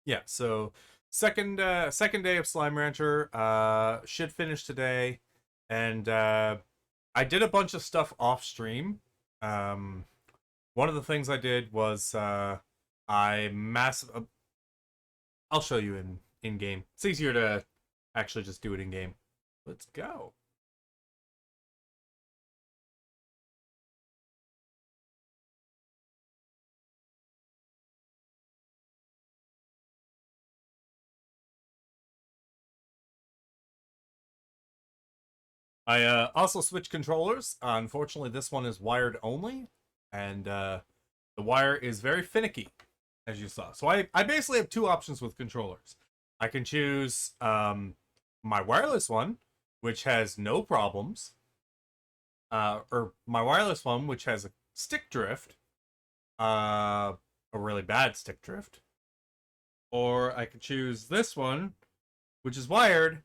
Yeah, so second day of Slime Rancher. Should finish today. And I did a bunch of stuff off stream. Um One of the things I did was I massive I'll show you in game. It's easier to actually just do it in game. Let's go. I also switched controllers. Unfortunately, this one is wired only, and the wire is very finicky, as you saw. So I basically have two options with controllers. I can choose my wireless one, which has no problems, or my wireless one, which has a stick drift, a really bad stick drift, or I could choose this one, which is wired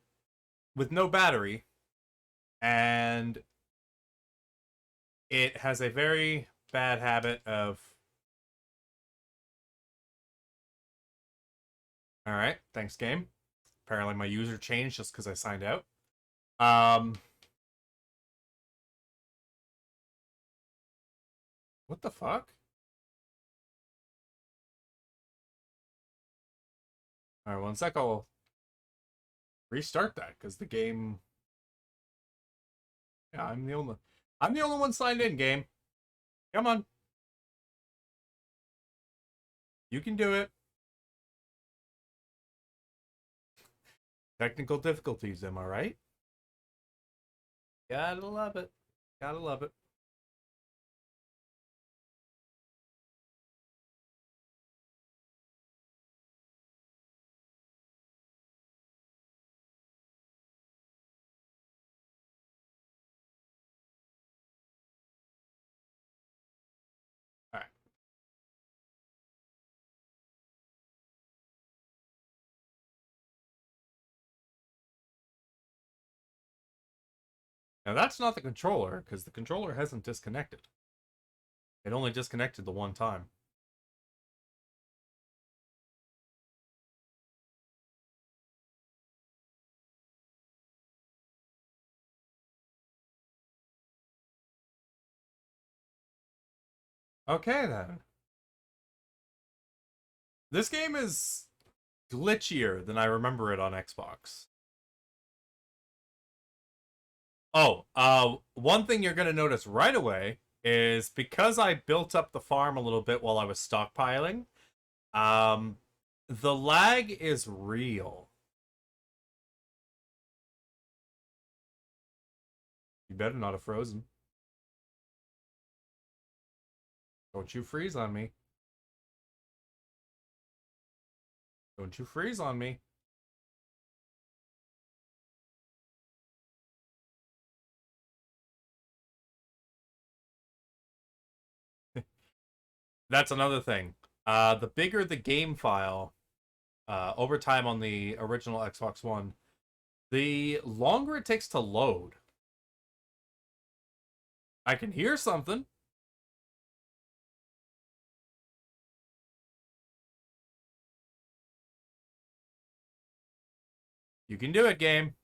with no battery, and it has a very bad habit of. All right, thanks, game. Apparently, my user changed just because I signed out. Um, what the fuck? All right, one sec. I'll restart that because the game. Yeah, I'm the only one signed in. Game, come on, you can do it. Technical difficulties, am I right? Gotta love it. Gotta love it. All right. Now that's not the controller because the controller hasn't disconnected. It only disconnected the one time. Okay then. This game is glitchier than I remember it on Xbox. Oh, one thing you're gonna notice right away is because I built up the farm a little bit while I was stockpiling, um, the lag is real. You better not have frozen. Don't you freeze on me. Don't you freeze on me. That's another thing. The bigger the game file, over time on the original Xbox One, the longer it takes to load. I can hear something. You can do it, game.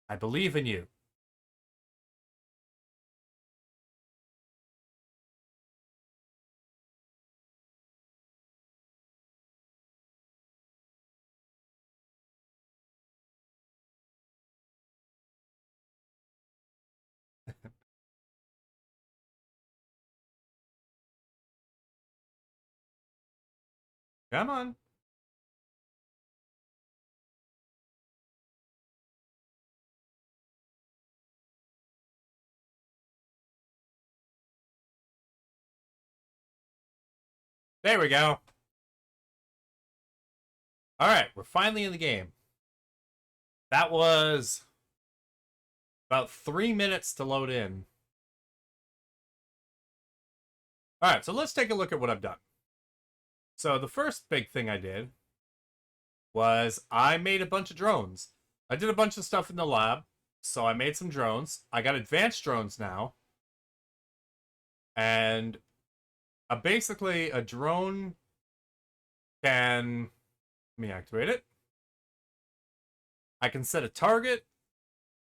I believe in you. Come on. There we go. All right, we're finally in the game. That was about 3 minutes to load in. All right, so let's take a look at what I've done. So the first big thing I did was I made a bunch of drones. I did a bunch of stuff in the lab, so I made some drones. I got advanced drones now, and basically a drone can Let me activate it. I can set a target.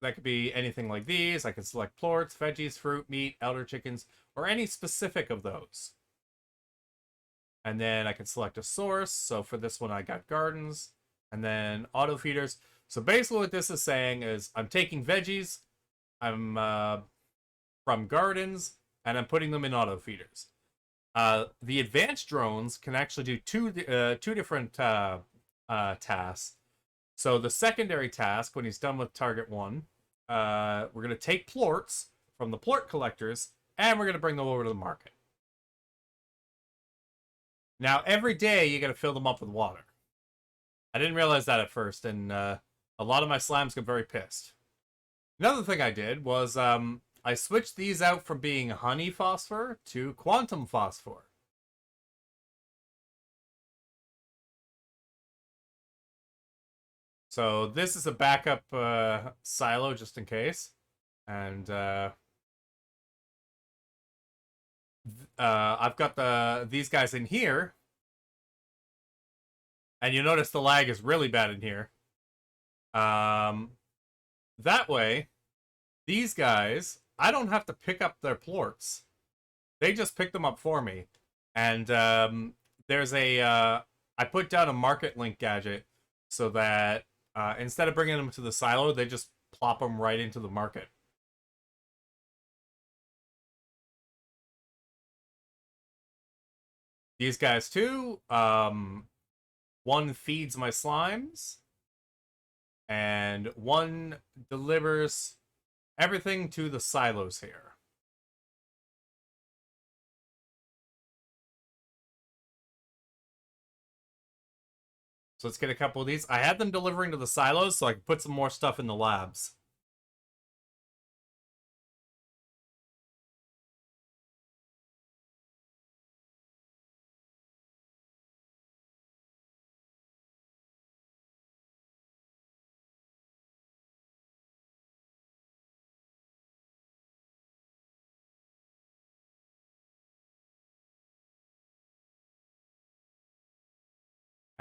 That could be anything like these. I can select plorts, veggies, fruit, meat, elder chickens, or any specific of those. And then I can select a source. So for this one, I got gardens. And then auto feeders. So basically what this is saying is I'm taking veggies, I'm from gardens, and I'm putting them in auto feeders. The advanced drones can actually do two different tasks. So the secondary task, when he's done with target 1, we're going to take plorts from the plort collectors, and we're going to bring them over to the market. Now, every day, you got to fill them up with water. I didn't realize that at first, and a lot of my slams got very pissed. Another thing I did was I switched these out from being honey phosphor to quantum phosphor. So this is a backup silo just in case. And I've got these guys in here. And you notice the lag is really bad in here. That way, these guys, I don't have to pick up their plorts. They just pick them up for me. And there's I put down a market link gadget so that instead of bringing them to the silo, they just plop them right into the market. These guys too, one feeds my slimes, and one delivers everything to the silos here. So let's get a couple of these. I had them delivering to the silos so I can put some more stuff in the labs.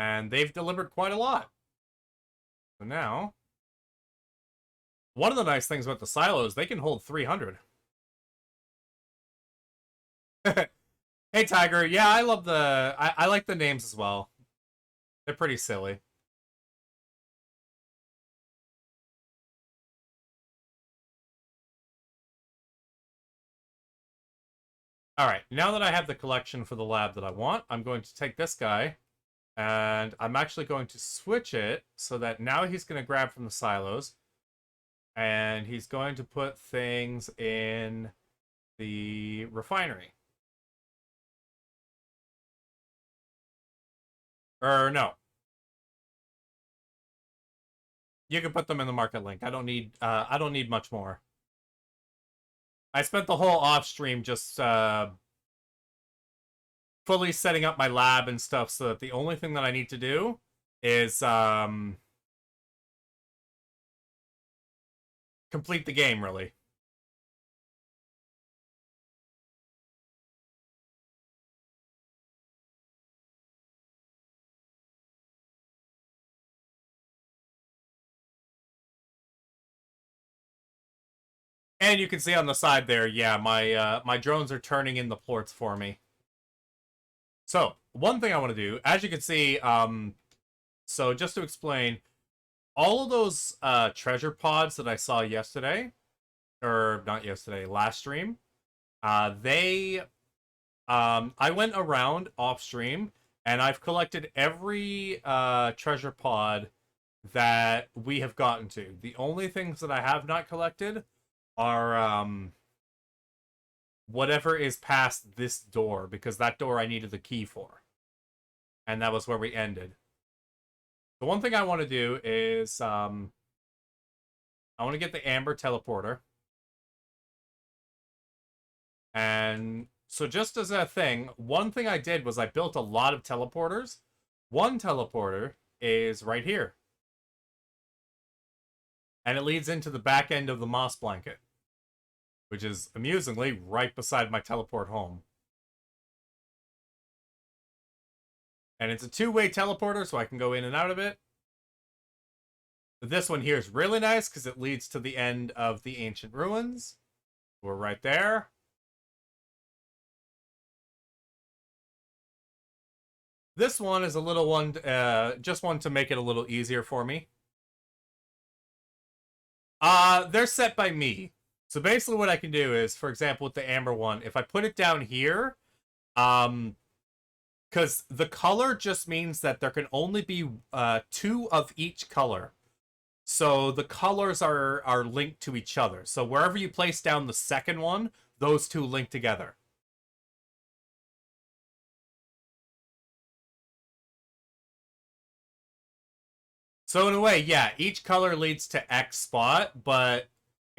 And they've delivered quite a lot. So now, one of the nice things about the silos, they can hold 300. Hey, Tiger. Yeah, I love I like the names as well. They're pretty silly. Alright, now that I have the collection for the lab that I want, I'm going to take this guy, and I'm actually going to switch it so that now he's going to grab from the silos, and he's going to put things in the refinery. Or no. You can put them in the market link. I don't need much more. I spent the whole off stream just fully setting up my lab and stuff so that the only thing that I need to do is complete the game, really. And you can see on the side there, yeah, my drones are turning in the plorts for me. So, one thing I want to do, as you can see, so just to explain, all of those treasure pods that I saw yesterday, or not yesterday, last stream, I went around off stream and I've collected every treasure pod that we have gotten to. The only things that I have not collected are whatever is past this door, because that door I needed the key for. And that was where we ended. The one thing I want to do is I want to get the Amber teleporter. And so just as a thing, one thing I did was I built a lot of teleporters. One teleporter is right here. And it leads into the back end of the moss blanket, which is amusingly right beside my teleport home. And it's a two-way teleporter, so I can go in and out of it. But this one here is really nice because it leads to the end of the ancient ruins. We're right there. This one is a little one, just one to make it a little easier for me. They're set by me. So basically what I can do is, for example, with the amber one, if I put it down here, because the color just means that there can only be two of each color. So the colors are linked to each other. So wherever you place down the second one, those two link together. So in a way, yeah, each color leads to X spot, but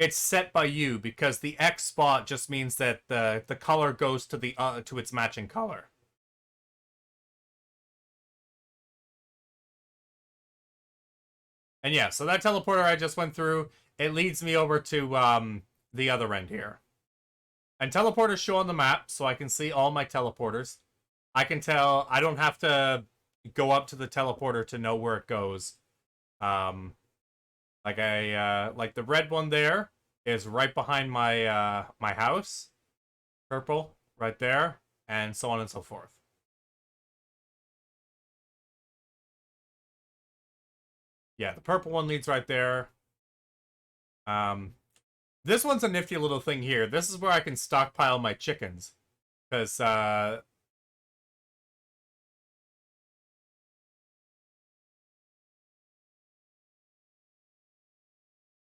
it's set by you because the X spot just means that the color goes to the to its matching color. And yeah, so that teleporter I just went through, it leads me over to the other end here. And teleporters show on the map, so I can see all my teleporters. I can tell I don't have to go up to the teleporter to know where it goes. Like the red one there is right behind my my house. Purple right there, and so on and so forth. Yeah, the purple one leads right there. This one's a nifty little thing here. This is where I can stockpile my chickens. Because,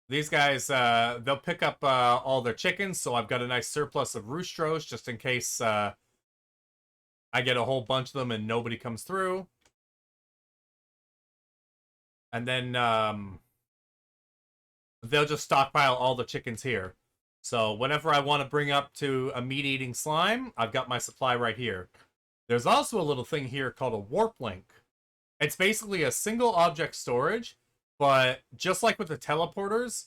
these guys, they'll pick up all their chickens, so I've got a nice surplus of roostros just in case I get a whole bunch of them and nobody comes through. And then they'll just stockpile all the chickens here. So whenever I want to bring up to a meat-eating slime, I've got my supply right here. There's also a little thing here called a warp link. It's basically a single object storage, but just like with the teleporters,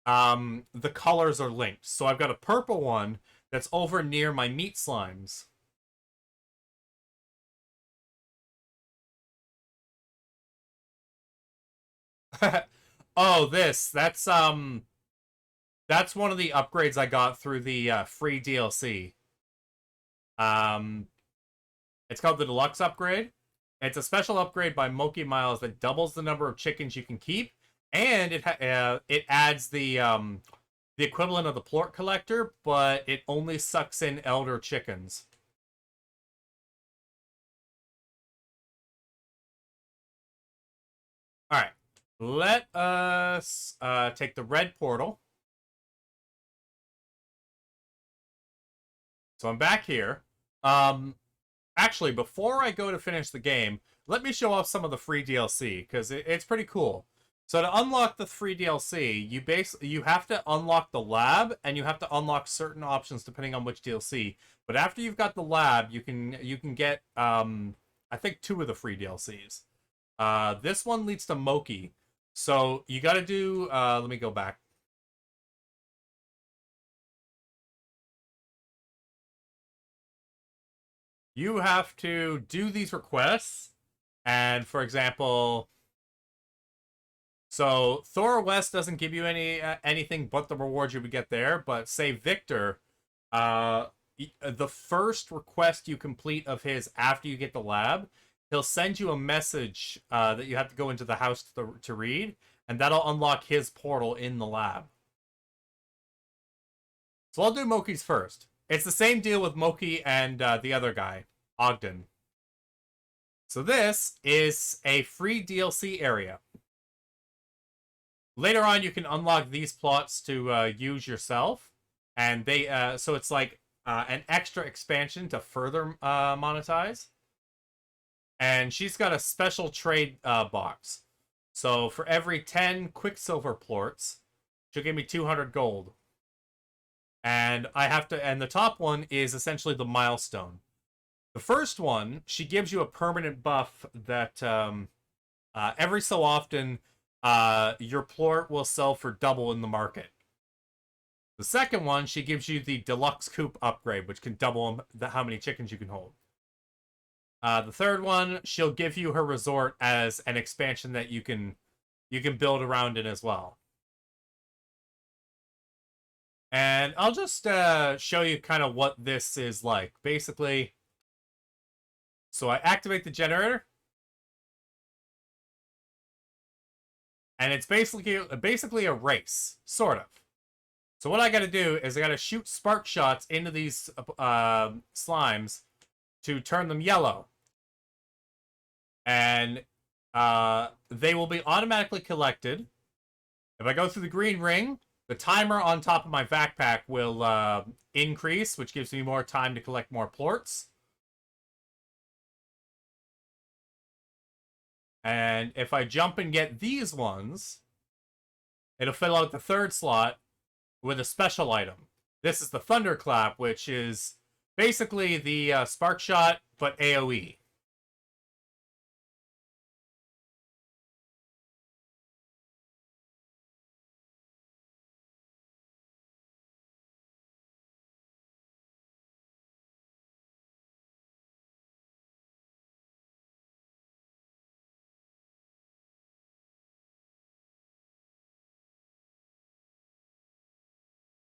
the colors are linked. So I've got a purple one that's over near my meat slimes. Oh, that's one of the upgrades I got through the free DLC. Um, it's called the Deluxe upgrade. It's a special upgrade by Moki Miles that doubles the number of chickens you can keep, and it adds the equivalent of the plort collector, but it only sucks in elder chickens. All right, let us take the red portal. So I'm back here. Actually, before I go to finish the game, let me show off some of the free DLC because it's pretty cool. So to unlock the free DLC, you have to unlock the lab and you have to unlock certain options depending on which DLC. But after you've got the lab, you can get I think two of the free DLCs. This one leads to Moki. So you got to do let me go back. You have to do these requests, and for example, so Thor West doesn't give you anything but the rewards you would get there. But say Victor, the first request you complete of his after you get the lab, he'll send you a message that you have to go into the house to read, and that'll unlock his portal in the lab. So I'll do Moki's first. It's the same deal with Moki and the other guy, Ogden. So this is a free DLC area. Later on, you can unlock these plots to use yourself, and so it's like an extra expansion to further monetize. And she's got a special trade box. So for every 10 Quicksilver plorts, she'll give me 200 gold. And and the top one is essentially the milestone. The first one, she gives you a permanent buff that every so often your plort will sell for double in the market. The second one, she gives you the deluxe coop upgrade, which can double how many chickens you can hold. The third one, she'll give you her resort as an expansion that you can build around it as well. And I'll just show you kind of what this is like. Basically, so I activate the generator, and it's basically a race, sort of. So what I got to do is I got to shoot spark shots into these slimes to turn them yellow, and they will be automatically collected. If I go through the green ring, the timer on top of my backpack will increase, which gives me more time to collect more plorts. And if I jump and get these ones, it'll fill out the third slot with a special item. This is the Thunderclap, which is basically the Spark Shot, but AoE.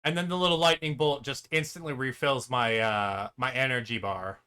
And then the little lightning bolt just instantly refills my my energy bar.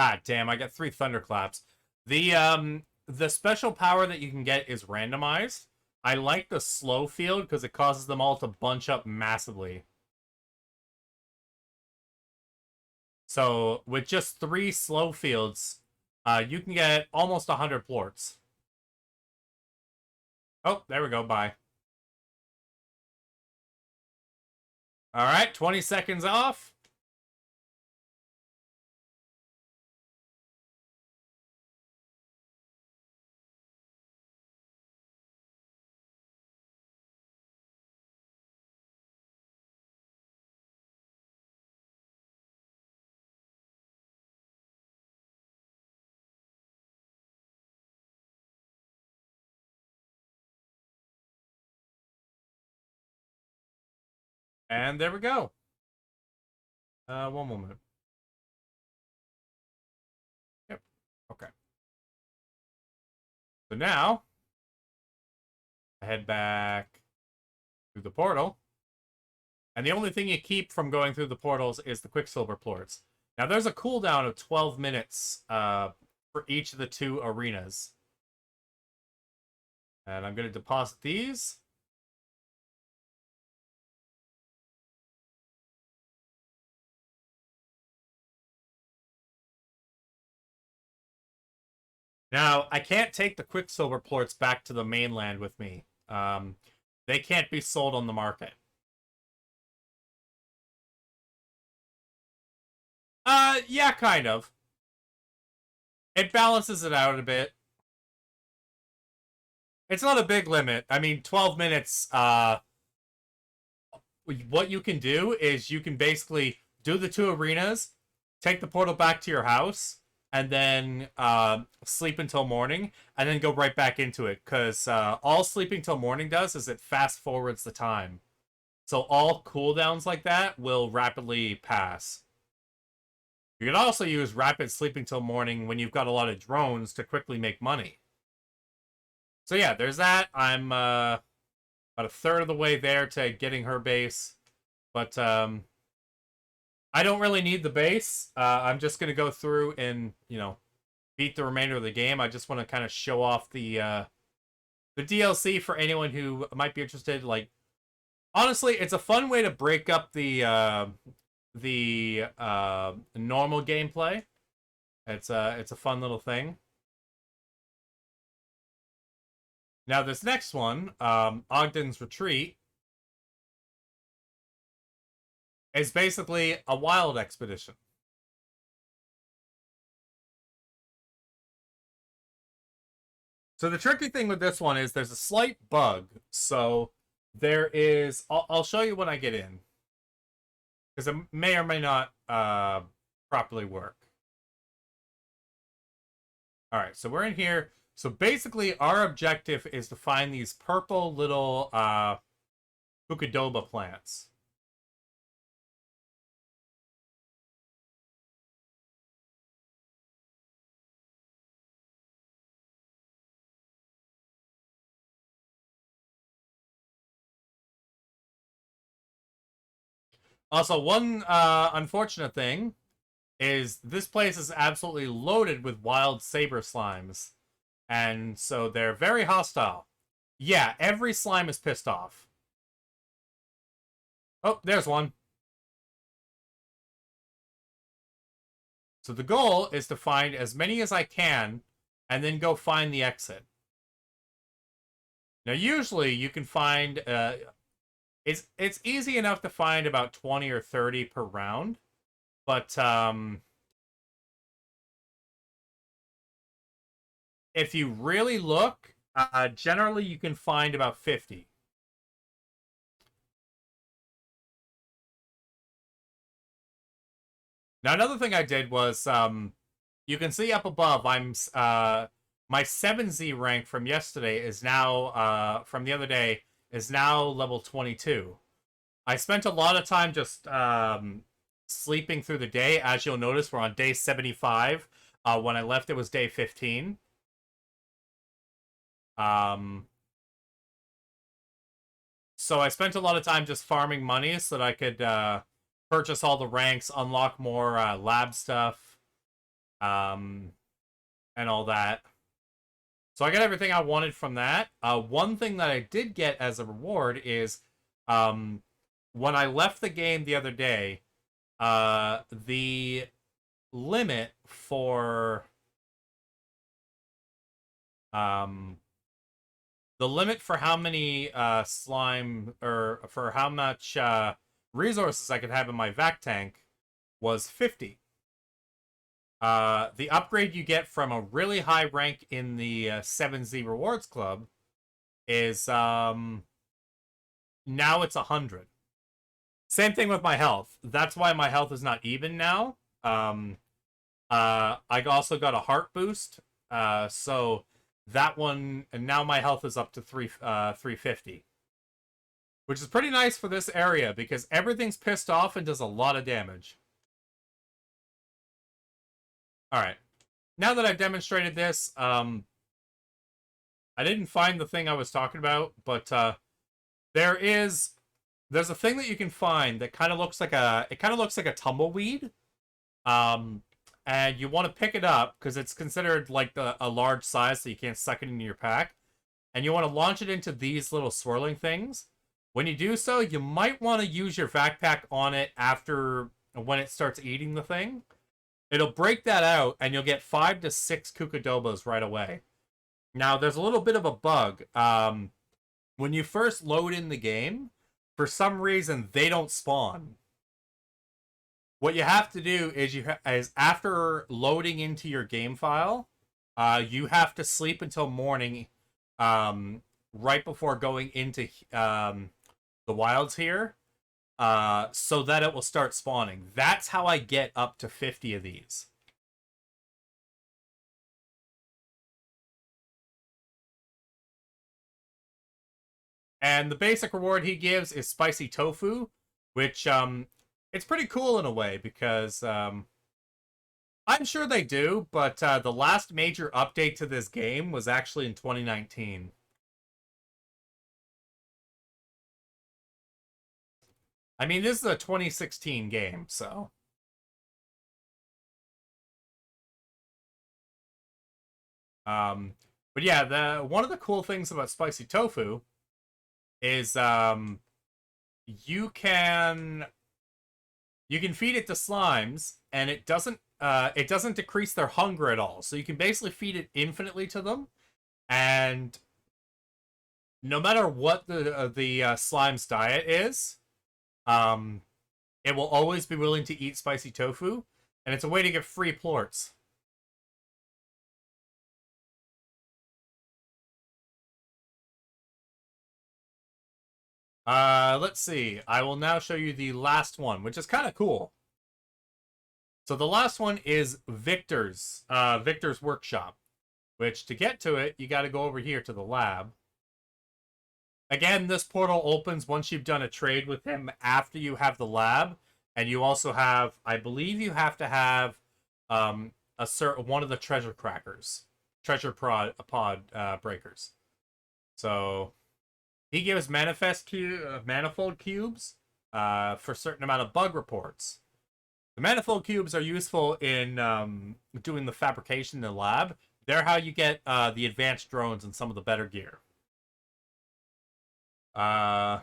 Ah, damn! I got 3 thunderclaps. The special power that you can get is randomized. I like the slow field because it causes them all to bunch up massively. So with just 3 slow fields, you can get almost 100 plorts. Oh, there we go. Bye. All right, 20 seconds off. And there we go. One moment. Yep. Okay. So now, I head back through the portal. And the only thing you keep from going through the portals is the Quicksilver plorts. Now, there's a cooldown of 12 minutes for each of the 2 arenas. And I'm going to deposit these. Now, I can't take the Quicksilver plorts back to the mainland with me. They can't be sold on the market. Yeah, kind of. It balances it out a bit. It's not a big limit. I mean, 12 minutes, what you can do is you can basically do the 2 arenas, take the portal back to your house, and then sleep until morning, and then go right back into it. Because all sleeping till morning does is it fast forwards the time. So all cooldowns like that will rapidly pass. You can also use rapid sleeping till morning when you've got a lot of drones to quickly make money. So yeah, there's that. I'm about a third of the way there to getting her base. But I don't really need the base. I'm just going to go through and, beat the remainder of the game. I just want to kind of show off the DLC for anyone who might be interested. Like, honestly, it's a fun way to break up the normal gameplay. It's a fun little thing. Now this next one, Ogden's Retreat, is basically a wild expedition. So the tricky thing with this one is there's a slight bug. So there is. I'll show you when I get in, because it may or may not properly work. All right, so we're in here. So basically, our objective is to find these purple little Fukudoba plants. Also, one unfortunate thing is this place is absolutely loaded with wild saber slimes. And so they're very hostile. Yeah, every slime is pissed off. Oh, there's one. So the goal is to find as many as I can and then go find the exit. Now, usually you can find... it's easy enough to find about 20 or 30 per round. But, if you really look, generally you can find about 50. Now, another thing I did was, you can see up above, my 7Z rank from yesterday is now, from the other day, is now level 22. I spent a lot of time just, sleeping through the day. As you'll notice, we're on day 75. When I left, it was day 15. So I spent a lot of time just farming money so that I could purchase all the ranks, unlock more lab stuff, and all that. So I got everything I wanted from that. One thing that I did get as a reward is when I left the game the other day, the limit for how many slime, or for how much resources I could have in my vac tank was 50. The upgrade you get from a really high rank in the 7Z Rewards Club is now it's 100. Same thing with my health. That's why my health is not even now. I also got a heart boost, so that one, and now my health is up to 350. Which is pretty nice for this area, because everything's pissed off and does a lot of damage. Alright. Now that I've demonstrated this, I didn't find the thing I was talking about, but there's a thing that you can find that kind of looks like a tumbleweed. And you want to pick it up because it's considered like a large size, so you can't suck it into your pack. And you want to launch it into these little swirling things. When you do so, you might want to use your vac pack on it after, when it starts eating the thing. It'll break that out, and you'll get 5 to 6 Kukadobas right away. Now, there's a little bit of a bug. When you first load in the game, for some reason, they don't spawn. What you have to do is after loading into your game file, you have to sleep until morning, right before going into the wilds here, so that it will start spawning. That's how I get up to 50 of these. And the basic reward he gives is spicy tofu, which it's pretty cool in a way, because I'm sure they do, but the last major update to this game was actually in 2019. I mean, this is a 2016 game, so... but yeah, one of the cool things about spicy tofu is you can feed it to slimes, and it doesn't decrease their hunger at all. So you can basically feed it infinitely to them, and no matter what the slime's diet is, it will always be willing to eat spicy tofu, and it's a way to get free plorts. Let's see. I will now show you the last one, which is kind of cool. So the last one is Victor's workshop, which to get to it, you got to go over here to the lab. Again, this portal opens once you've done a trade with him after you have the lab, and you also have, I believe you have to have a certain one of the treasure pod breakers. So he gives manifold cubes for a certain amount of bug reports. The manifold cubes are useful in doing the fabrication in the lab. They're how you get the advanced drones and some of the better gear. And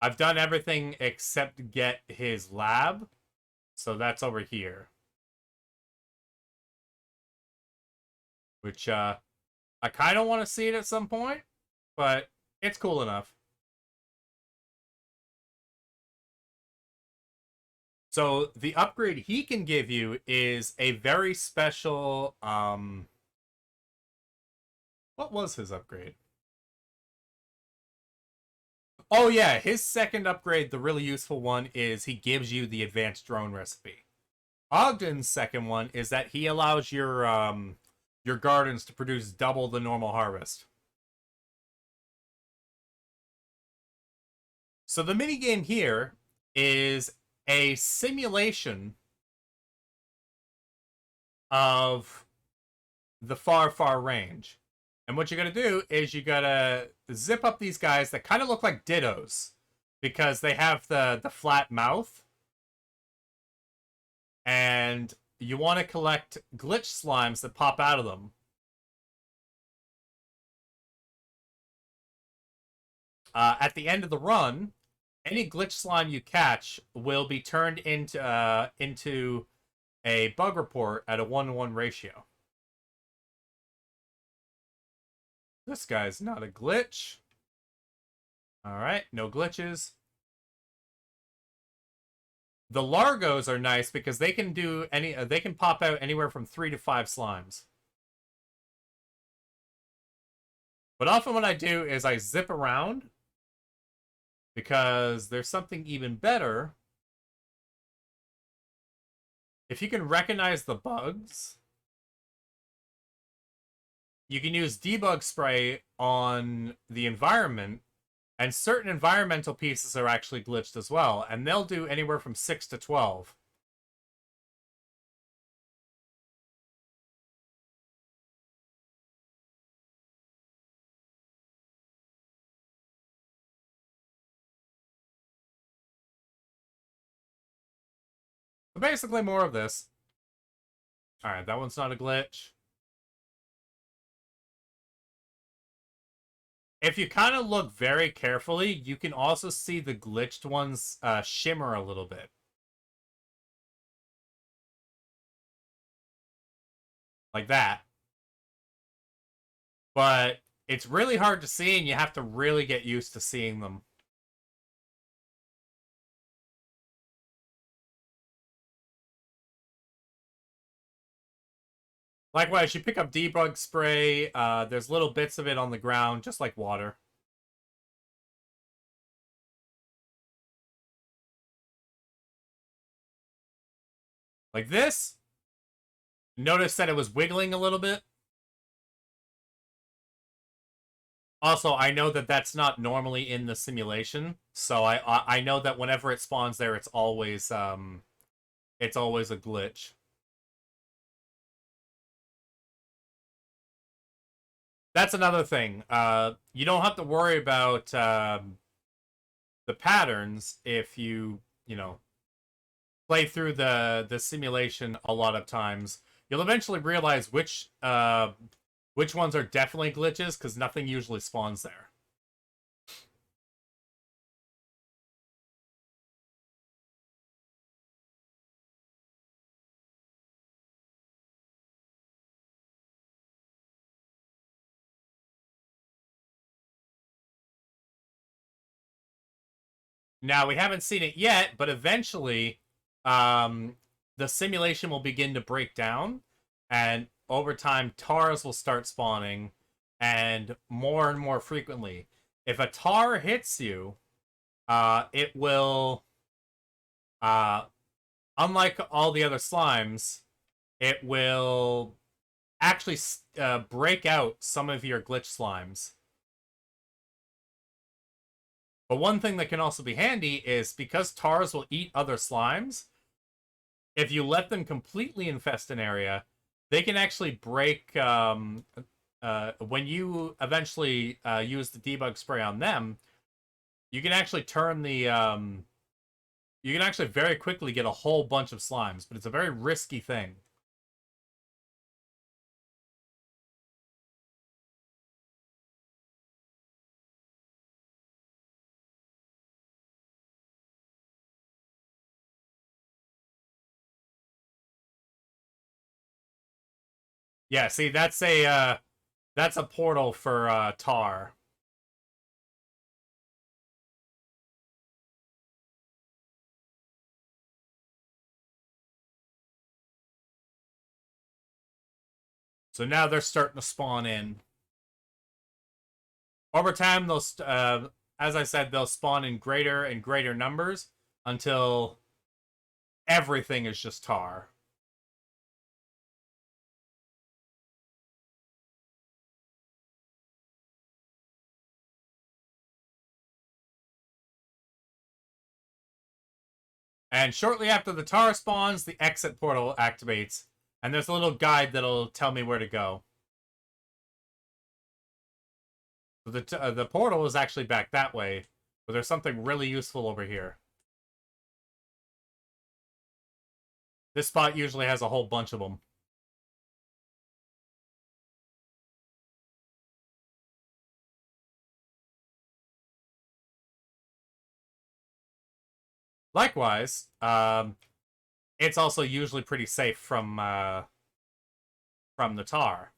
I've done everything except get his lab. So that's over here. Which, I kind of want to see it at some point, but it's cool enough. So the upgrade he can give you is a very special, what was his upgrade? Oh yeah, his second upgrade, the really useful one, is he gives you the advanced drone recipe. Ogden's second one is that he allows your gardens to produce double the normal harvest. So the minigame here is a simulation of the far range. And what you gotta do is you gotta zip up these guys that kind of look like dittos because they have the flat mouth. And you want to collect glitch slimes that pop out of them. At the end of the run, any glitch slime you catch will be turned into a bug report at a 1-to-1 ratio. This guy's not a glitch. Alright, no glitches. The Largos are nice because they can they can pop out anywhere from 3 to 5 slimes. But often what I do is I zip around because there's something even better. If you can recognize the bugs, you can use debug spray on the environment, and certain environmental pieces are actually glitched as well, and they'll do anywhere from 6 to 12. So basically more of this. Alright, that one's not a glitch. If you kind of look very carefully, you can also see the glitched ones shimmer a little bit. Like that. But it's really hard to see, and you have to really get used to seeing them. Likewise, you pick up debug spray. There's little bits of it on the ground, just like water. Like this. Notice that it was wiggling a little bit. Also, I know that that's not normally in the simulation, so I know that whenever it spawns there, it's always a glitch. That's another thing. You don't have to worry about the patterns if you play through the simulation a lot of times. You'll eventually realize which ones are definitely glitches, because nothing usually spawns there. Now, we haven't seen it yet, but eventually the simulation will begin to break down, and over time, TARs will start spawning, and more frequently. If a tar hits you, it will, uh, unlike all the other slimes, it will actually break out some of your glitch slimes. But one thing that can also be handy is because tars will eat other slimes, if you let them completely infest an area, they can actually break. When you eventually use the debug spray on them, you can actually turn the. You can actually very quickly get a whole bunch of slimes, but it's a very risky thing. Yeah, see, that's a portal for tar. So now they're starting to spawn in. Over time, as I said, they'll spawn in greater and greater numbers until everything is just tar. And shortly after the tar spawns, the exit portal activates, and there's a little guide that'll tell me where to go. So the portal is actually back that way, but there's something really useful over here. This spot usually has a whole bunch of them. Likewise, it's also usually pretty safe from the tar.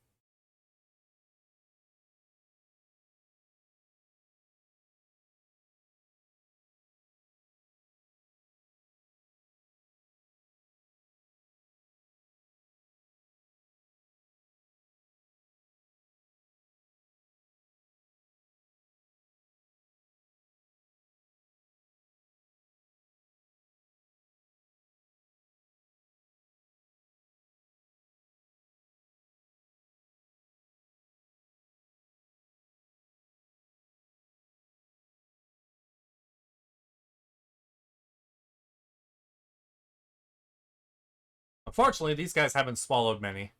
Unfortunately, these guys haven't swallowed many.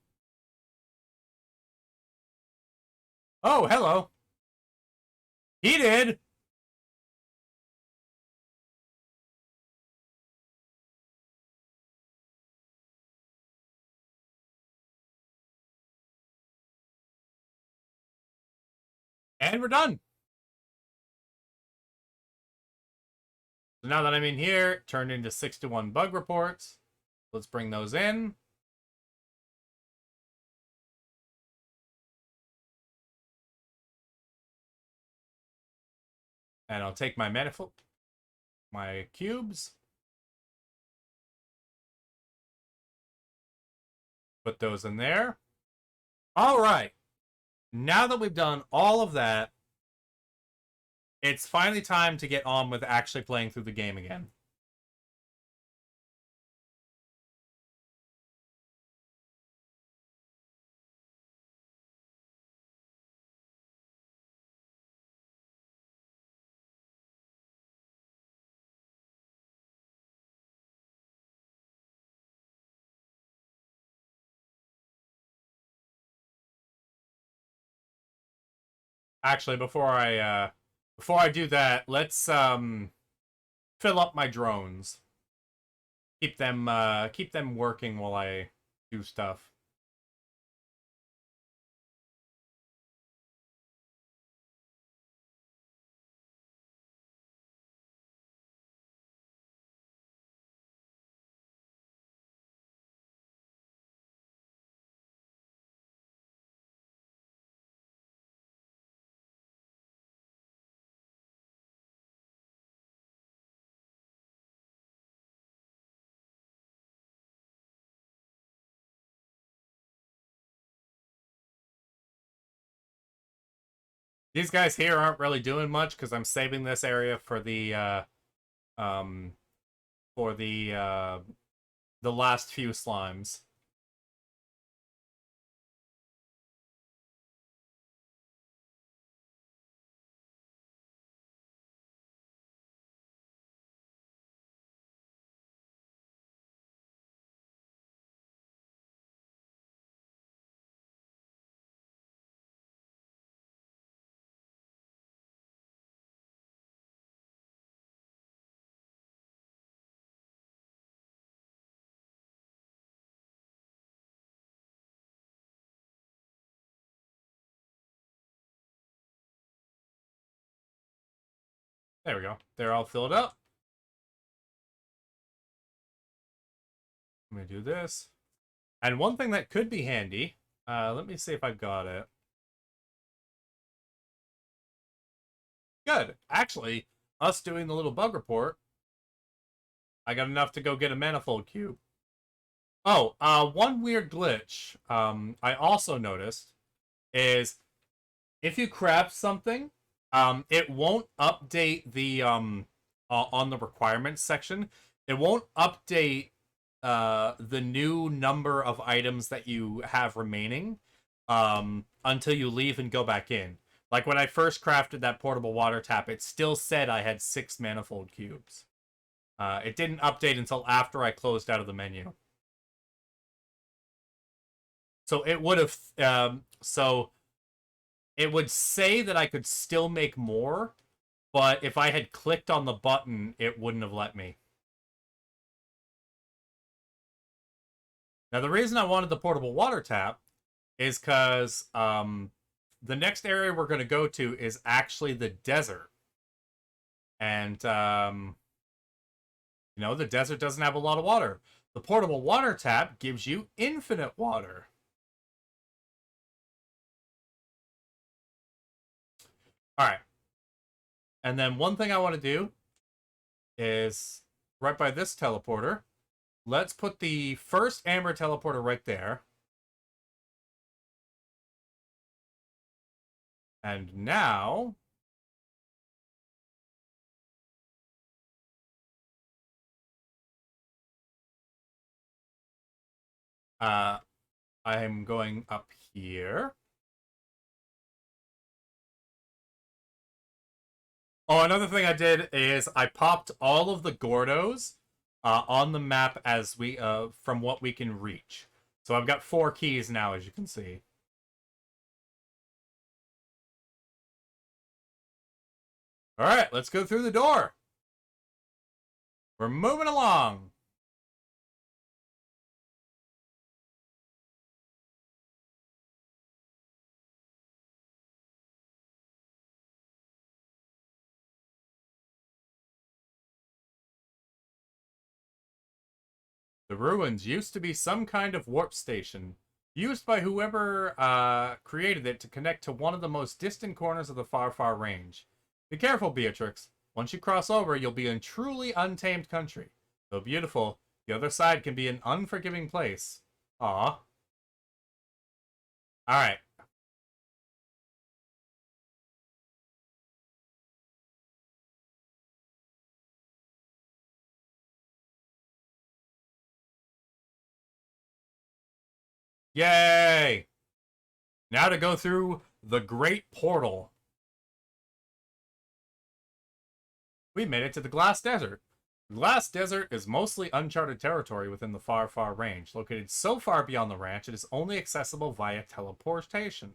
Oh, hello. He did. And we're done. So now that I'm in here, it turned into 61 bug reports. Let's bring those in. And I'll take my manifold, my cubes, put those in there. All right. Now that we've done all of that, it's finally time to get on with actually playing through the game again. Actually, before I do that, let's fill up my drones. Keep them working while I do stuff. These guys here aren't really doing much because I'm saving this area for um for the last few slimes. There we go. They're all filled up. I'm gonna do this. And one thing that could be handy, let me see if I got it. Good. Actually, us doing the little bug report, I got enough to go get a manifold cube. Oh, one weird glitch I also noticed is if you craft something, it won't update the on the requirements section. It won't update the new number of items that you have remaining until you leave and go back in. Like when I first crafted that portable water tap, it still said I had 6 manifold cubes. It didn't update until after I closed out of the menu. So it would have so it would say that I could still make more, but if I had clicked on the button, it wouldn't have let me. Now, the reason I wanted the portable water tap is because the next area we're going to go to is actually the desert. And, you know, the desert doesn't have a lot of water. The portable water tap gives you infinite water. All right. And then one thing I want to do is right by this teleporter. Let's put the first amber teleporter right there. And now I'm going up here. Oh, another thing I did is I popped all of the Gordos on the map as we from what we can reach. So I've got 4 keys now, as you can see. All right, let's go through the door. We're moving along. The ruins used to be some kind of warp station, used by whoever created it to connect to one of the most distant corners of the far, far range. Be careful, Beatrix. Once you cross over, you'll be in truly untamed country. Though beautiful, the other side can be an unforgiving place. Aw. Alright. Yay! Now to go through the Great Portal. We made it to the Glass Desert. The Glass Desert is mostly uncharted territory within the far, far range. Located so far beyond the ranch, it is only accessible via teleportation.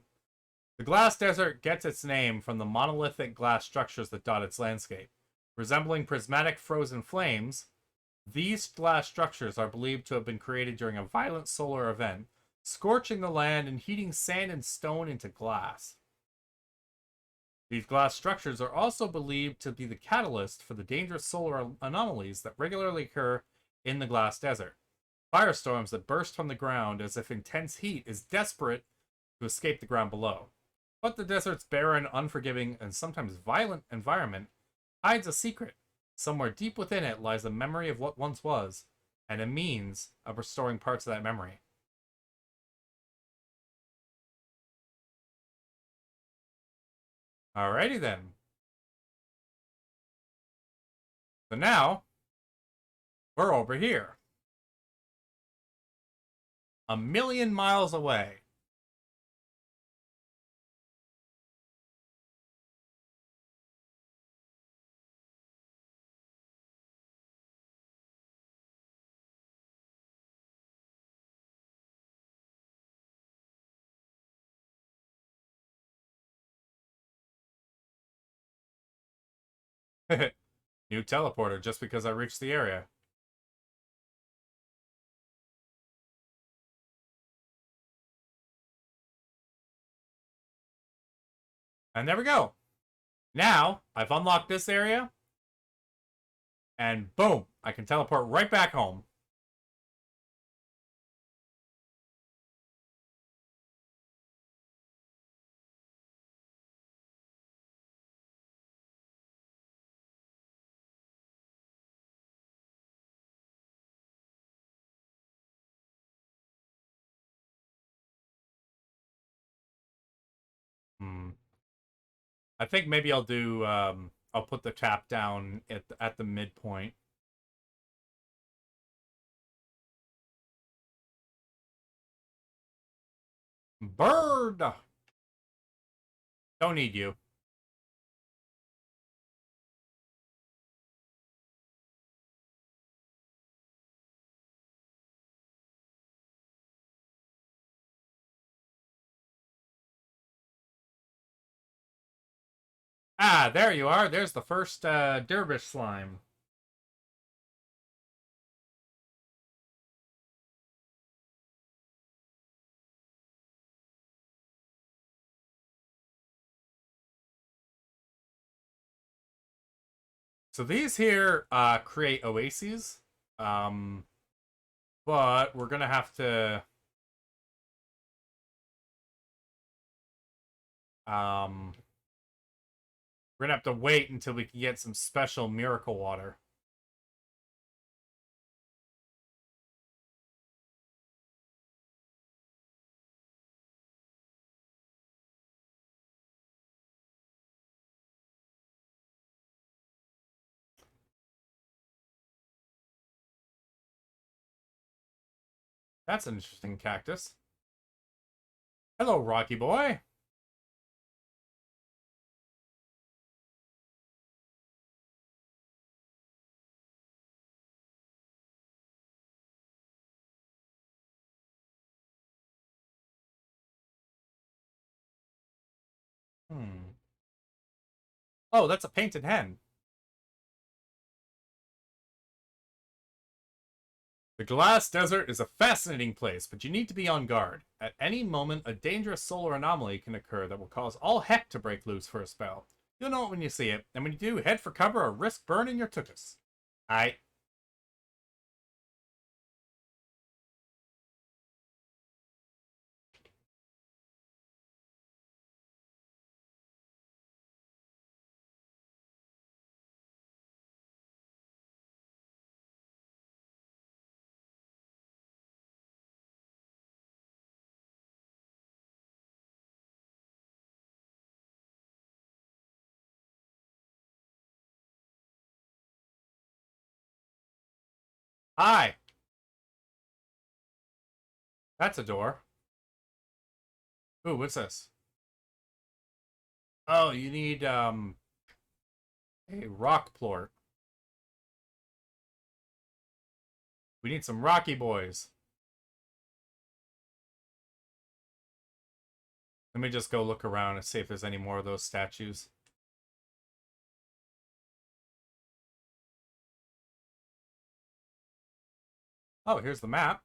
The Glass Desert gets its name from the monolithic glass structures that dot its landscape. Resembling prismatic frozen flames, these glass structures are believed to have been created during a violent solar event, scorching the land and heating sand and stone into glass. These glass structures are also believed to be the catalyst for the dangerous solar anomalies that regularly occur in the Glass Desert. Firestorms that burst from the ground as if intense heat is desperate to escape the ground below. But the desert's barren, unforgiving, and sometimes violent environment hides a secret. Somewhere deep within it lies a memory of what once was, and a means of restoring parts of that memory. Alrighty then. So now, we're over here. 1,000,000 miles away. New teleporter just because I reached the area. And there we go. Now, I've unlocked this area. And boom, I can teleport right back home. Hmm. I think maybe I'll do, I'll put the tap down at the midpoint. Bird! Don't need you. Ah, there you are. There's the first dervish slime. So these here create oases. Um, but we're gonna have to um we're gonna have to wait until we can get some special miracle water. That's an interesting cactus. Hello, Rocky boy. Hmm. Oh, that's a painted hen. The glass desert is a fascinating place, but you need to be on guard. At any moment, a dangerous solar anomaly can occur that will cause all heck to break loose for a spell. You'll know it when you see it, and when you do, head for cover or risk burning your tuchus. Aight. Hi. That's a door. Ooh, what's this? Oh, you need a rock plort. We need some Rocky boys. Let me just go look around and see if there's any more of those statues. Oh, here's the map.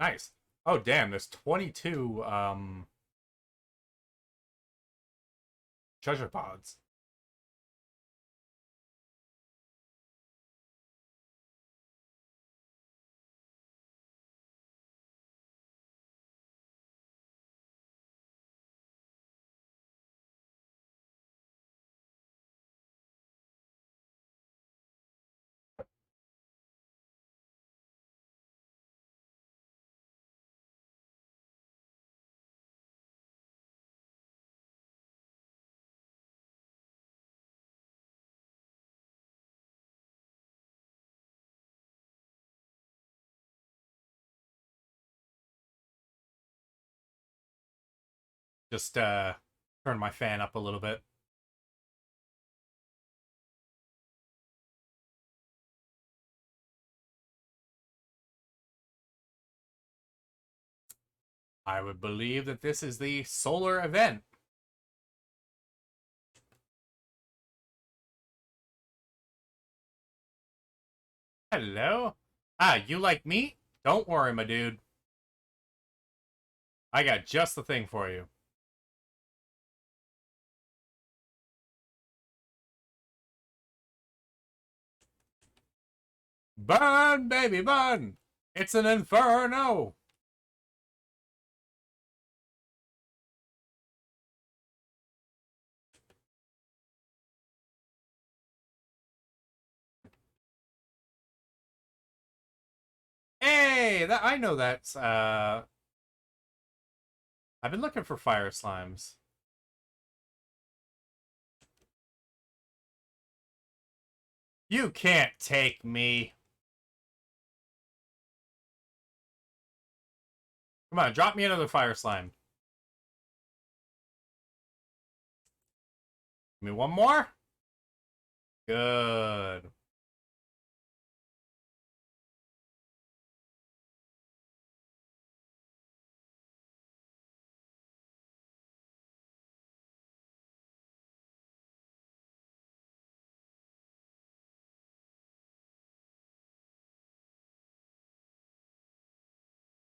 Nice. Oh, damn, there's 22 treasure pods. Just turn my fan up a little bit. I would believe that this is the solar event. Hello? Ah, you like meat? Don't worry, my dude. I got just the thing for you. Burn, baby, burn! It's an inferno! Hey, that I know that's I've been looking for fire slimes. You can't take me. Come on, drop me another fire slime. Give me one more. Good.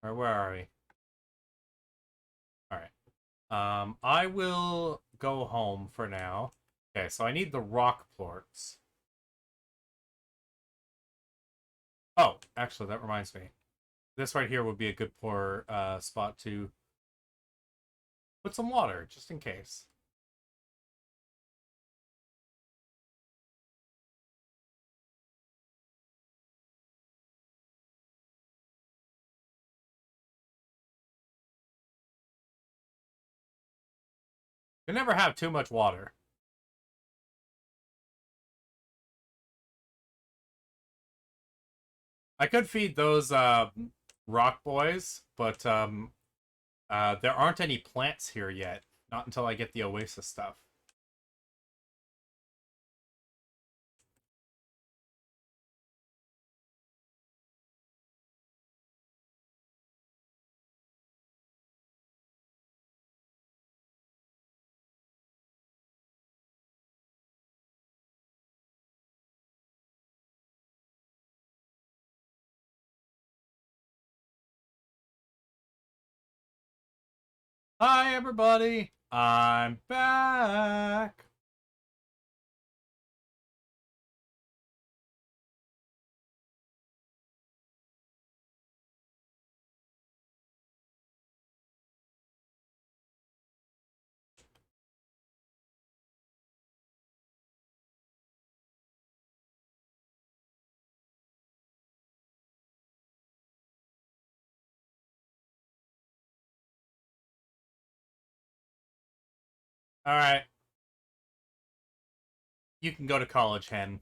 Alright, where are we? Alright. I will go home for now. Okay, so I need the rock plorts. Oh, actually, that reminds me. This right here would be a good pour spot to put some water, just in case. You never have too much water. I could feed those rock boys, but there aren't any plants here yet. Not until I get the oasis stuff. Hi, everybody. I'm back. All right. You can go to college, Hen.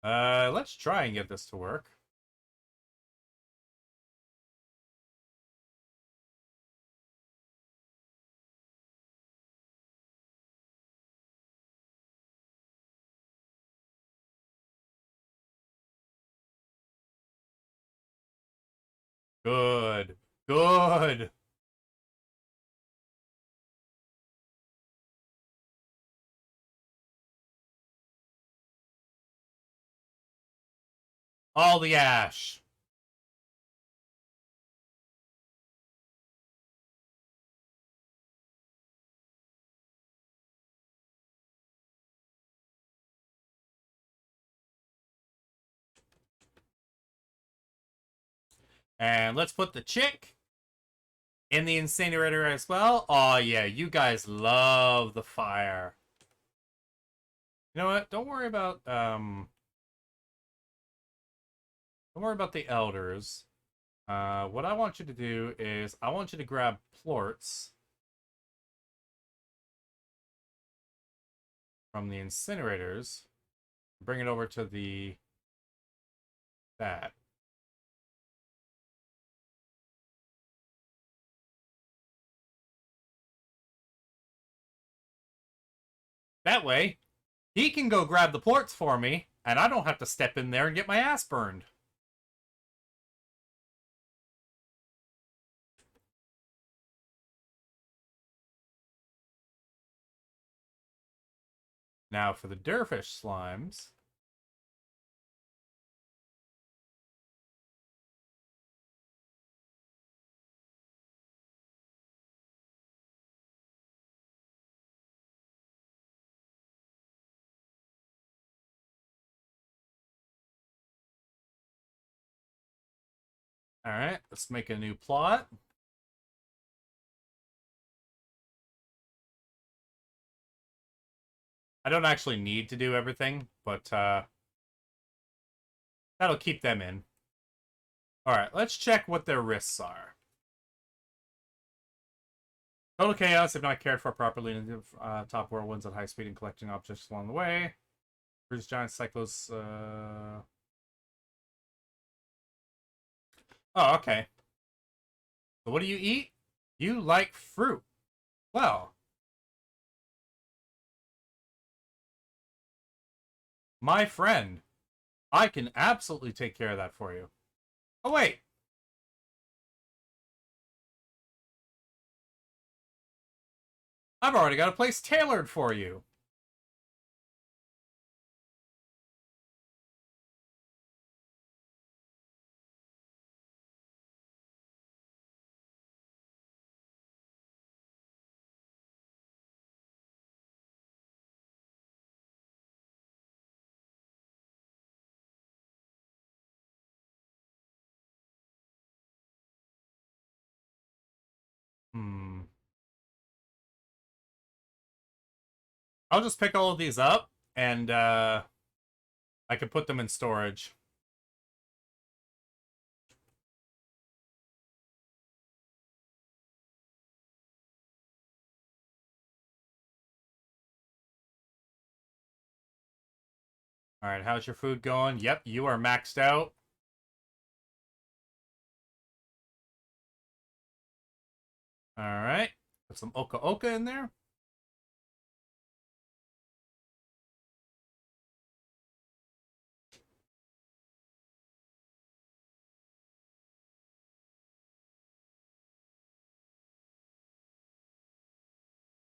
Let's try and get this to work. Good. Good. All the ash. And let's put the chick in the incinerator as well. Oh, yeah. You guys love the fire. You know what? Don't worry about the elders. What I want you to do is I want you to grab plorts from the incinerators, bring it over to that. That way, he can go grab the ports for me, and I don't have to step in there and get my ass burned. Now for the Dervish slimes. Alright, let's make a new plot. I don't actually need to do everything, but that'll keep them in. Alright, let's check what their risks are. Total chaos if not cared for properly in the top whirlwinds at high speed and collecting objects along the way. Bruce giant cyclos. Oh, okay. So what do you eat? You like fruit. Well, my friend, I can absolutely take care of that for you. Oh, wait. I've already got a place tailored for you. Hmm. I'll just pick all of these up, and I can put them in storage. Alright, how's your food going? Yep, you are maxed out. Alright. Put some Oka Oka in there.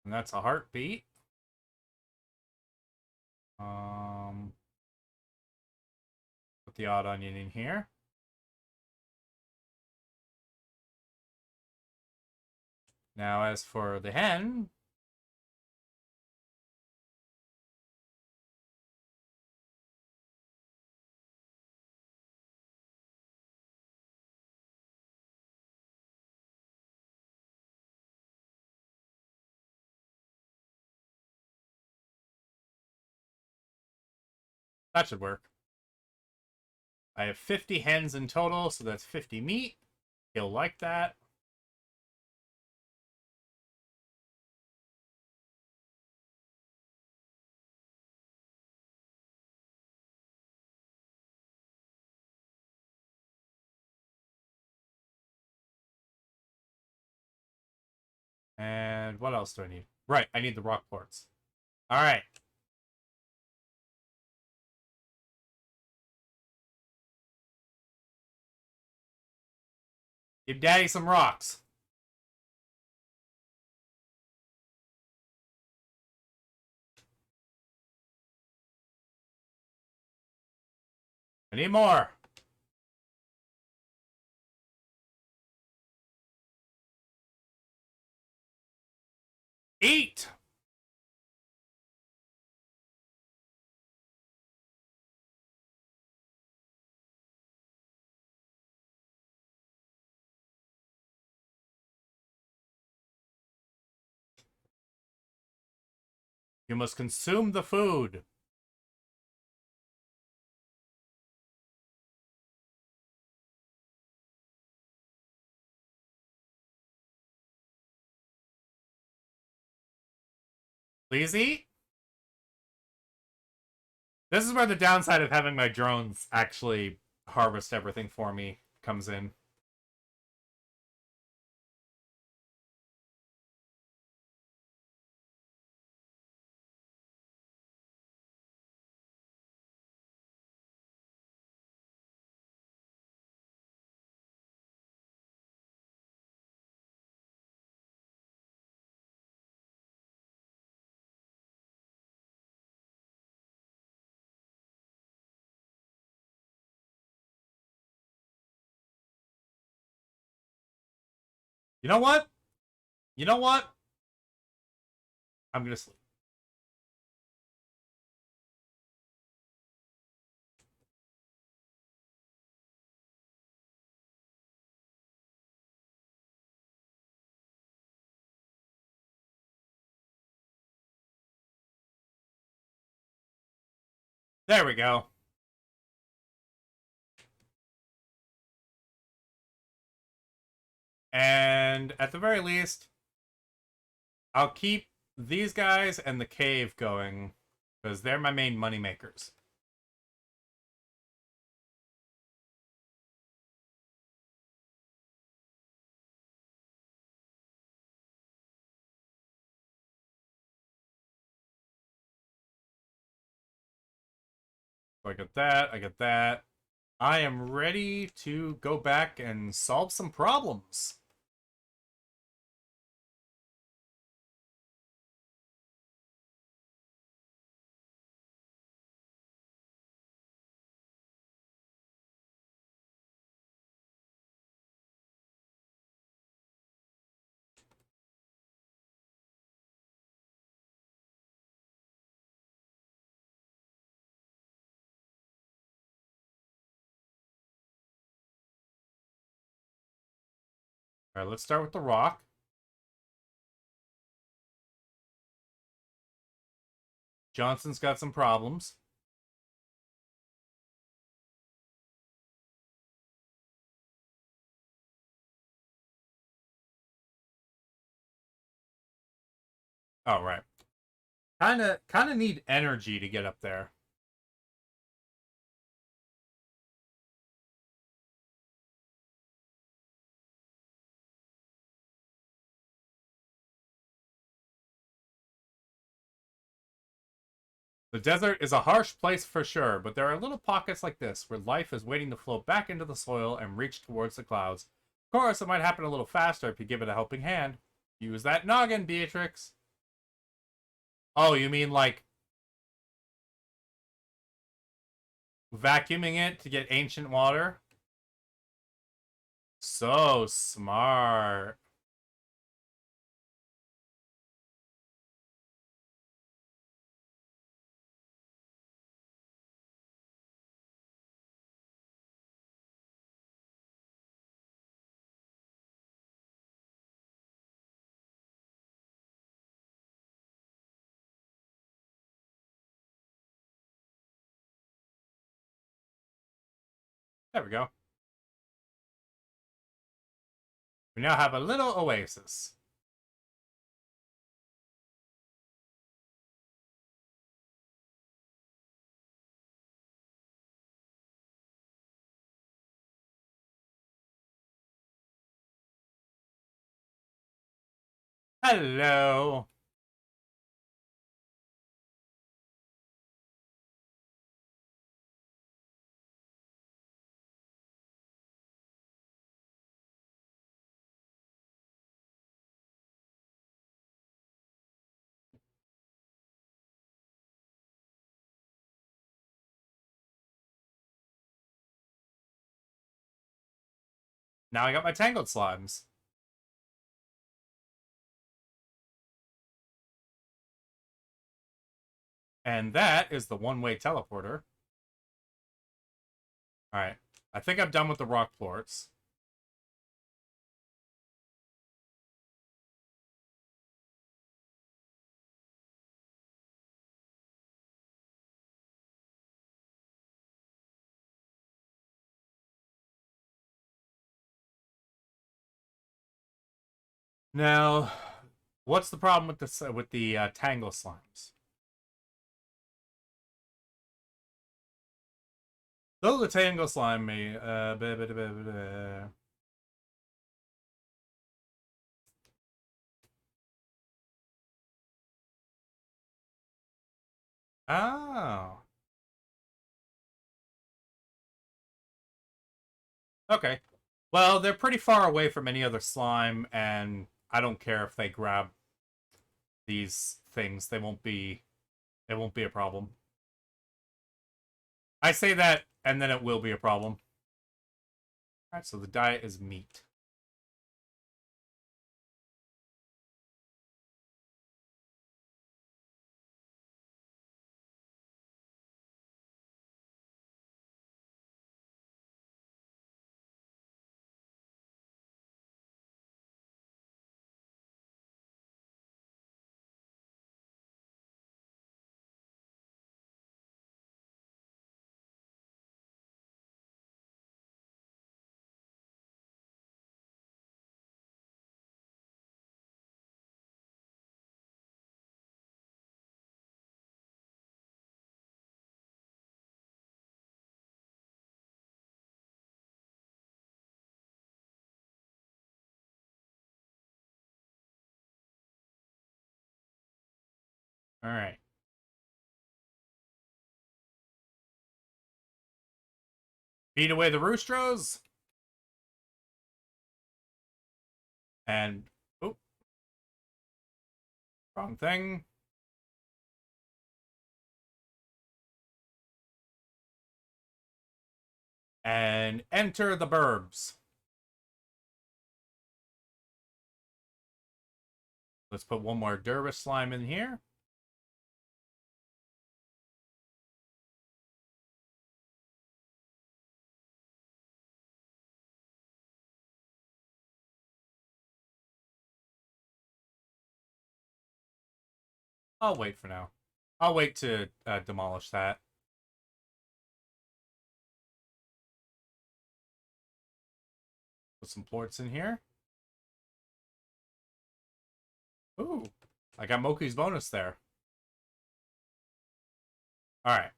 And that's a heartbeat. Put the odd onion in here. Now, as for the hen, that should work. I have 50 hens in total, so that's 50 meat. He'll like that. And what else do I need? Right, I need the rock ports. Alright. Give Daddy some rocks. I need more. Eat! You must consume the food. Please eat. This is where the downside of having my drones actually harvest everything for me comes in. You know what? You know what? I'm gonna sleep. There we go. And at the very least, I'll keep these guys and the cave going because they're my main money makers. So I get that. I get that. I am ready to go back and solve some problems. All right, let's start with the rock. Johnson's got some problems. All right. Kind of need energy to get up there. The desert is a harsh place for sure, but there are little pockets like this where life is waiting to flow back into the soil and reach towards the clouds. Of course, it might happen a little faster if you give it a helping hand. Use that noggin, Beatrix. Oh, you mean like vacuuming it to get ancient water? So smart. There we go. We now have a little oasis. Hello. Now I got my tangled slimes. And that is the one-way teleporter. Alright. I think I'm done with the rock plorts. Now, what's the problem with the tangle slimes? Though the tangle slime may Oh. Okay. Well, they're pretty far away from any other slime, and I don't care if they grab these things. It won't be a problem. I say that, and then it will be a problem. Alright, so the diet is meat. All right. Beat away the Roostros. And, oh, wrong thing. And enter the burbs. Let's put one more Dervish slime in here. I'll wait for now. I'll wait to demolish that. Put some plorts in here. Ooh, I got Moki's bonus there. All right.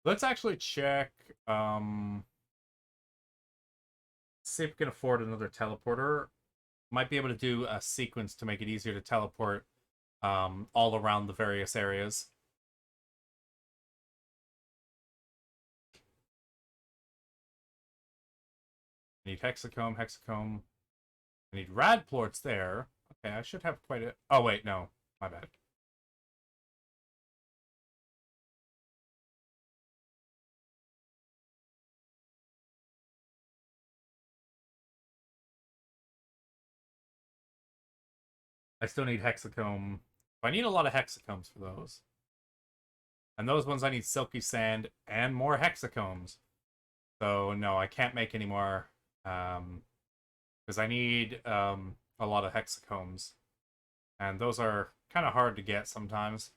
Let's actually check. See if we can afford another teleporter. Might be able to do a sequence to make it easier to teleport all around the various areas. I need hexacomb, hexacomb. I need rad plorts there. Okay, I should have quite a... Oh, wait, no. My bad. I still need hexacomb. I need a lot of hexacombs for those. And those ones I need silky sand and more hexacombs. So, no, I can't make any more. Because I need a lot of hexacombs. And those are kind of hard to get sometimes.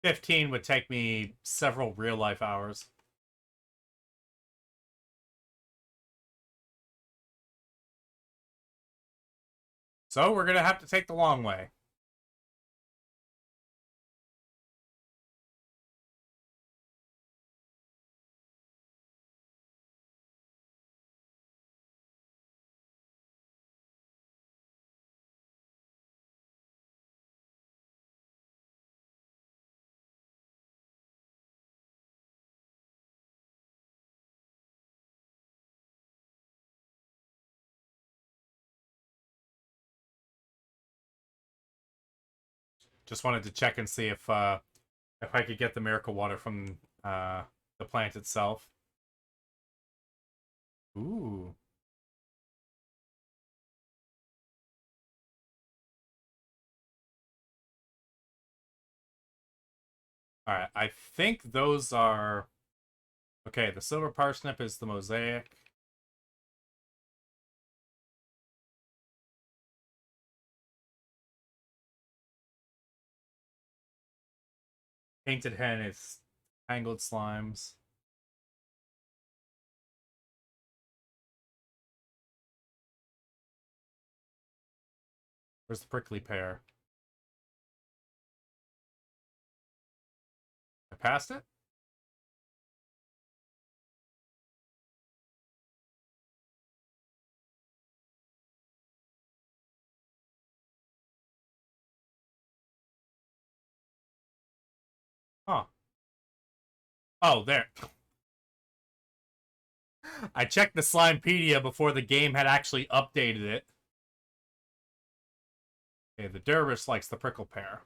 15 would take me several real-life hours. So we're going to have to take the long way. Just wanted to check and see if I could get the miracle water from the plant itself. Ooh. Alright, I think those are... Okay, the silver parsnip is the mosaic. Painted hen is tangled slimes. Where's the prickly pear? I passed it? Huh. Oh, there. I checked the Slimepedia before the game had actually updated it. Okay, the dervish likes the prickle pear.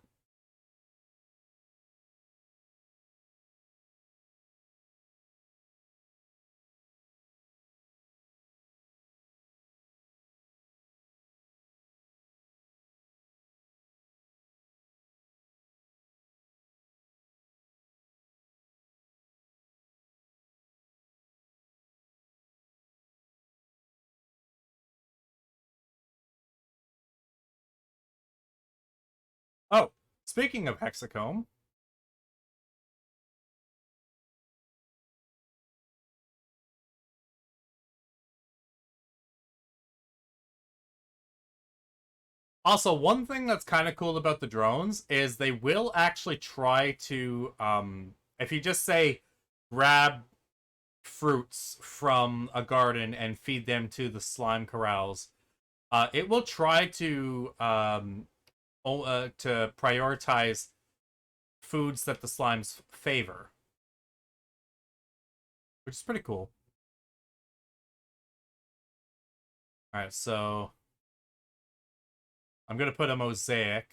Oh, speaking of hexacomb, also, one thing that's kind of cool about the drones is they will actually try to, if you just say, grab fruits from a garden and feed them to the slime corrals, it will try to prioritize foods that the slimes favor, which is pretty cool. All right, so I'm gonna put a mosaic.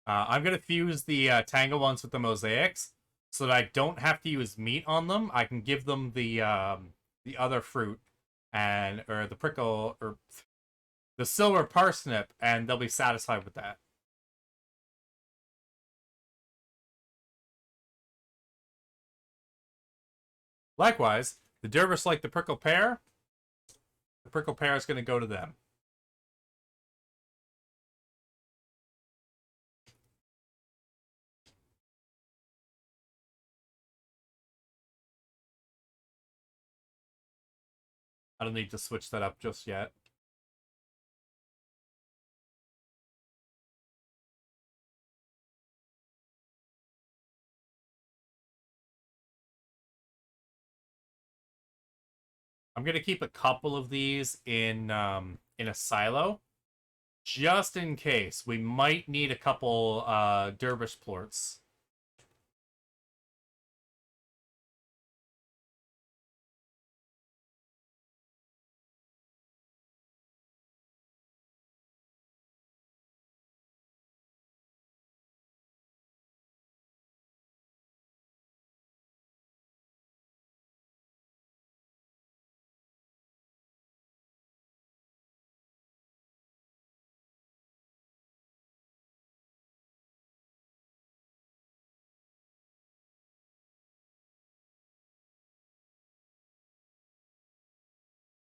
I'm gonna fuse the tango ones with the mosaics so that I don't have to use meat on them. I can give them the other fruit and or the prickle or the silver parsnip, and they'll be satisfied with that. Likewise, the dervish like the prickle pear. The prickle pear is going to go to them. I don't need to switch that up just yet. I'm going to keep a couple of these in a silo just in case. We might need a couple dervish plorts.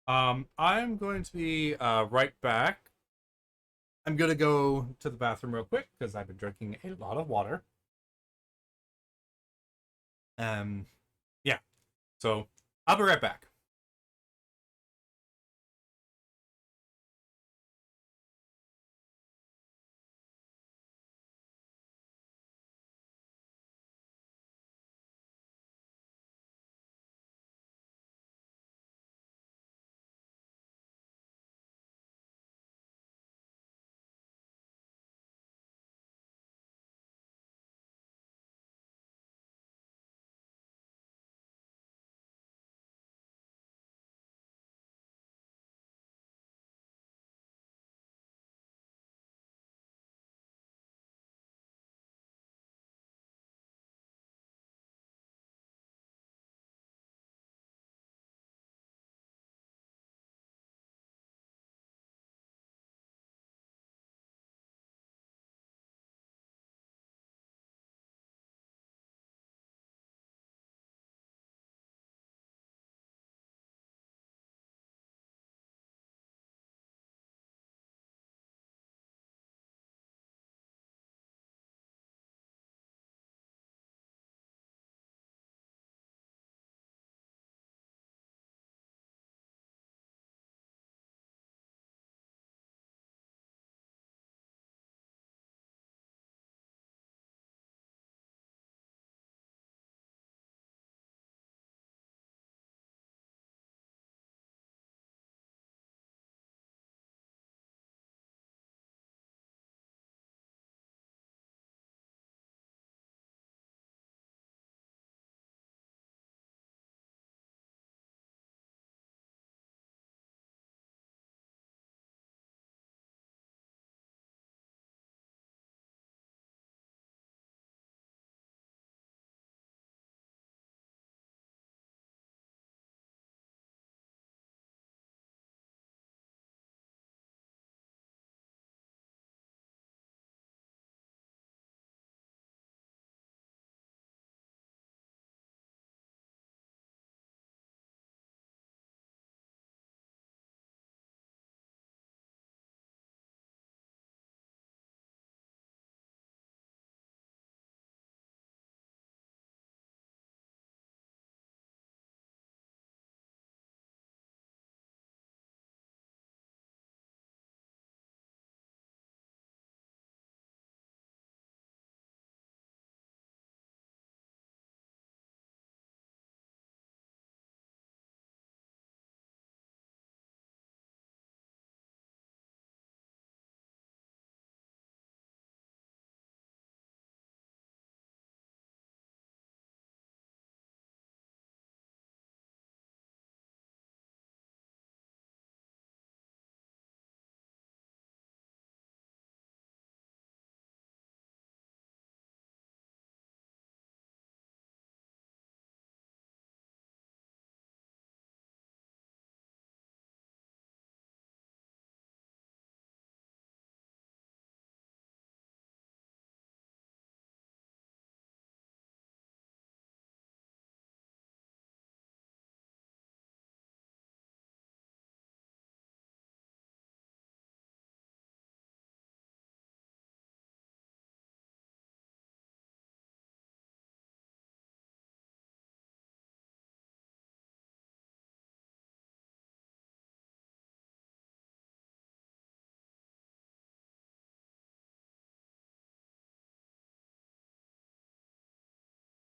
I'm going to be right back. I'm going to go to the bathroom real quick because I've been drinking a lot of water. Um, yeah. So I'll be right back.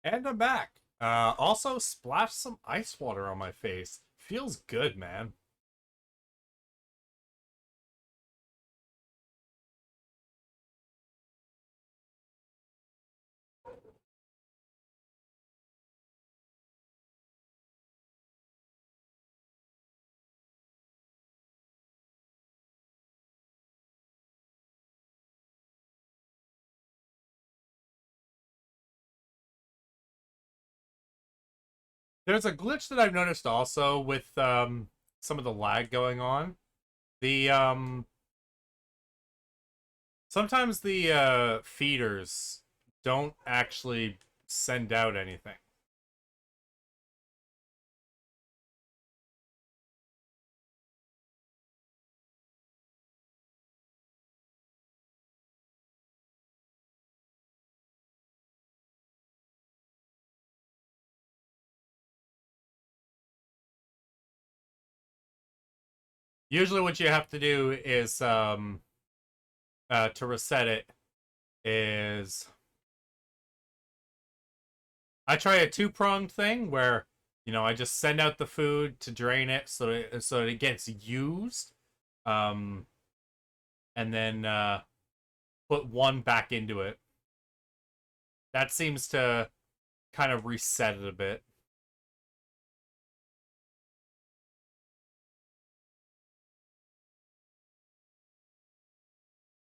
And I'm back. Also, splash some ice water on my face. Feels good, man. There's a glitch that I've noticed also with some of the lag going on. The sometimes the feeders don't actually send out anything. Usually what you have to do is to reset it is I try a two-pronged thing where, I just send out the food to drain it so it gets used. Um and then put one back into it. That seems to kind of reset it a bit.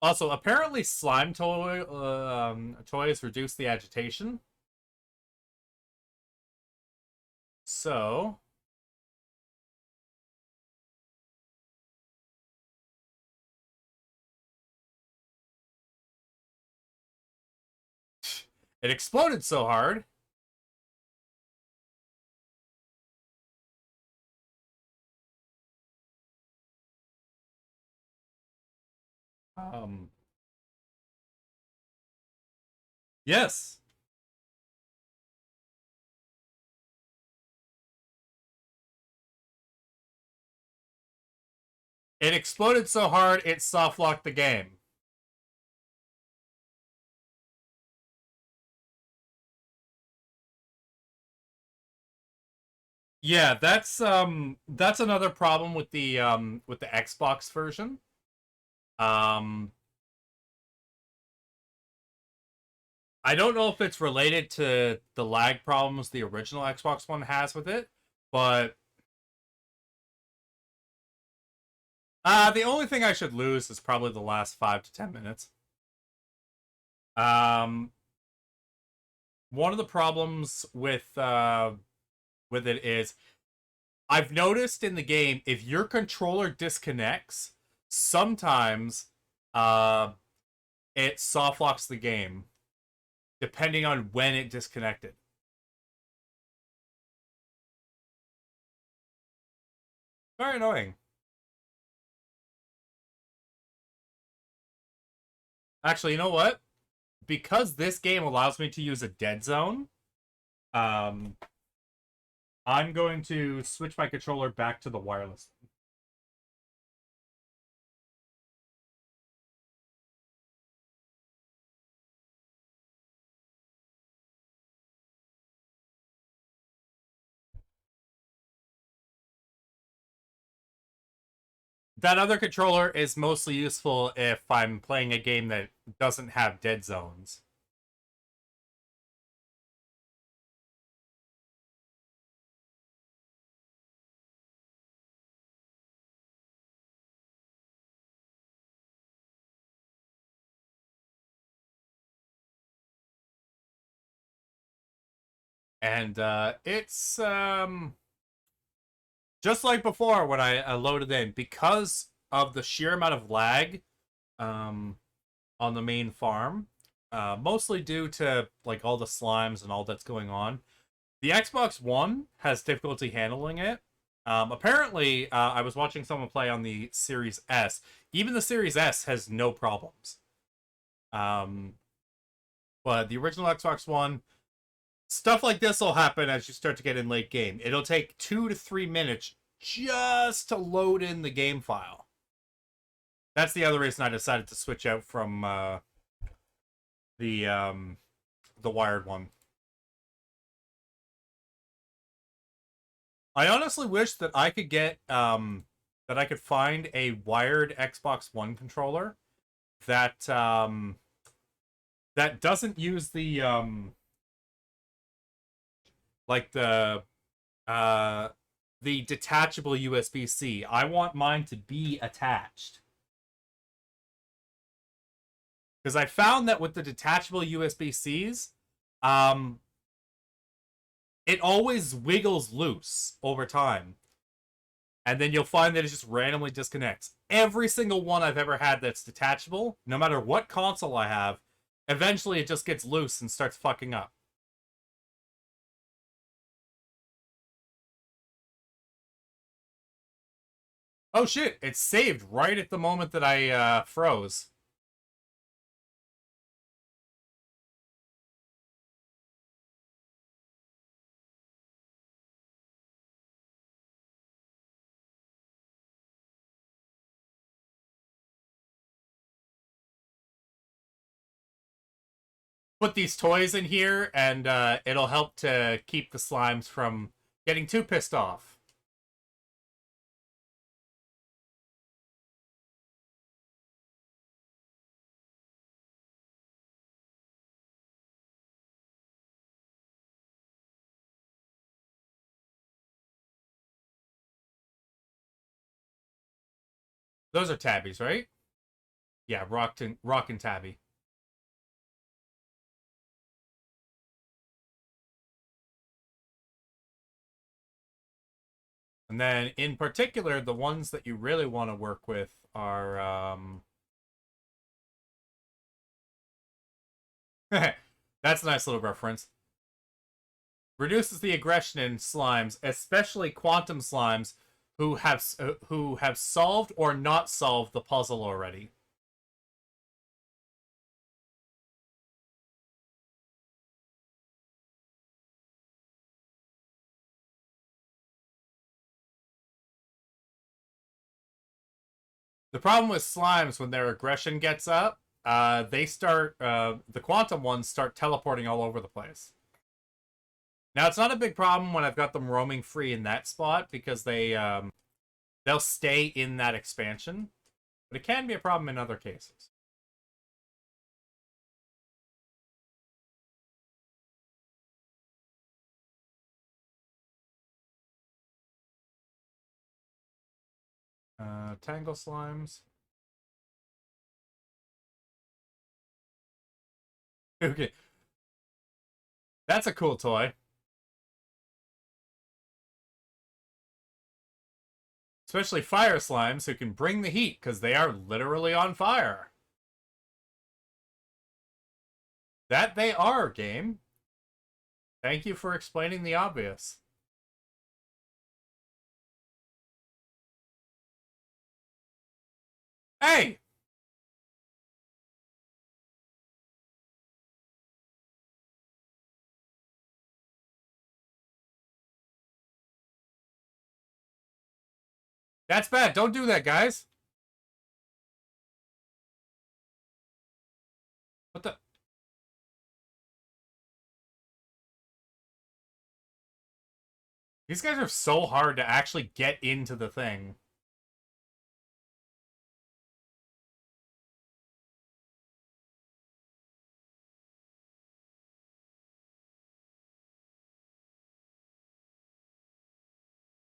Also, apparently toys reduce the agitation. So it exploded so hard. Um, yes, it exploded so hard it soft locked the game. Yeah, that's another problem with the Xbox version. Um I don't know if it's related to the lag problems the original Xbox One has with it, but the only thing I should lose is probably the last 5 to 10 minutes. Um, One of the problems with it is I've noticed in the game if your controller disconnects, sometimes uh it soft locks the game depending on when it disconnected. Very annoying. Actually, you know what? Because this game allows me to use a dead zone, um, I'm going to switch my controller back to the wireless. That other controller is mostly useful if I'm playing a game that doesn't have dead zones. And it's just like before when I loaded in, because of the sheer amount of lag um, on the main farm, mostly due to like all the slimes and all that's going on. The Xbox One has difficulty handling it. Apparently, I was watching someone play on the Series S. Even the Series S has no problems. Um, but the original Xbox One, stuff like this will happen as you start to get in late game. It'll take 2 to 3 minutes just to load in the game file. That's the other reason I decided to switch out from the wired one. I honestly wish that I could get that I could find a wired Xbox One controller that that doesn't use the like uh the detachable USB-C. I want mine to be attached. Because I found that with the detachable USB-Cs, um, it always wiggles loose over time. And then you'll find that it just randomly disconnects. Every single one I've ever had that's detachable, no matter what console I have, eventually it just gets loose and starts fucking up. Oh shit, it's saved right at the moment that I froze. Put these toys in here, and it'll help to keep the slimes from getting too pissed off. Those are tabbies, right? Yeah, rock and tabby. And then, in particular, the ones that you really want to work with are that's a nice little reference. Reduces the aggression in slimes, especially quantum slimes who have solved or not solved the puzzle already. The problem with slimes when their aggression gets up, they start the quantum ones start teleporting all over the place. Now it's not a big problem when I've got them roaming free in that spot because they'll stay in that expansion, but it can be a problem in other cases. Tangle slimes. Okay, that's a cool toy. Especially fire slimes who can bring the heat because they are literally on fire. That they are, game. Thank you for explaining the obvious. Hey! That's bad. Don't do that, guys. What the? These guys are so hard to actually get into the thing.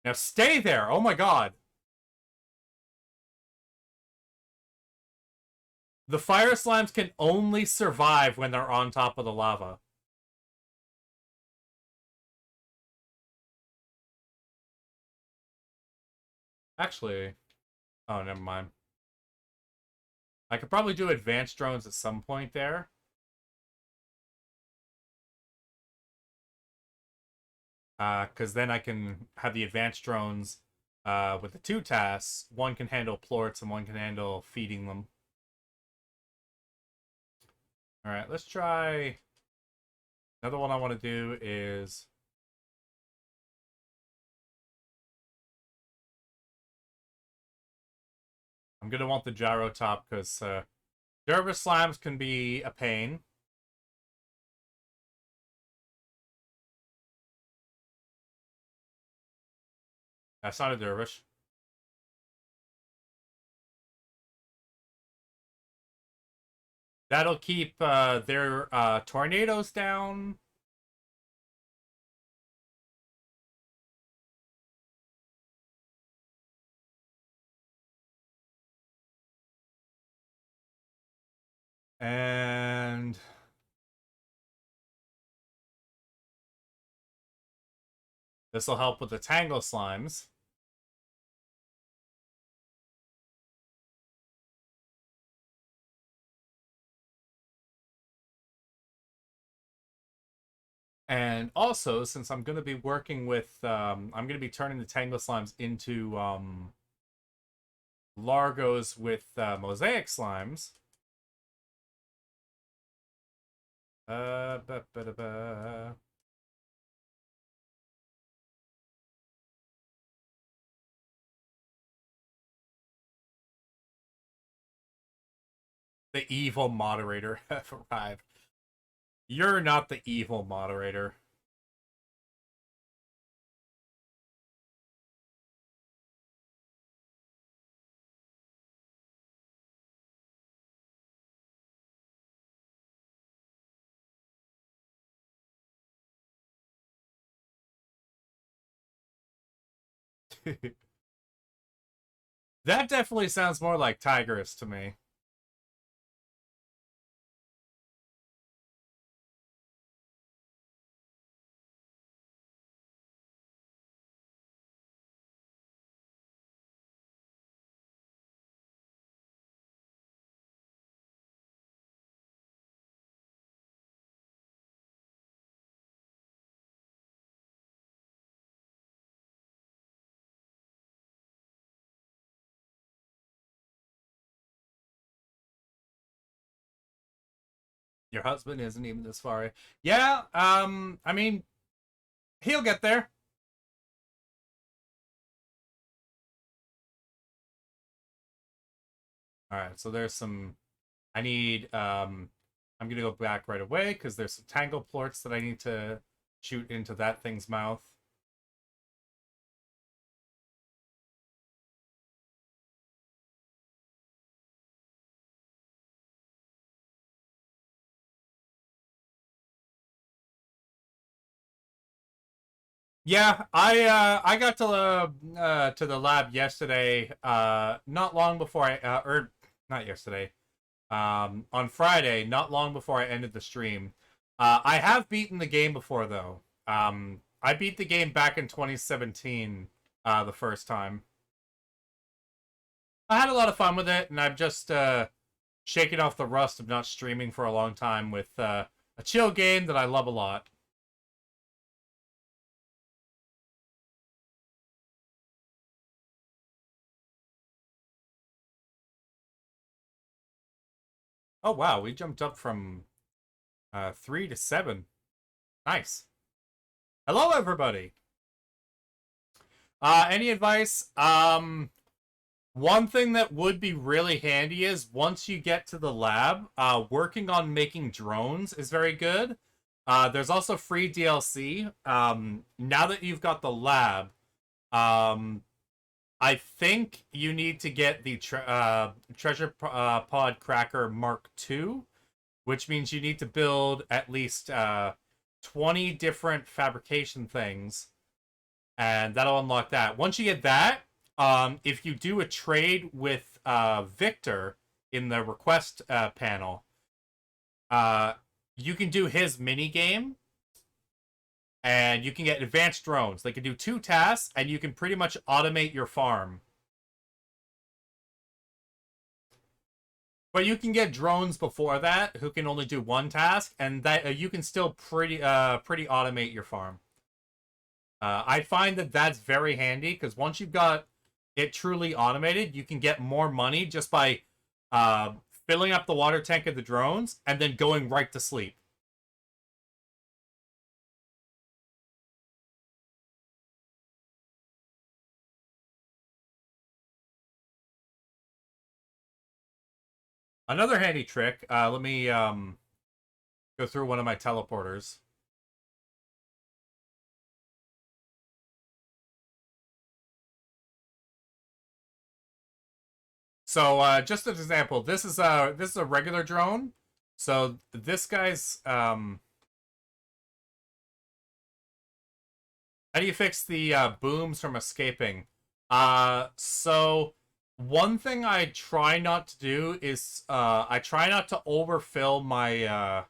Now stay there. Oh my god. The fire slimes can only survive when they're on top of the lava. Actually, oh, never mind. I could probably do advanced drones at some point there. Because then I can have the advanced drones with the two tasks. One can handle plorts and one can handle feeding them. Alright, let's try... Another one I want to do is... I'm going to want the gyro top because Dervish slimes can be a pain. That's not a dervish. That'll keep their tornadoes down. And this will help with the tangle slimes. And also, since I'm going to be working with, I'm going to be turning the tangle slimes into Largos with mosaic slimes. Ba, ba, da, ba. The evil moderator have arrived. You're not the evil moderator. That definitely sounds more like Tigress to me. Your husband isn't even this far. Yeah, I mean, he'll get there. All right, so there's some. I need. I'm gonna go back right away because there's some tangle plorts that I need to shoot into that thing's mouth. Yeah, I got to the lab yesterday. Not long before or not yesterday. On Friday, not long before I ended the stream. I have beaten the game before though. I beat the game back in 2017, the first time. I had a lot of fun with it, and I've just shaken off the rust of not streaming for a long time with a chill game that I love a lot. Oh wow, we jumped up from 3 to 7. Nice. Hello, everybody. Any advice? One thing that would be really handy is once you get to the lab, working on making drones is very good. There's also free DLC. Now that you've got the lab, I think you need to get the Treasure Pod Cracker Mark II, which means you need to build at least 20 different fabrication things, and that'll unlock that. Once you get that, if you do a trade with Victor in the request panel, you can do his mini game, and you can get advanced drones. They can do 2 tasks, and you can pretty much automate your farm. But you can get drones before that who can only do 1 task, and that you can still pretty automate your farm. I find that that's very handy because once you've got it truly automated, you can get more money just by filling up the water tank of the drones and then going right to sleep. Another handy trick. Let me go through one of my teleporters. So just an example, this is a regular drone. So this guy's how do you fix the booms from escaping? So one thing I try not to do is I try not to overfill my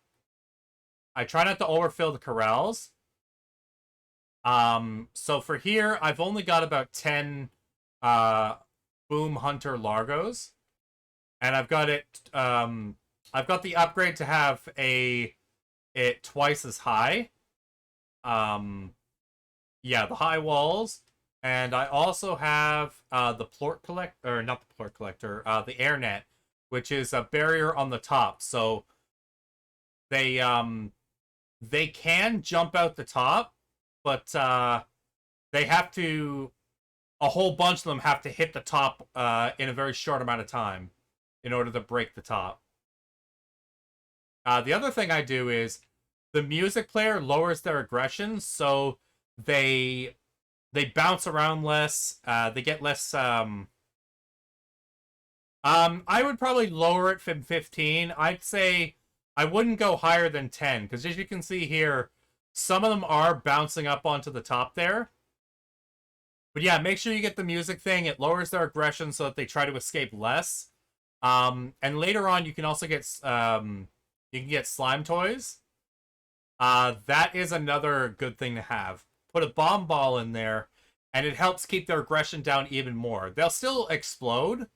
I try not to overfill the corrals. So for here, I've only got about 10 uh Boom Hunter Largos, and I've got the upgrade to have it twice as high. Um yeah, the high walls. And I also have the plort collect or not the plort collector, the air net, which is a barrier on the top. So they they can jump out the top, but they have to a whole bunch of them have to hit the top in a very short amount of time in order to break the top. The other thing I do is the music player lowers their aggression, so they they bounce around less. They get less. I would probably lower it from 15. I'd say I wouldn't go higher than 10 because as you can see here, some of them are bouncing up onto the top there. But yeah, make sure you get the music thing. It lowers their aggression so that they try to escape less. And later on, you can also get you can get slime toys. That is another good thing to have. Put a bomb ball in there, and it helps keep their aggression down even more. They'll still explode.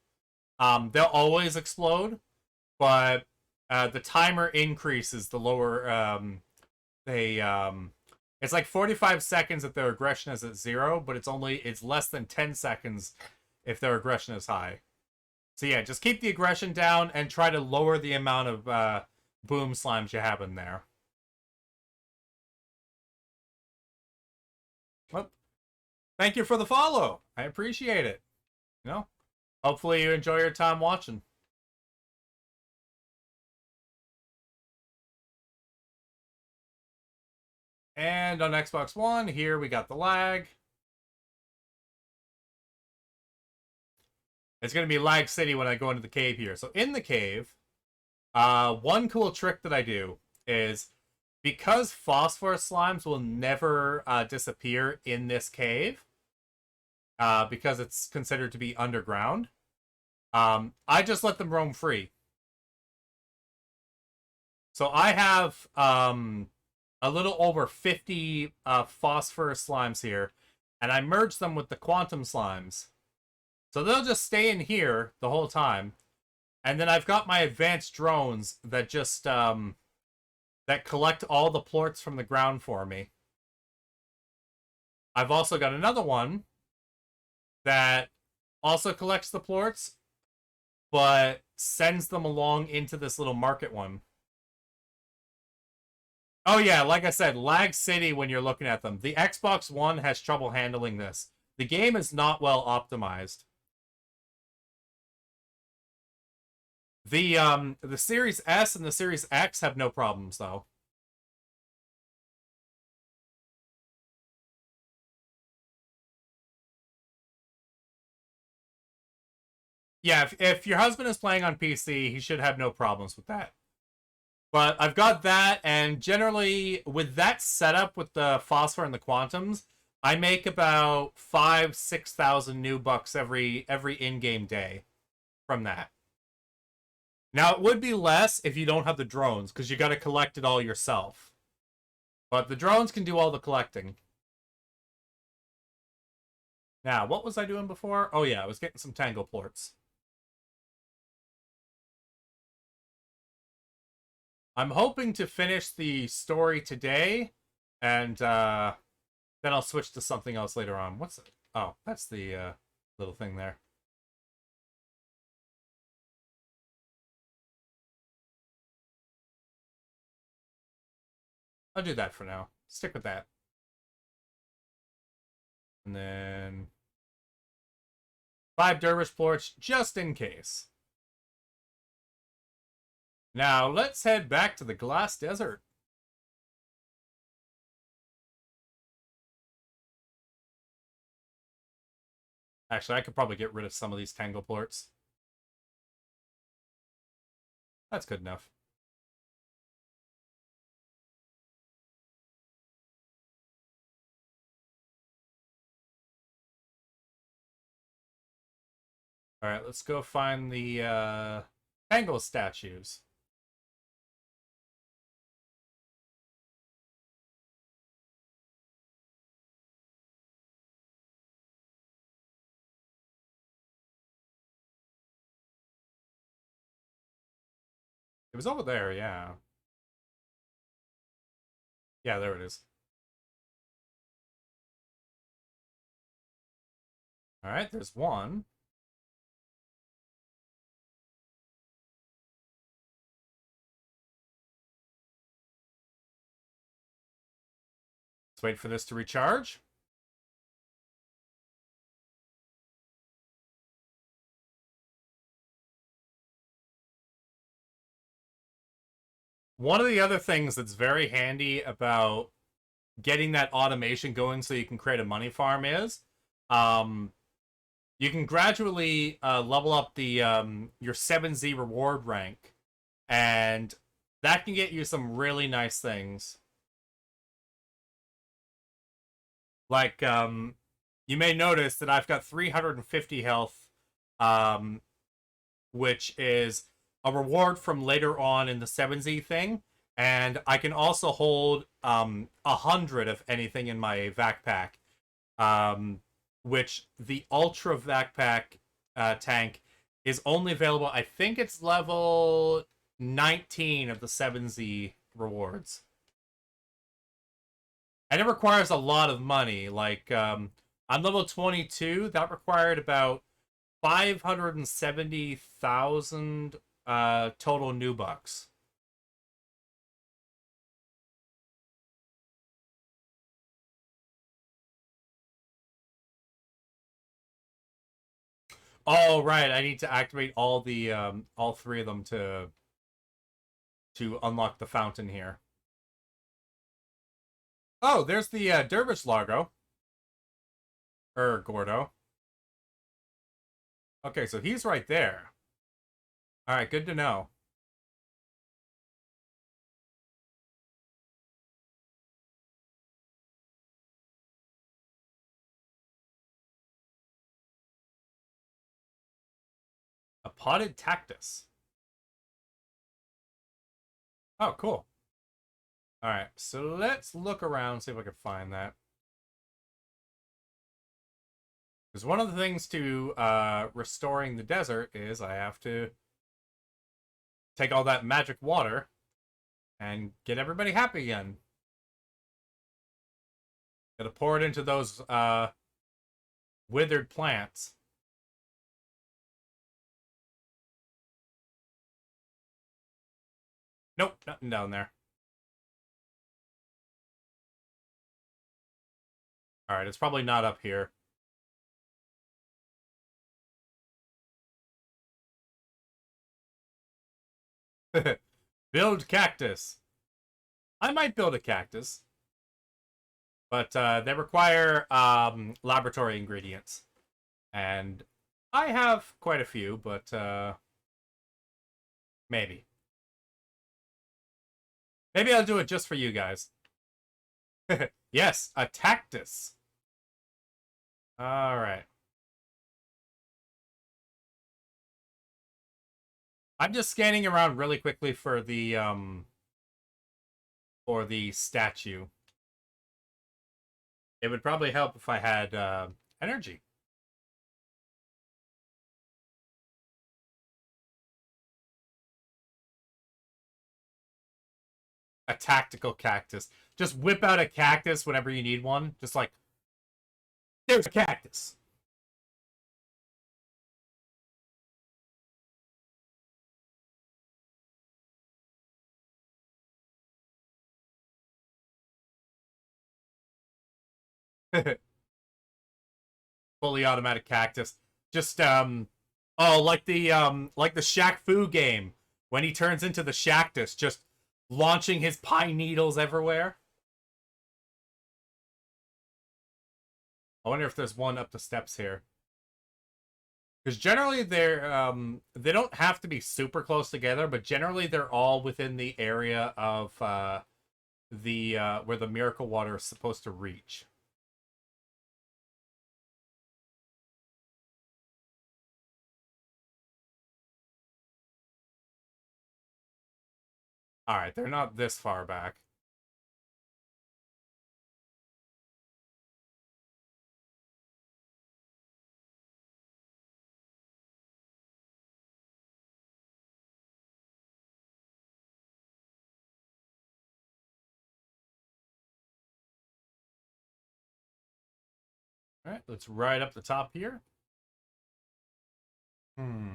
They'll always explode, but the timer increases the lower they it's like 45 seconds if their aggression is at 0, but it's less than 10 seconds if their aggression is high. So yeah, just keep the aggression down and try to lower the amount of boom slimes you have in there. Well, thank you for the follow. I appreciate it. You know, hopefully you enjoy your time watching. And on Xbox One, here we got the lag. It's going to be Lag City when I go into the cave here. So in the cave, one cool trick that I do is because phosphorus slimes will never disappear in this cave, because it's considered to be underground, I just let them roam free. So I have a little over 50 phosphorus slimes here, and I merge them with the quantum slimes. So they'll just stay in here the whole time. And then I've got my advanced drones that just that collect all the plorts from the ground for me. I've also got another one that also collects the plorts, but sends them along into this little market one. Oh yeah, like I said, lag city when you're looking at them. The Xbox One has trouble handling this. The game is not well optimized. The Series S and the Series X have no problems though. Yeah, if your husband is playing on PC, he should have no problems with that. But I've got that, and generally with that setup with the phosphor and the quantums, I make about 5,000-6,000 new bucks every in-game day from that. Now it would be less if you don't have the drones, because you got to collect it all yourself. But the drones can do all the collecting. Now, what was I doing before? Oh yeah, I was getting some tangle plorts. I'm hoping to finish the story today, and then I'll switch to something else later on. What's it? Oh, that's the little thing there. I'll do that for now. Stick with that. And then 5 dervish plorts just in case. Now let's head back to the glass desert. Actually, I could probably get rid of some of these tangle plorts. That's good enough. Alright, let's go find the Tangle statues. It was over there, yeah. Yeah, there it is. Alright, there's one. Let's wait for this to recharge. One of the other things that's very handy about getting that automation going so you can create a money farm is you can gradually level up the your 7Z reward rank, and that can get you some really nice things. Like, you may notice that I've got 350 health, um, which is a reward from later on in the 7Z thing. And I can also hold 100 of anything in my backpack, which the Ultra backpack tank is only available. I think it's level 19 of the 7Z rewards. And it requires a lot of money. Like, I'm level 22. That required about 570,000 total new bucks. Oh, right. I need to activate all three of them to unlock the fountain here. Oh, there's the Dervish Largo. Gordo. Okay, so he's right there. Alright, good to know. A potted cactus. Oh, cool. Alright, so let's look around, see if I can find that. Because one of the things to restoring the desert is I have to take all that magic water and get everybody happy again. Gotta pour it into those withered plants. Nope, nothing down there. Alright, it's probably not up here. Build cactus. I might build a cactus. But they require laboratory ingredients. And I have quite a few, but maybe. Maybe I'll do it just for you guys. Yes, a cactus. All right. I'm just scanning around really quickly for the statue. It would probably help if I had energy. A tactical cactus. Just whip out a cactus whenever you need one. Just like, there's a cactus. Fully automatic cactus. Just oh, like the Shaq Fu game when he turns into the Shactus, just launching his pine needles everywhere. I wonder if there's one up the steps here. Because generally they don't have to be super close together, but generally they're all within the area of the where the miracle water is supposed to reach. All right, they're not this far back. All right, let's ride up the top here. Hmm.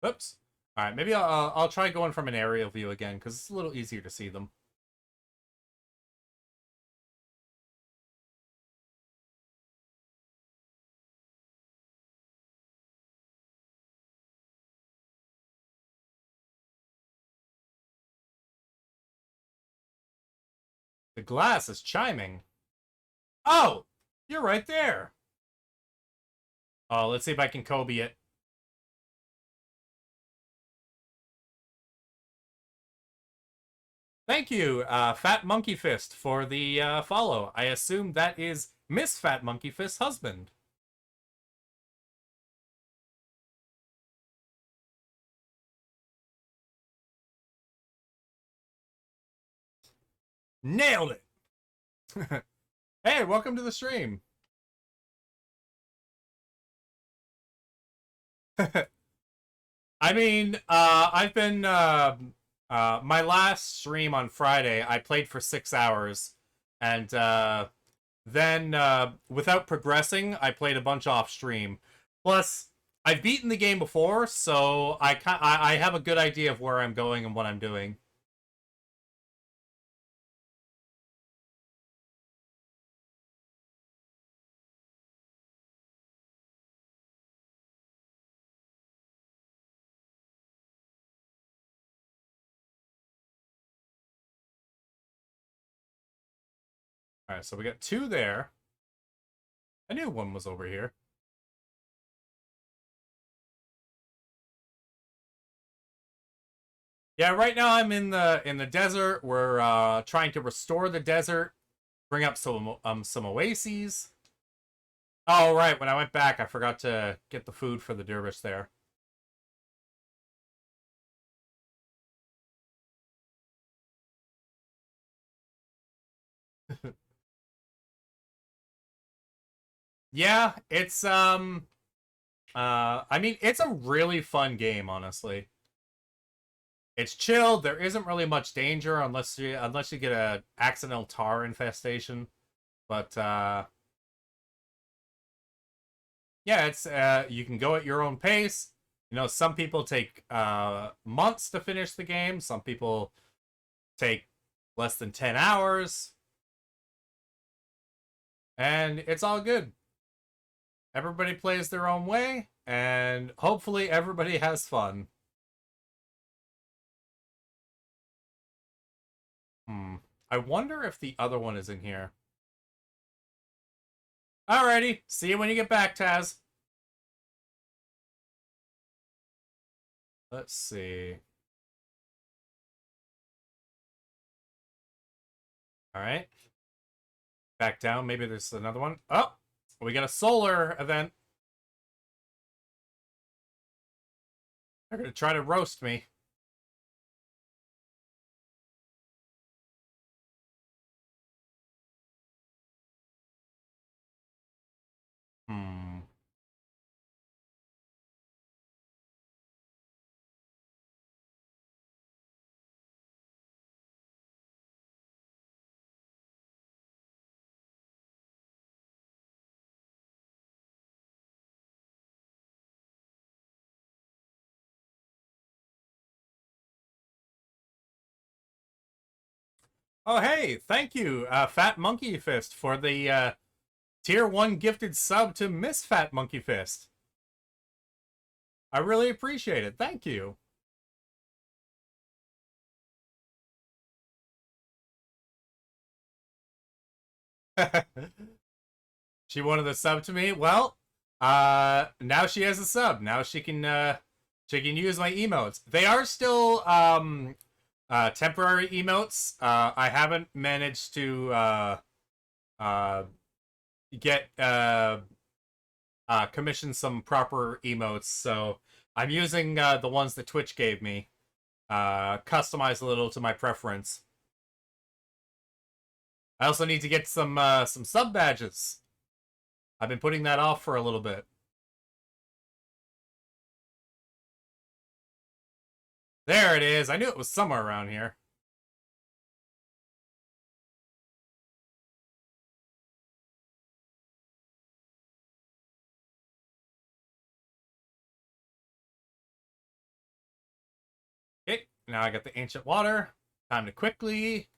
Oops. All right, maybe I'll try going from an aerial view again because it's a little easier to see them. The glass is chiming. Oh, you're right there. Oh, let's see if I can Kobe it. Thank you, Fat Monkey Fist, for the follow. I assume that is Miss Fat Monkey Fist's husband. Nailed it. Hey, welcome to the stream. I mean, I've been my last stream on Friday. I played for 6 hours, and then without progressing, I played a bunch off stream. Plus, I've beaten the game before, so I have a good idea of where I'm going and what I'm doing. All right, so we got two there. I knew one was over here. Yeah, right now I'm in the desert. We're trying to restore the desert, bring up some oases. Oh, right, when I went back, I forgot to get the food for the dervish there. Yeah, it's I mean, it's a really fun game, honestly. It's chilled. There isn't really much danger unless you get a accidental tar infestation. But yeah, it's you can go at your own pace. You know, some people take months to finish the game. Some people take less than 10 hours. And it's all good. Everybody plays their own way, and hopefully everybody has fun. I wonder if the other one is in here. Alrighty, see you when you get back, Taz. Let's see. Alright. Back down, maybe there's another one. Oh, we got a solar event. They're gonna try to roast me. Hmm. Oh, hey, thank you, Fat Monkey Fist, for the tier 1 gifted sub to Miss Fat Monkey Fist. I really appreciate it. Thank you. She wanted a sub to me. Well, now she has a sub. Now she can use my emotes. They are still temporary emotes. I haven't managed to uh get commission some proper emotes, so I'm using the ones that Twitch gave me, customized a little to my preference. I also need to get some sub badges. I've been putting that off for a little bit. There it is. I knew it was somewhere around here. Okay, now I got the ancient water. Time to quickly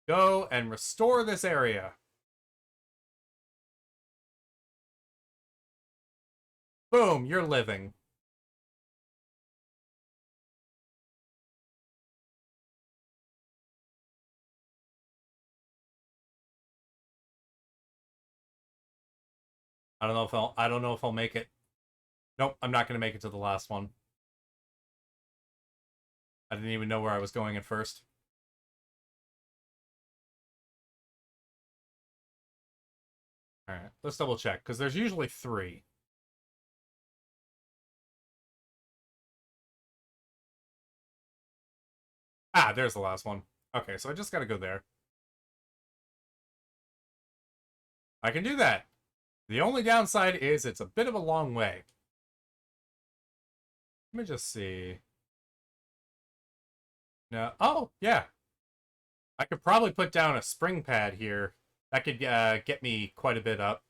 go and restore this area. Boom, you're living. I don't know if I'll make it. Nope, I'm not gonna make it to the last one. I didn't even know where I was going at first. Alright, let's double check, because there's usually 3. Ah, there's the last one. Okay, so I just gotta go there. I can do that. The only downside is it's a bit of a long way. Let me just see. No. Oh, yeah. I could probably put down a spring pad here. That could get me quite a bit up.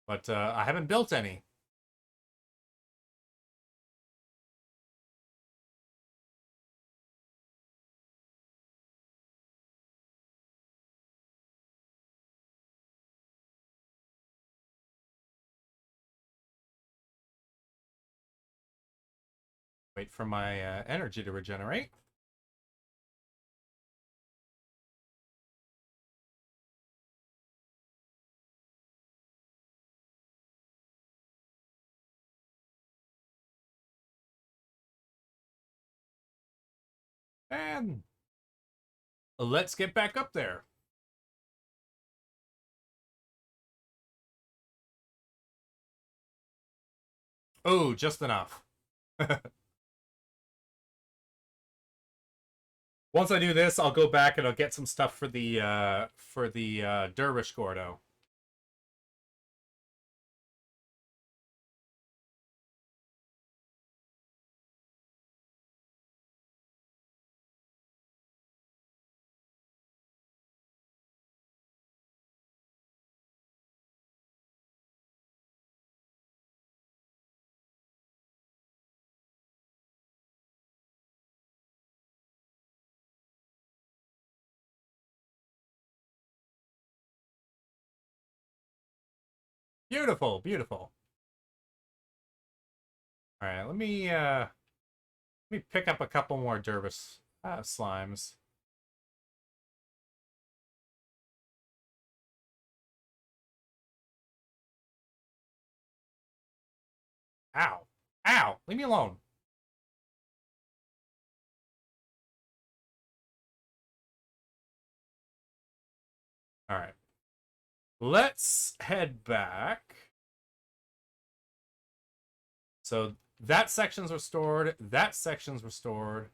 But I haven't built any. Wait for my energy to regenerate. And let's get back up there. Oh, just enough. Once I do this, I'll go back and I'll get some stuff for the Dervish Gordo. Beautiful, beautiful. All right, let me pick up a couple more Dervish slimes. Ow. Ow. Leave me alone. All right. Let's head back. So that section's restored. That section's restored.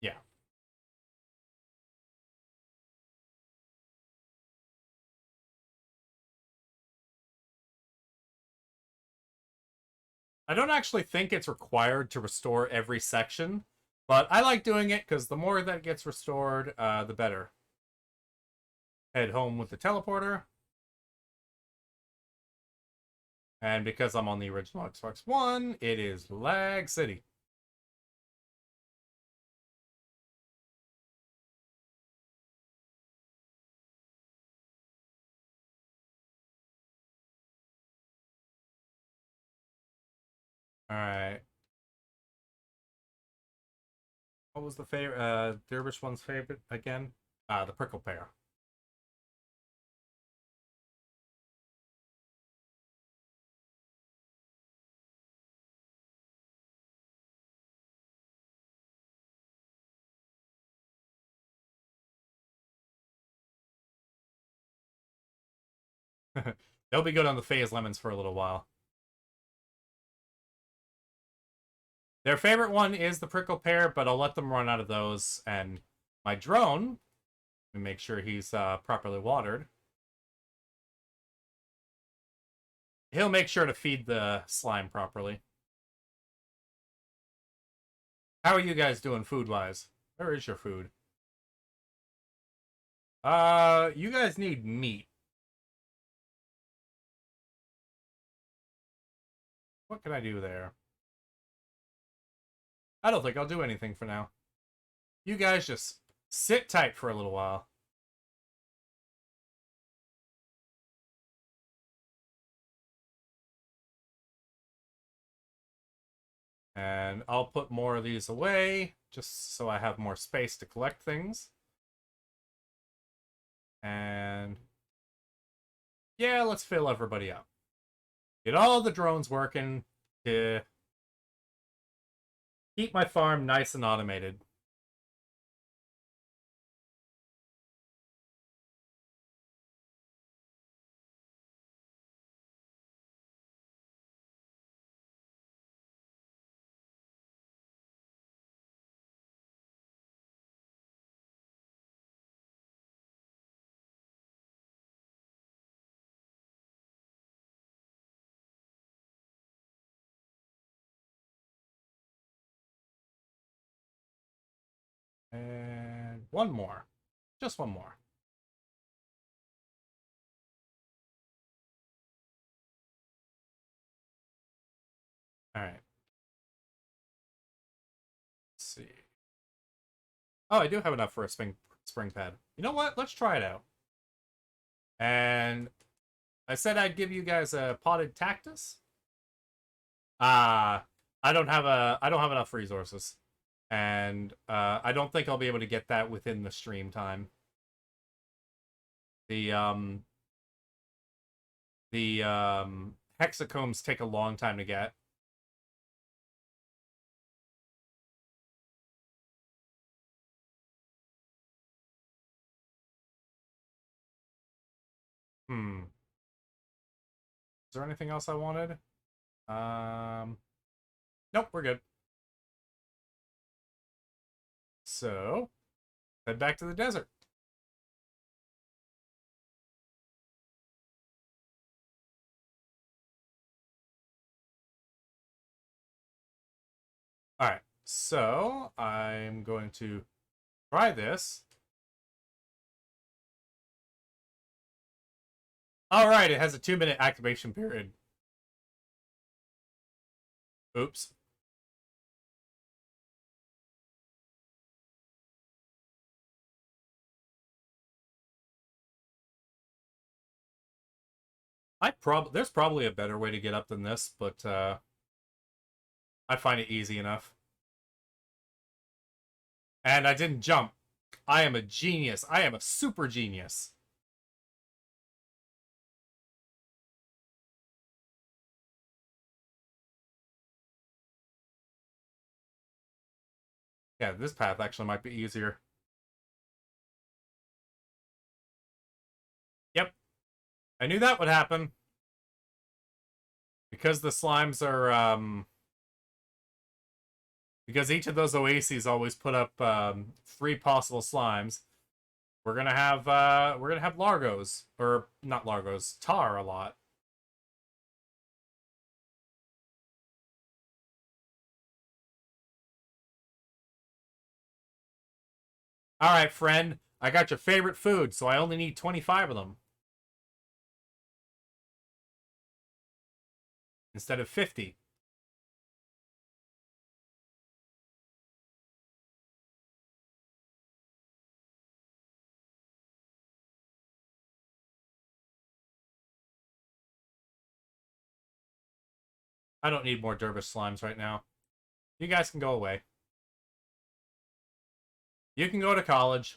Yeah. I don't actually think it's required to restore every section, but I like doing it because the more that gets restored, the better. Head home with the teleporter. And because I'm on the original Xbox One, it is Lag City. All right. What was the favorite? Dervish one's favorite again? The prickle pear. They'll be good on the phase lemons for a little while. Their favorite one is the prickle pear, but I'll let them run out of those. And my drone, we make sure he's properly watered. He'll make sure to feed the slime properly. How are you guys doing food-wise? Where is your food? You guys need meat. What can I do there? I don't think I'll do anything for now. You guys just sit tight for a little while. And I'll put more of these away, just so I have more space to collect things. And yeah, let's fill everybody up. Get all the drones working to keep my farm nice and automated. And one more. Just one more. All right. Let's see. Oh, I do have enough for a spring pad. You know what? Let's try it out. And I said I'd give you guys a potted cactus. I don't have enough resources. And I don't think I'll be able to get that within the stream time. The hexacombs take a long time to get. Is there anything else I wanted? Nope, we're good. So, head back to the desert. All right, so I'm going to try this. All right, it has a 2-minute activation period. Oops. There's probably a better way to get up than this, but I find it easy enough. And I didn't jump. I am a genius. I am a super genius. Yeah, this path actually might be easier. Yep. I knew that would happen. Because the slimes are, because each of those oases always put up 3 possible slimes, we're gonna have Largos. Or not Largos, tar a lot. Alright, friend. I got your favorite food, so I only need 25 of them. Instead of 50. I don't need more dervish slimes right now. You guys can go away. You can go to college.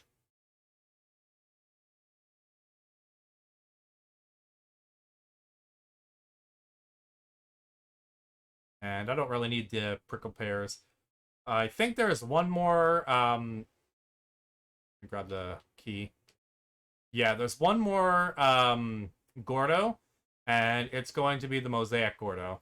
And I don't really need the prickle pears. I think there's one more. Grab the key. Yeah, there's one more Gordo, and it's going to be the Mosaic Gordo.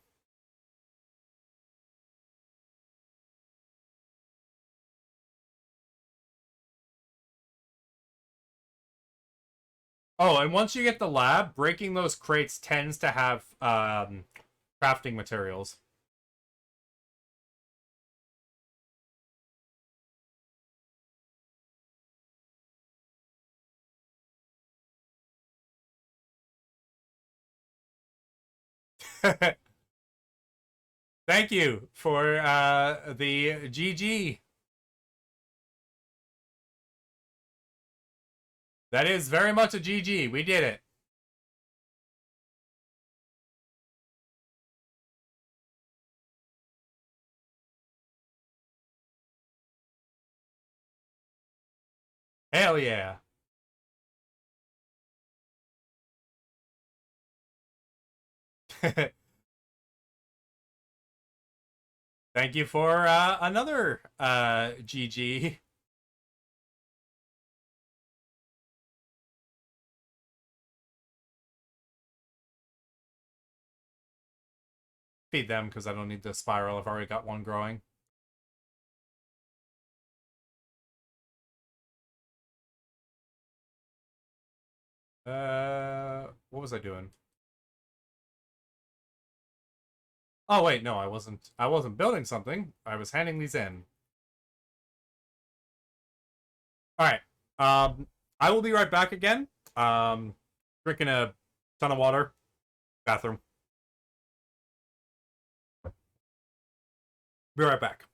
Oh, and once you get the lab, breaking those crates tends to have crafting materials. Thank you for the GG. That is very much a GG. We did it. Hell yeah. Thank you for another GG. Feed them because I don't need the spiral. I've already got one growing. What was I doing? Oh wait, no, I wasn't. I wasn't building something. I was handing these in. All right. I will be right back again. Drinking a ton of water. Bathroom. Be right back.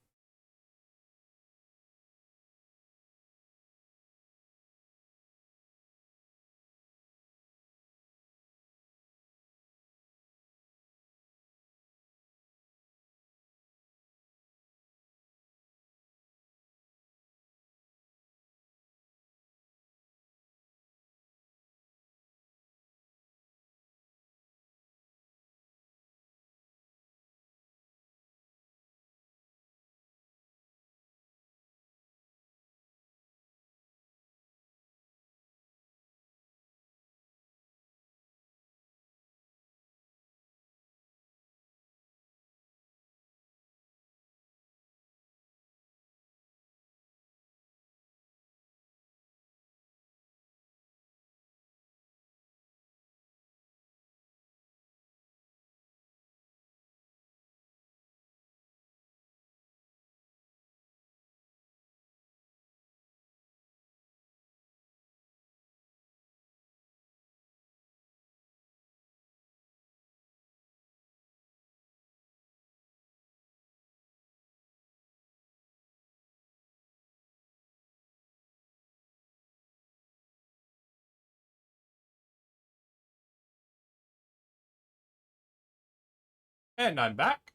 And I'm back.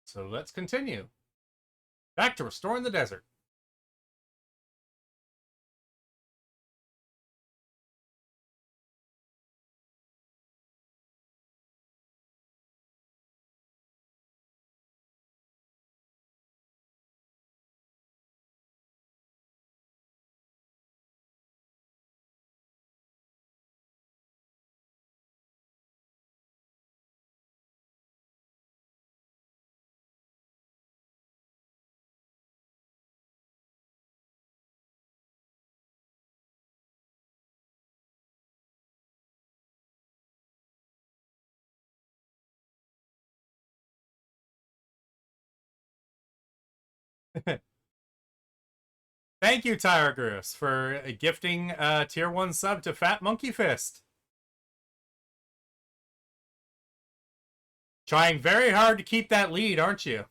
So let's continue. Back to restoring the desert. Thank you, Tyragrus, for gifting tier 1 sub to Fat Monkey Fist. Trying very hard to keep that lead, aren't you?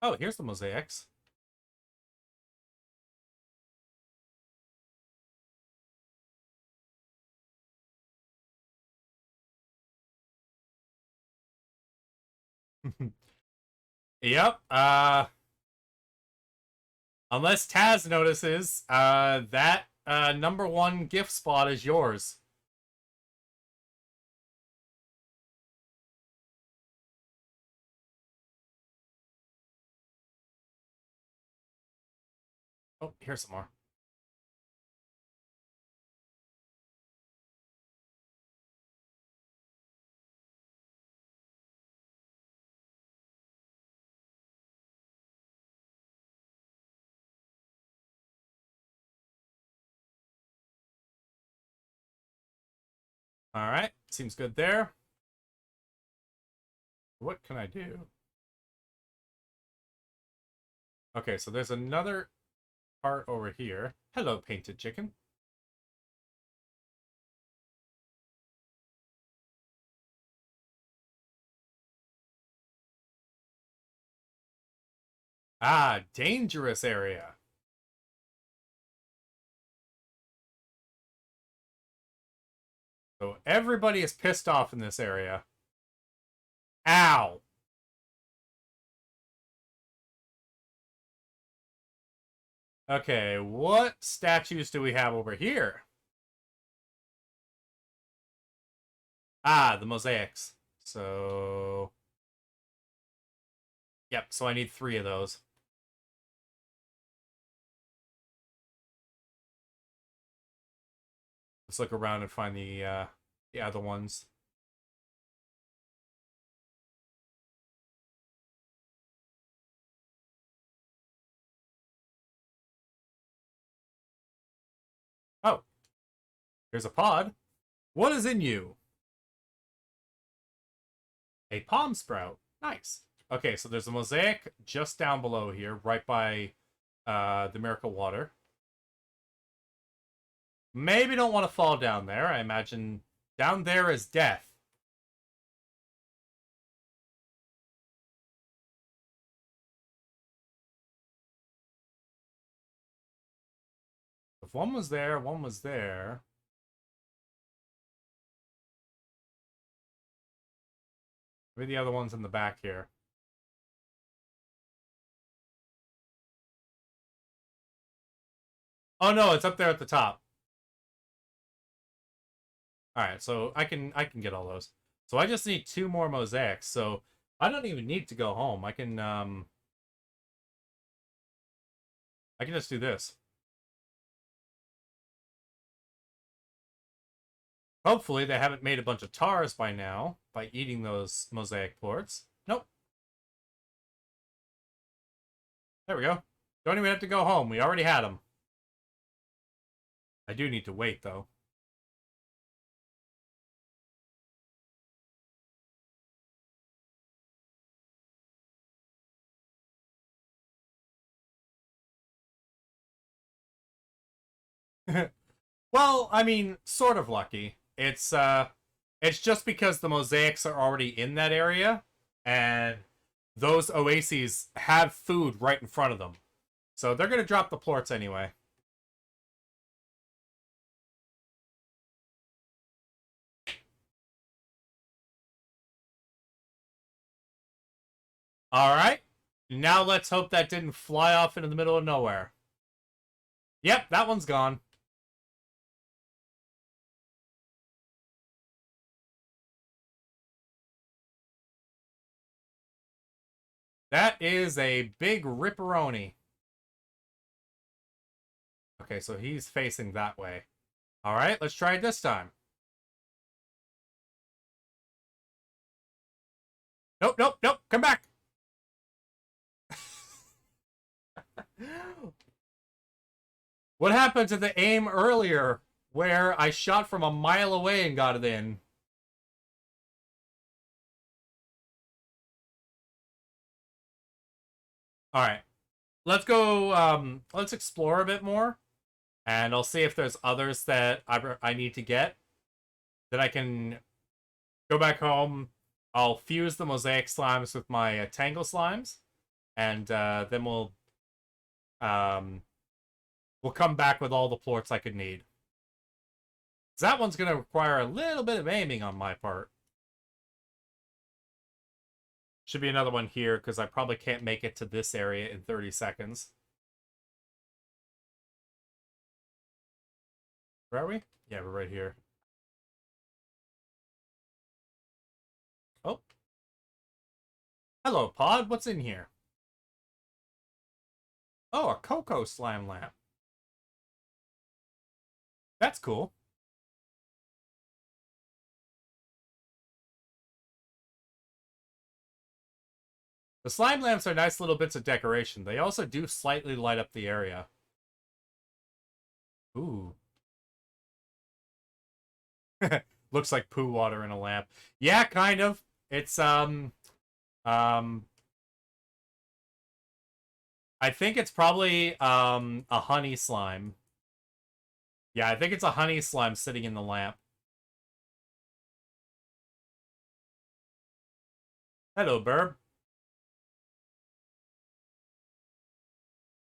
Oh, here's the mosaics. Yep. Unless Taz notices, that number one gift spot is yours. Oh, here's some more. All right, seems good there. What can I do? Okay, so there's another part over here. Hello, painted chicken. Ah, dangerous area. So everybody is pissed off in this area. Ow! Okay, what statues do we have over here? Ah, the mosaics. So... Yep, so I need 3 of those. Let's look around and find the other ones. Oh, here's a pod. What is in you? A palm sprout. Nice. Okay, so there's a mosaic just down below here, right by the miracle water. Maybe don't want to fall down there. I imagine down there is death. If one was there, one was there. Maybe the other one's in the back here. Oh no, it's up there at the top. All right, so I can get all those. So I just need 2 more mosaics. So I don't even need to go home. I can just do this. Hopefully they haven't made a bunch of tars by now by eating those mosaic plorts. Nope. There we go. Don't even have to go home. We already had them. I do need to wait though. Well, I mean, sort of lucky. It's just because the mosaics are already in that area and those oases have food right in front of them. So they're going to drop the plorts anyway. All right. Now let's hope that didn't fly off into the middle of nowhere. Yep, that one's gone. That is a big ripperoni. Okay, so he's facing that way. All right, let's try it this time. Nope, nope, nope. Come back. What happened to the aim earlier where I shot from a mile away and got it in? All right. Let's go let's explore a bit more and I'll see if there's others that I need to get. Then I can go back home. I'll fuse the mosaic slimes with my tangle slimes and then um we'll come back with all the plorts I could need. That one's going to require a little bit of aiming on my part. Should be another one here, because I probably can't make it to this area in 30 seconds. Where are we? Yeah, we're right here. Oh. Hello, Pod. What's in here? Oh, a cocoa slime lamp. That's cool. The slime lamps are nice little bits of decoration. They also do slightly light up the area. Ooh. Looks like poo water in a lamp. Yeah, kind of. It's um I think it's probably a honey slime. Yeah, I think it's a honey slime sitting in the lamp. Hello, Burb.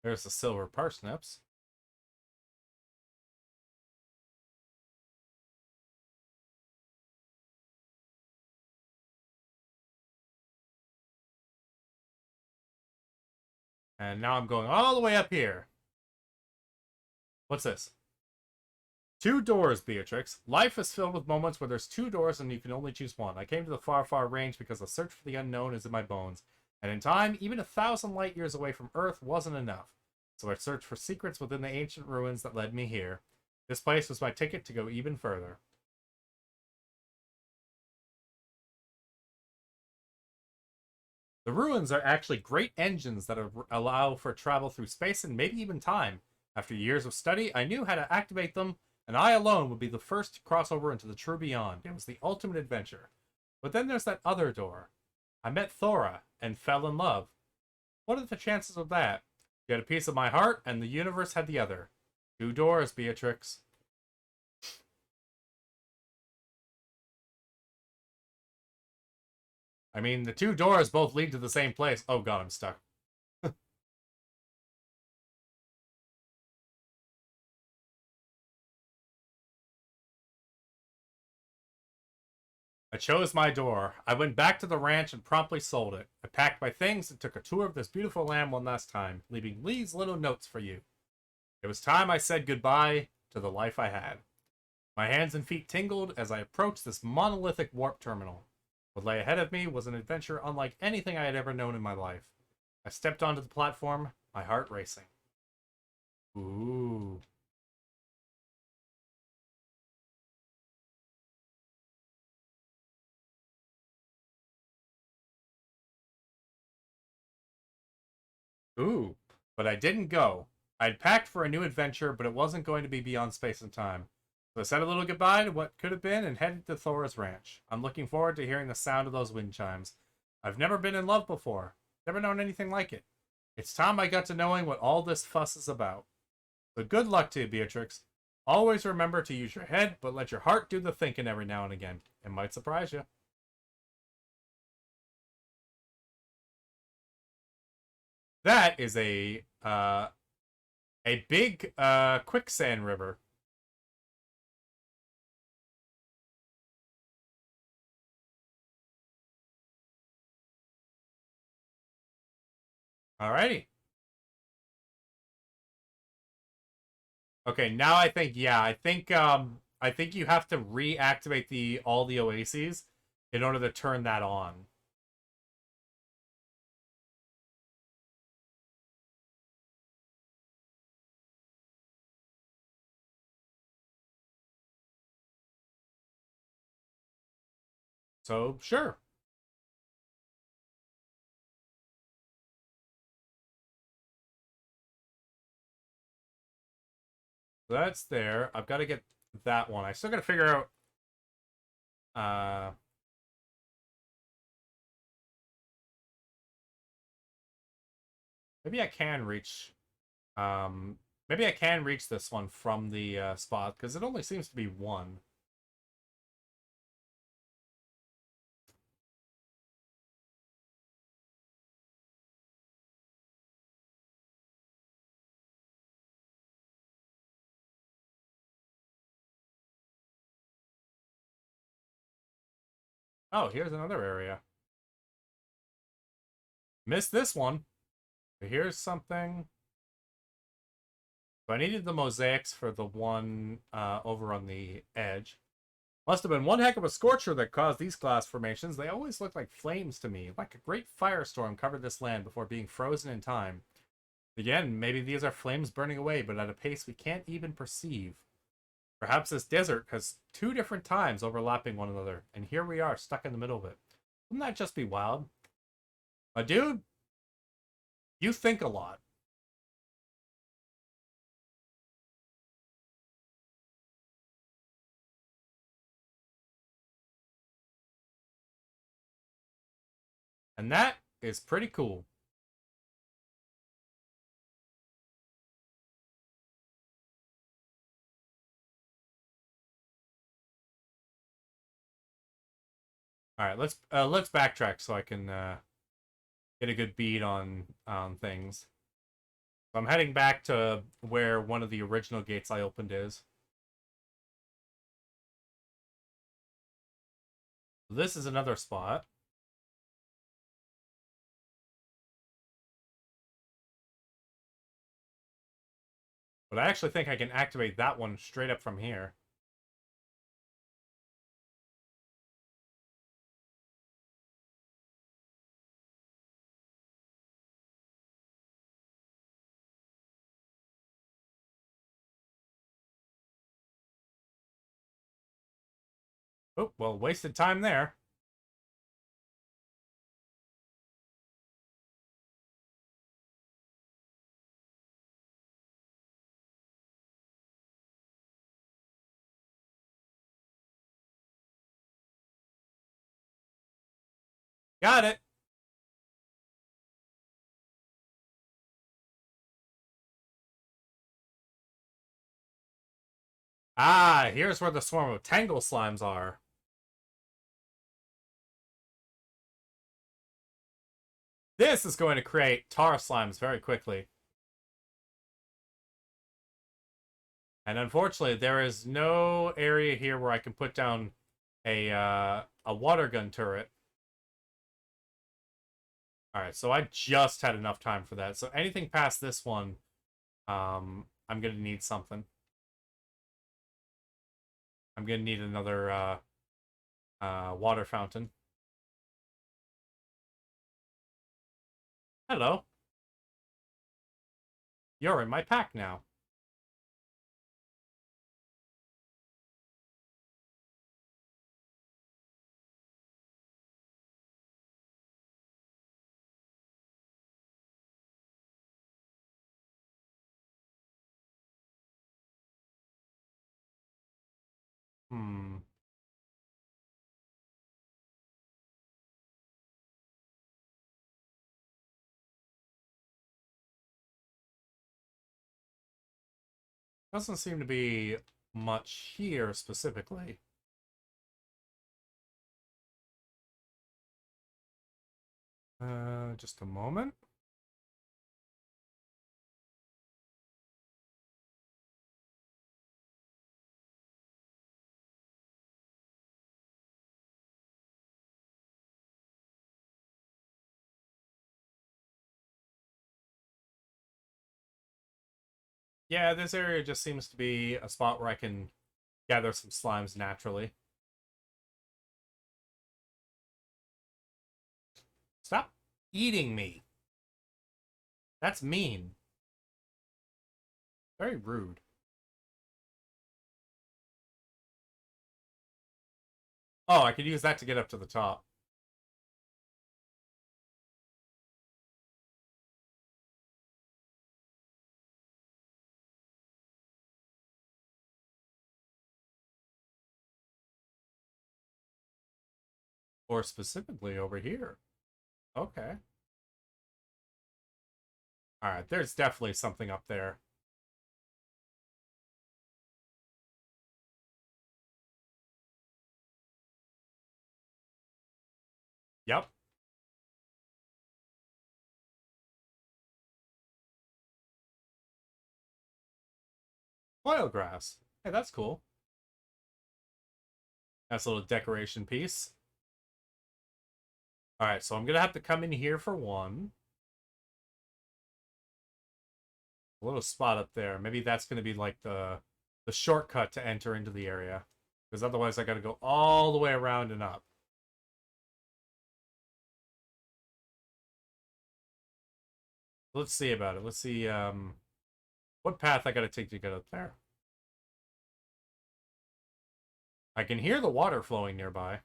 There's the silver parsnips. And now I'm going all the way up here. What's this? Two doors, Beatrix. Life is filled with moments where there's two doors and you can only choose one. I came to the far, far range because the search for the unknown is in my bones. And in time, even 1,000 light years away from Earth wasn't enough. So I searched for secrets within the ancient ruins that led me here. This place was my ticket to go even further. The ruins are actually great engines that allow for travel through space and maybe even time. After years of study, I knew how to activate them, and I alone would be the first to cross over into the true beyond. It was the ultimate adventure. But then there's that other door. I met Thora and fell in love. What are the chances of that? You had a piece of my heart, and the universe had the other. Two doors, Beatrix. I mean, the two doors both lead to the same place. Oh god, I'm stuck. I chose my door. I went back to the ranch and promptly sold it. I packed my things and took a tour of this beautiful land one last time, leaving these little notes for you. It was time I said goodbye to the life I had. My hands and feet tingled as I approached this monolithic warp terminal. What lay ahead of me was an adventure unlike anything I had ever known in my life. I stepped onto the platform, my heart racing. Ooh. Ooh. But I didn't go. I'd packed for a new adventure, but it wasn't going to be beyond space and time. So I said a little goodbye to what could have been and headed to Thora's ranch. I'm looking forward to hearing the sound of those wind chimes. I've never been in love before. Never known anything like it. It's time I got to knowing what all this fuss is about. So good luck to you, Beatrix. Always remember to use your head, but let your heart do the thinking every now and again. It might surprise you. That is a big quicksand river. Alrighty. Okay, now I think yeah, I think you have to reactivate the all the oases in order to turn that on. So sure. So that's there. I've got to get that one. I still got to figure out maybe I can reach maybe I can reach this one from the spot because it only seems to be one. Oh, here's another area. Missed this one. But here's something. So I needed the mosaics for the one over on the edge. Must have been one heck of a scorcher that caused these glass formations. They always look like flames to me, like a great firestorm covered this land before being frozen in time. Again, maybe these are flames burning away, but at a pace we can't even perceive. Perhaps this desert has two different times overlapping one another, and here we are stuck in the middle of it. Wouldn't that just be wild? Dude, you think a lot. And that is pretty cool. All right, let's backtrack so I can get a good beat on things. So I'm heading back to where one of the original gates I opened is. This is another spot. But I actually think I can activate that one straight up from here. Oh, well, wasted time there. Got it. Ah, here's where the swarm of Tangle Slimes are. This is going to create tar slimes very quickly. And unfortunately, there is no area here where I can put down a water gun turret. Alright, so I just had enough time for that. So anything past this one, I'm going to need something. I'm going to need another water fountain. Hello. You're in my pack now. Hmm. Doesn't seem to be much here specifically. Just a moment. Yeah, this area just seems to be a spot where I can gather some slimes naturally. Stop eating me. That's mean. Very rude. Oh, I could use that to get up to the top. Or specifically over here. Okay. Alright, there's definitely something up there. Yep. Oil grass. Hey, that's cool. That's a little decoration piece. Alright, so I'm gonna have to come in here for one. A little spot up there. Maybe that's gonna be like the shortcut to enter into the area. Because otherwise I gotta go all the way around and up. Let's see about it. Let's see what path I gotta take to get up there. I can hear the water flowing nearby.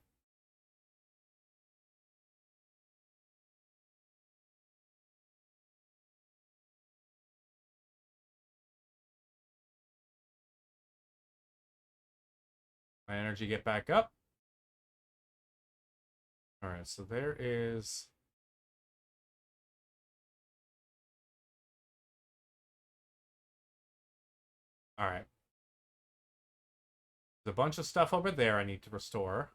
My energy get back up. Alright, so there is... Alright. There's a bunch of stuff over there I need to restore.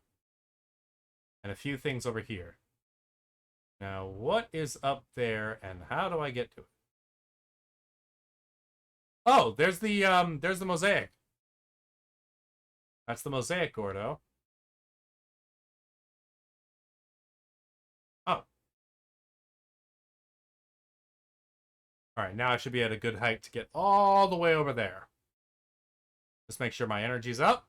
And a few things over here. Now, what is up there, and how do I get to it? Oh, there's the mosaic. That's the mosaic, Gordo. Oh. Alright, now I should be at a good height to get all the way over there. Just make sure my energy's up.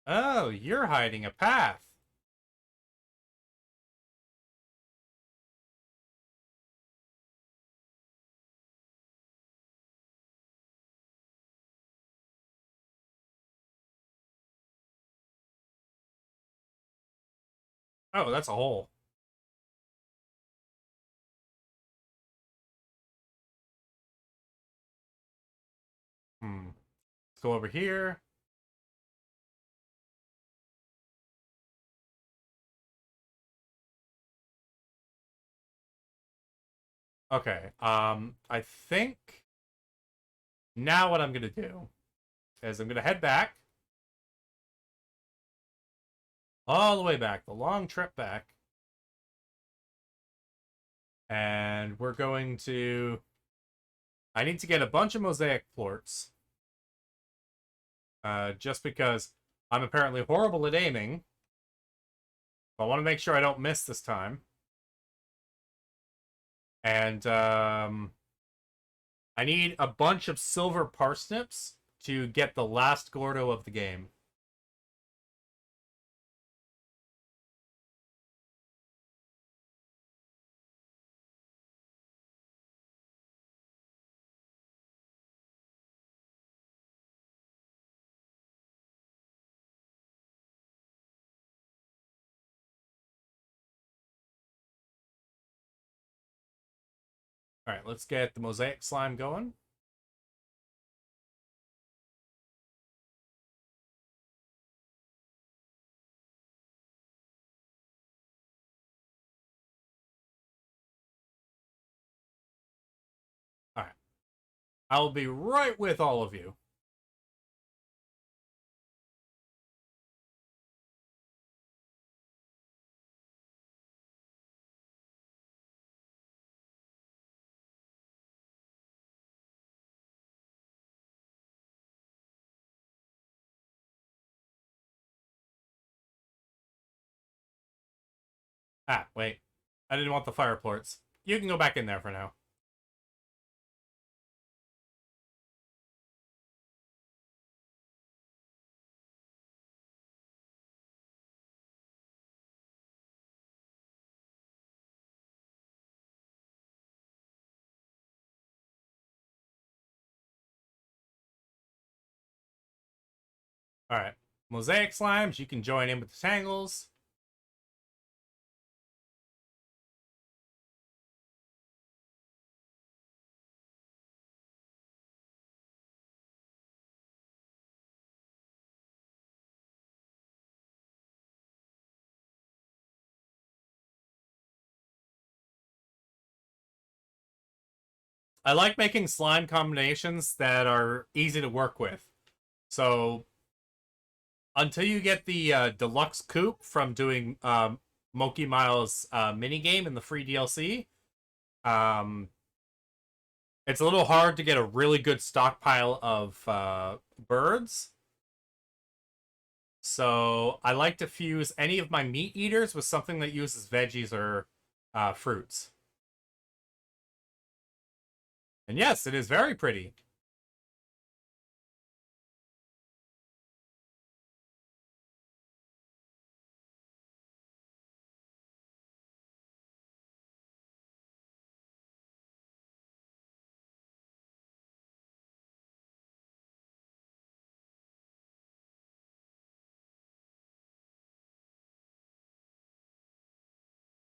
Oh, you're hiding a path. Oh, that's a hole. Let's go over here. Okay, I think now what I'm gonna do is I'm gonna head back. All the way back, the long trip back. And we're going to... I need to get a bunch of mosaic plorts. Just because I'm apparently horrible at aiming. I want to make sure I don't miss this time. And I need a bunch of silver parsnips to get the last Gordo of the game. Alright, let's get the mosaic slime going. Alright. I'll be right with all of you. Ah, wait. I didn't want the fire plorts. You can go back in there for now. Alright. Mosaic slimes, you can join in with the tangles. I like making slime combinations that are easy to work with. So, until you get the deluxe coupe from doing Monkey Miles minigame in the free DLC, um, It's a little hard to get a really good stockpile of birds. So I like to fuse any of my meat eaters with something that uses veggies or fruits. And yes, it is very pretty.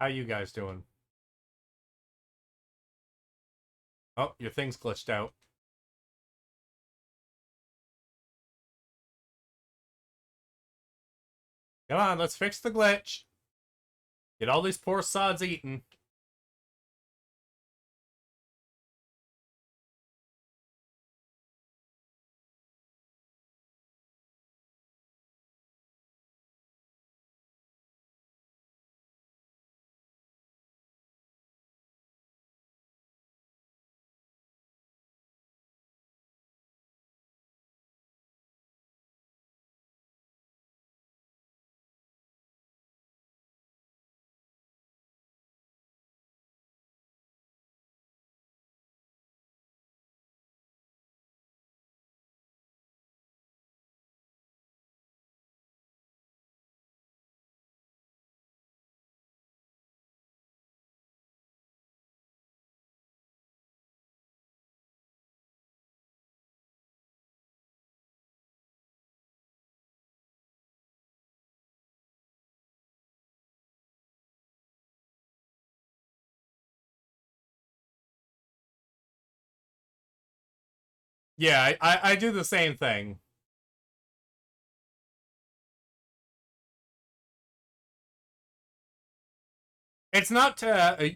How you guys doing? Oh, your thing's glitched out. Come on, let's fix the glitch. Get all these poor sods eaten. Yeah, I do the same thing. It's not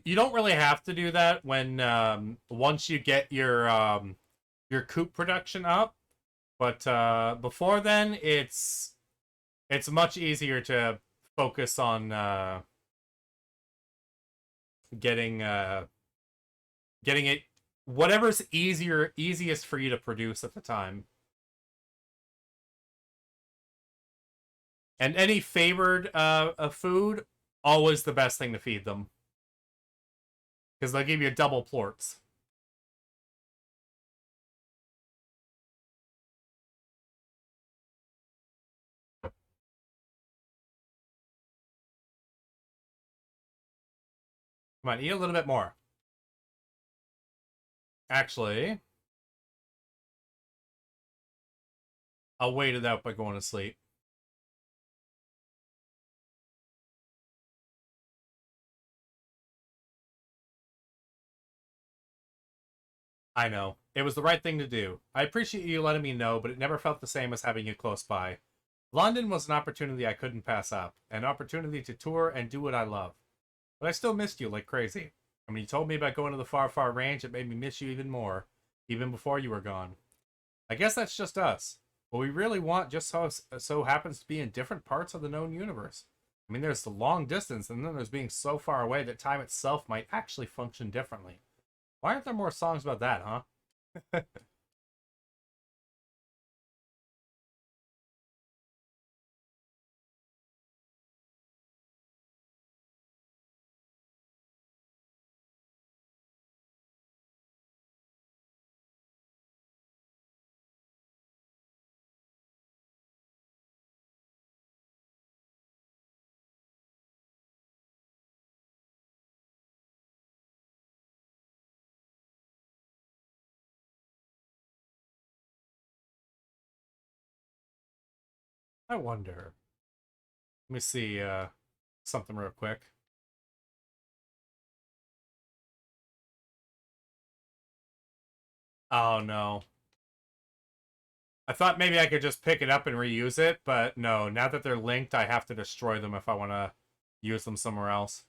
you don't really have to do that when once you get your coop production up, but before then it's much easier to focus on getting getting it whatever's easiest for you to produce at the time. And any favored food, always the best thing to feed them because they'll give you double plorts. Come on, eat a little bit more. Actually, I'll wait it out by going to sleep. I know. It was the right thing to do. I appreciate you letting me know, but it never felt the same as having you close by. London was an opportunity I couldn't pass up, an opportunity to tour and do what I love. But I still missed you like crazy. And when you told me about going to the far, far range, it made me miss you even more, even before you were gone. I guess that's just us. What we really want just so happens to be in different parts of the known universe. I mean, there's the long distance, and then there's being so far away that time itself might actually function differently. Why aren't there more songs about that, huh? I wonder. Let me see something real quick. Oh no. I thought maybe I could just pick it up and reuse it, but no, now that they're linked, I have to destroy them if I want to use them somewhere else.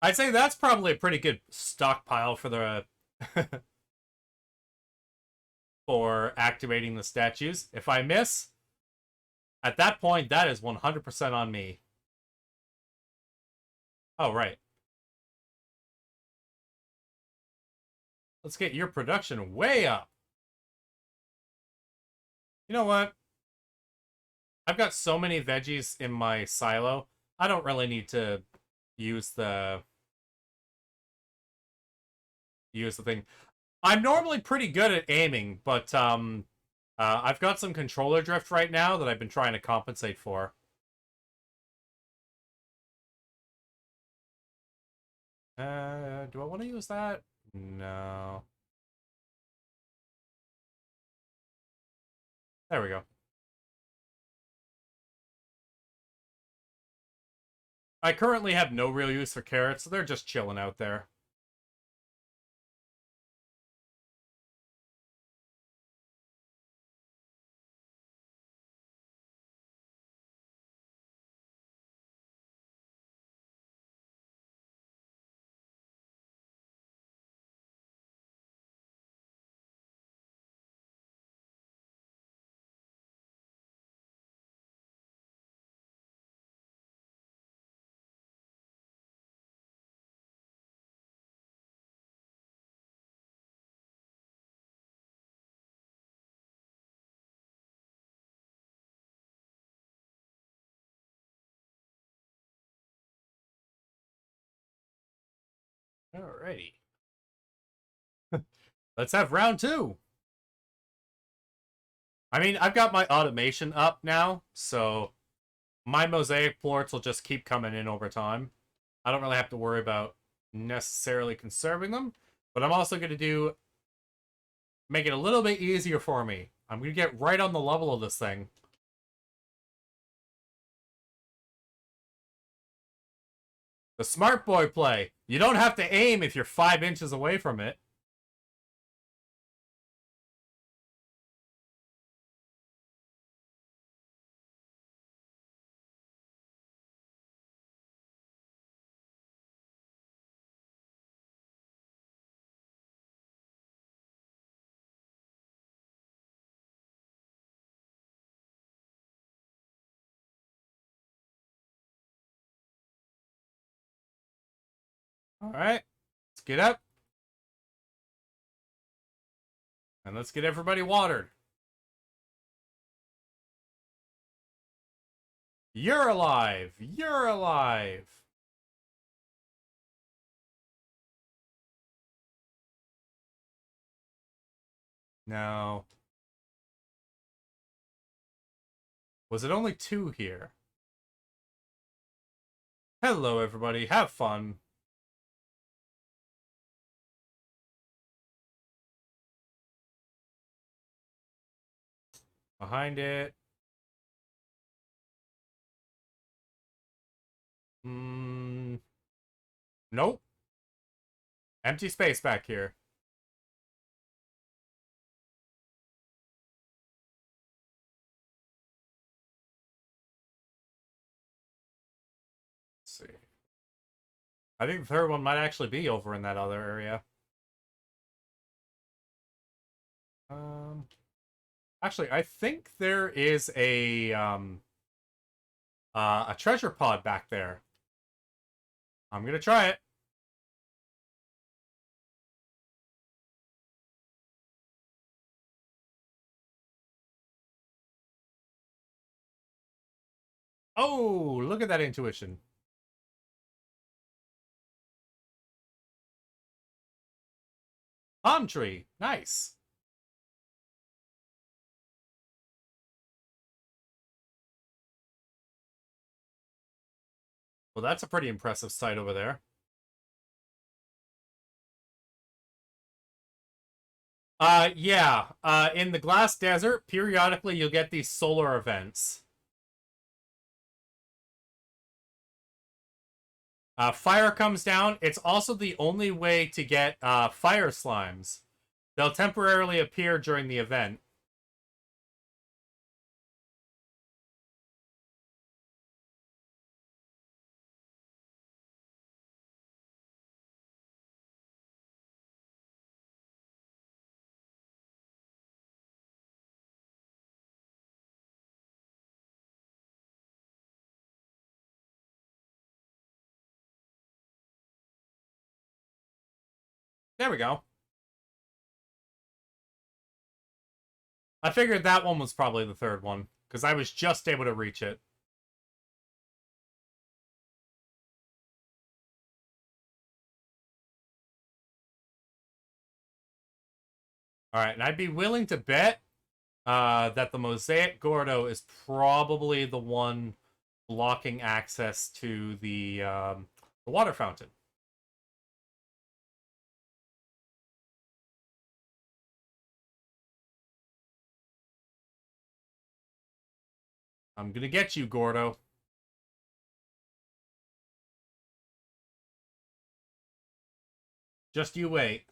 I'd say that's probably a pretty good stockpile for the for activating the statues. If I miss, at that point, that is 100% on me. Oh, right. Let's get your production way up. You know what? I've got so many veggies in my silo. I don't really need to use the thing. I'm normally pretty good at aiming, but I've got some controller drift right now that I've been trying to compensate for. Do I want to use that? No. There we go. I currently have no real use for carrots, so they're just chilling out there. Alrighty. Let's have round two. I mean, I've got my automation up now, so my mosaic plorts will just keep coming in over time. I don't really have to worry about necessarily conserving them, but I'm also going to make it a little bit easier for me. I'm going to get right on the level of this thing. The smart boy play. You don't have to aim if you're 5 inches away from it. All right, let's get up. And let's get everybody watered. You're alive. You're alive. No. Was it only 2 here? Hello, everybody. Have fun. Behind it. Nope. Empty space back here. Let's see. I think the third one might actually be over in that other area. Actually, I think there is a treasure pod back there. I'm gonna try it. Oh, look at that intuition. Palm tree. Nice. Well, that's a pretty impressive sight over there. Yeah. In the glass desert, periodically you'll get these solar events. Fire comes down. It's also the only way to get fire slimes. They'll temporarily appear during the event. There we go. I figured that one was probably the third one, because I was just able to reach it. Alright, and I'd be willing to bet that the Mosaic Gordo is probably the one blocking access to the water fountain. I'm gonna get you, Gordo. Just you wait.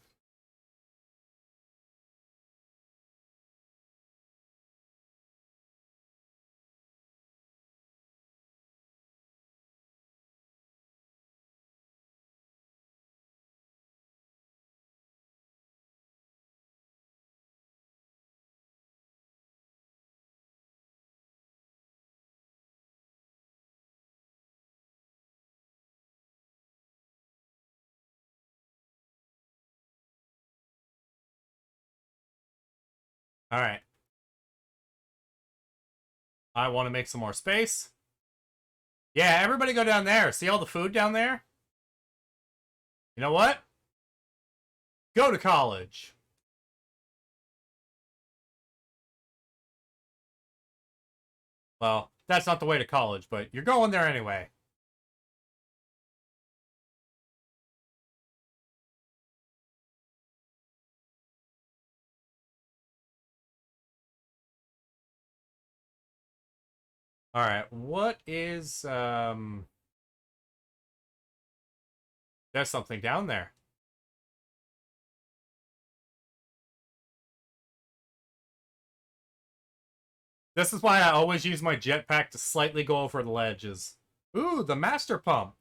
Alright. I want to make some more space. Yeah, everybody go down there. See all the food down there? You know what? Go to college. Well, that's not the way to college, but you're going there anyway. Alright, what is, there's something down there. This is why I always use my jetpack to slightly go over the ledges. Ooh, the master pump.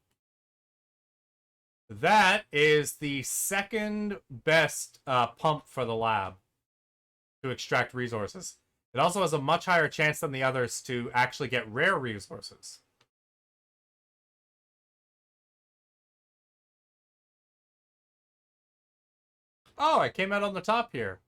That is the second best pump for the lab to extract resources. It also has a much higher chance than the others to actually get rare resources. Oh, I came out on the top here.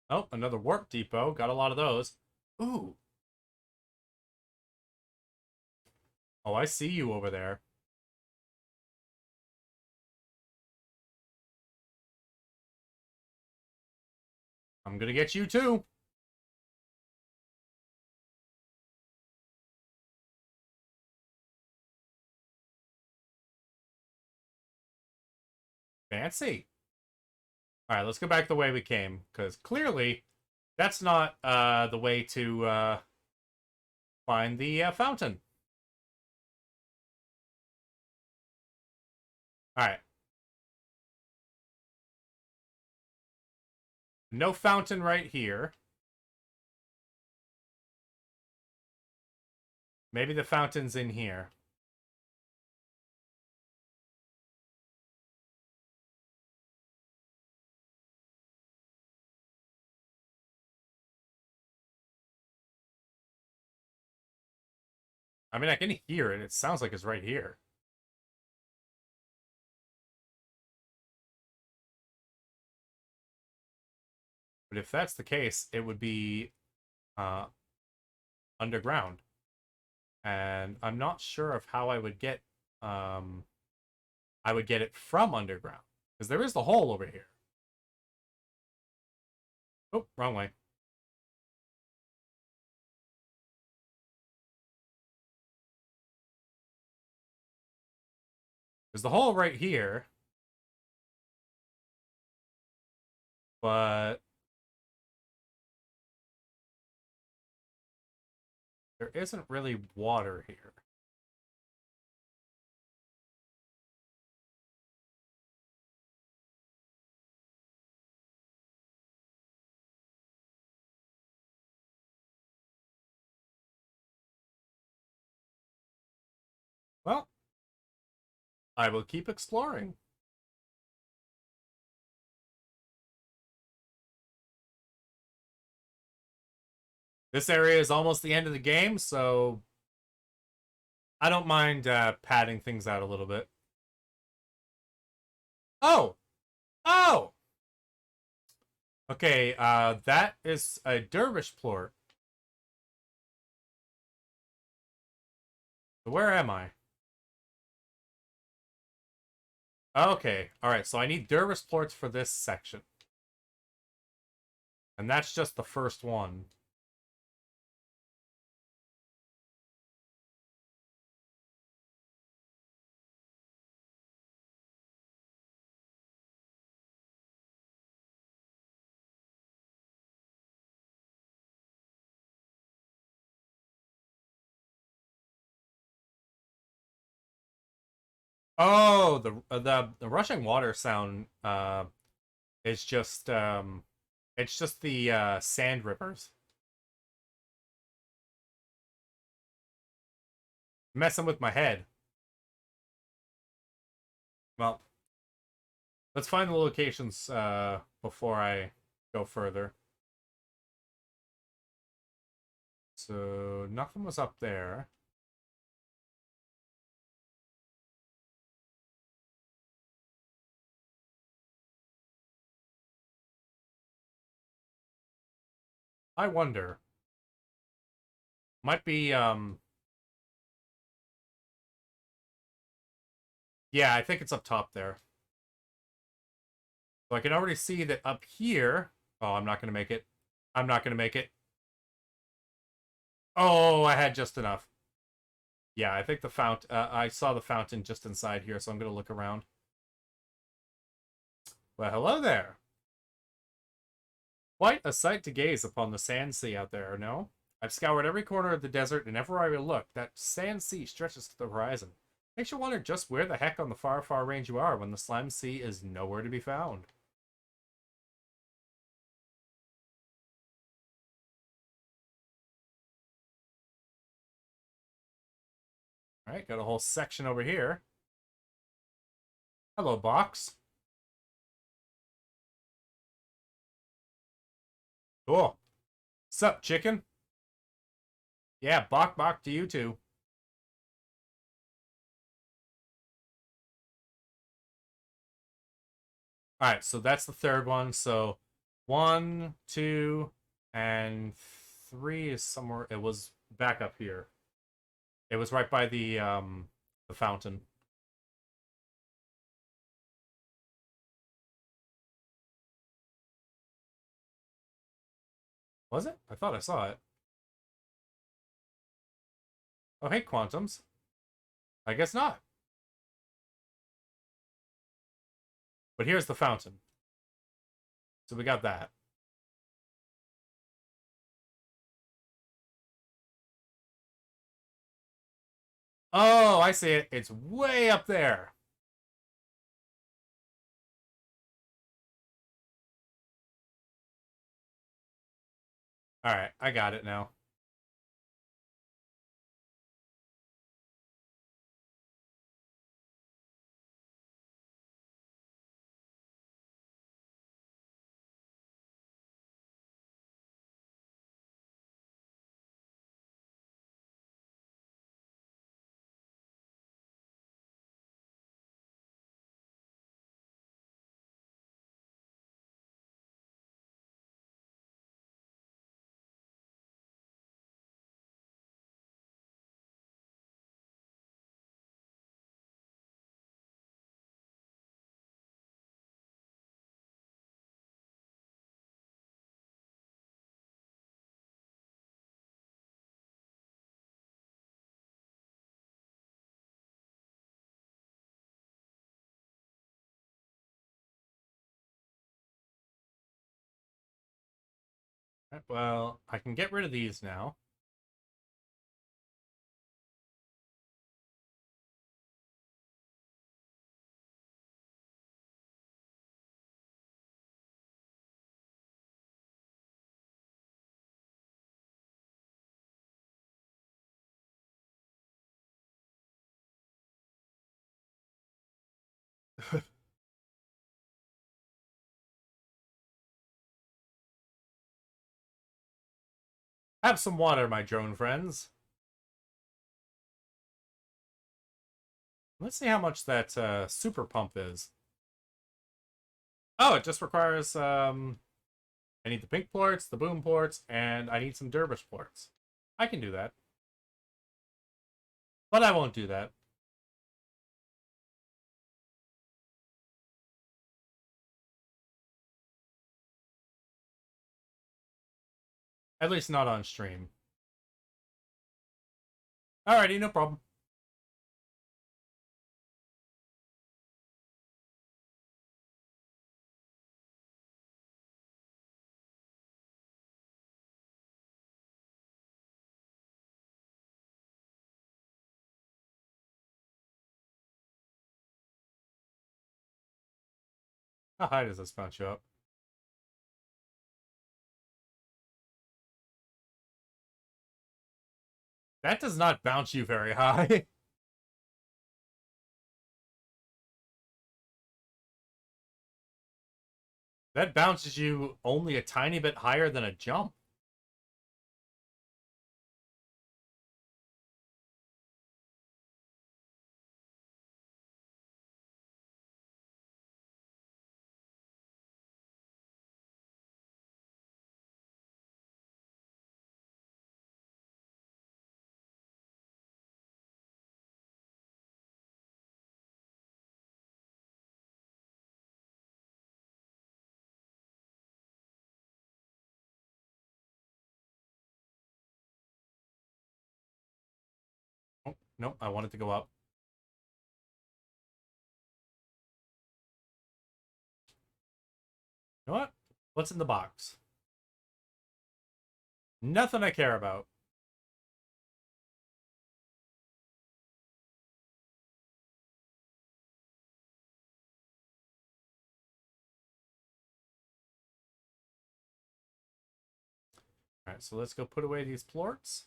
Oh, another warp depot. Got a lot of those. Ooh. Oh, I see you over there. I'm gonna get you too. Fancy. Alright, let's go back the way we came, because clearly that's not the way to find the fountain. Alright. No fountain right here. Maybe the fountain's in here. I mean, I can hear it. It sounds like it's right here. But if that's the case, it would be underground. And I'm not sure of how I would get it from underground. Because there is the hole over here. Oh, wrong way. There's the hole right here. But there isn't really water here. Well, I will keep exploring. This area is almost the end of the game, so I don't mind padding things out a little bit. Oh! Oh! Okay, that is a dervish plort. Where am I? Okay, alright, so I need dervish plorts for this section. And that's just the first one. Oh, the rushing water sound is just it's just the sand rivers messing with my head. Well, let's find the locations before I go further. So nothing was up there. I wonder. Might be yeah, I think it's up top there. So I can already see that up here. Oh, I'm not gonna make it. I'm not gonna make it. Oh, I had just enough. Yeah, I think the fount. I saw the fountain just inside here, so I'm gonna look around. Well, hello there. Quite a sight to gaze upon the sand sea out there, no? I've scoured every corner of the desert, and everywhere I look, that sand sea stretches to the horizon. Makes you wonder just where the heck on the far, far range you are when the slime sea is nowhere to be found. Alright, got a whole section over here. Hello, box. Cool. Sup, chicken? Yeah, bok to you too. Alright, so that's the third one. So 1, 2, and 3 is somewhere. It was back up here. It was right by the fountain. Was it? I thought I saw it. Oh, hey, Quantums. I guess not. But here's the fountain. So we got that. Oh, I see it. It's way up there. Alright, I got it now. Right, well, I can get rid of these now. Have some water, my drone friends. Let's see how much that super pump is. Oh, it just requires I need the pink ports, the boom ports, and I need some dervish ports. I can do that. But I won't do that. At least not on stream. Alrighty, no problem. How high does this bounce you up? That does not bounce you very high. That bounces you only a tiny bit higher than a jump. Oh, nope, I want it to go up. You know what? What's in the box? Nothing I care about. Alright, so let's go put away these plorts.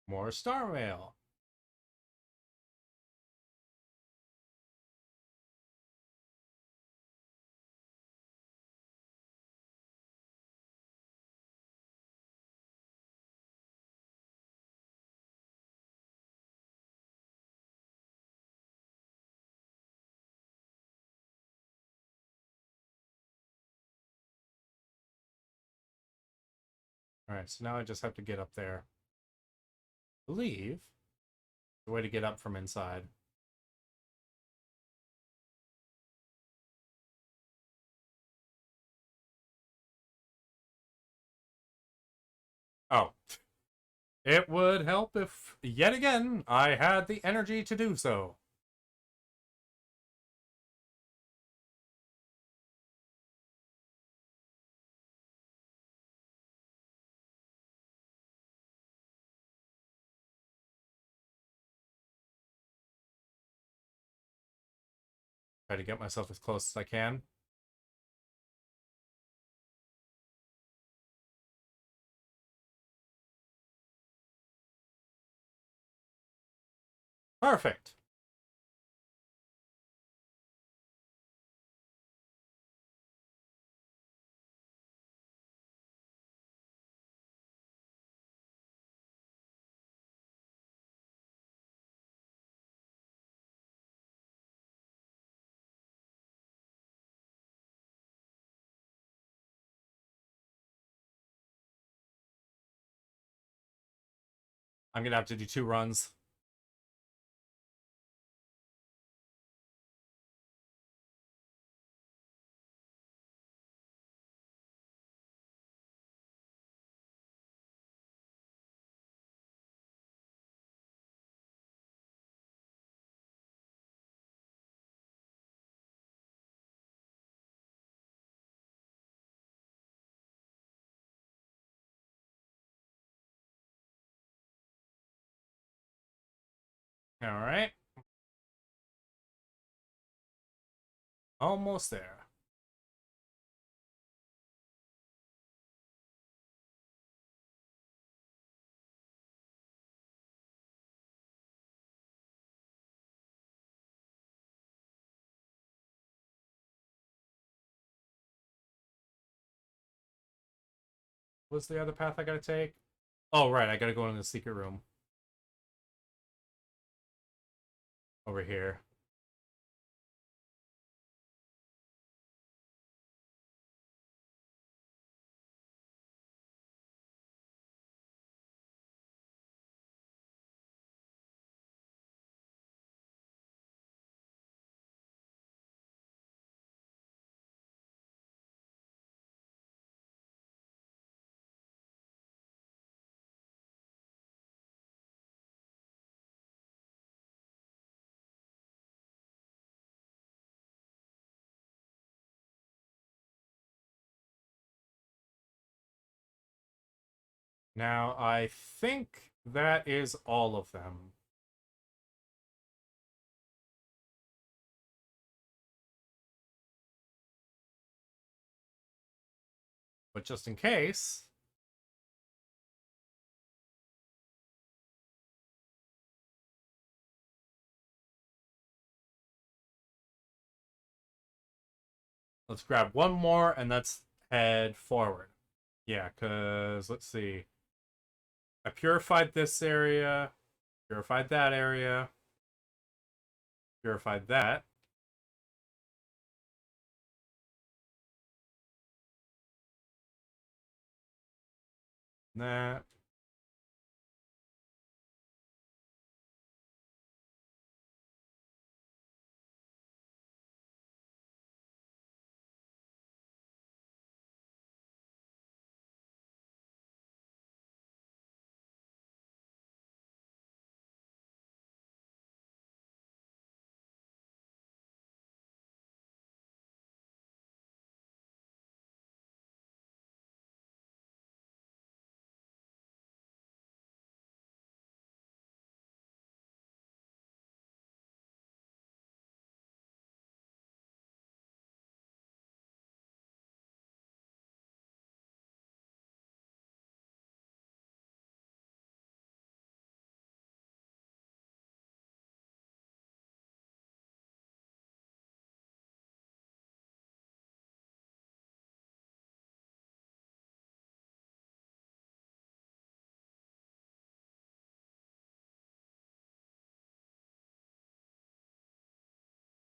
More star mail. Alright, so now I just have to get up there. I believe the way to get up from inside. Oh. It would help if, yet again, I had the energy to do so. Try to get myself as close as I can. Perfect. I'm gonna have to do 2 runs. All right. Almost there. What's the other path I gotta take? Oh, right. I gotta go in the secret room. Over here. Now, I think that is all of them. But just in case, let's grab one more and let's head forward. Yeah, because let's see. I purified this area, purified that area, purified that. That.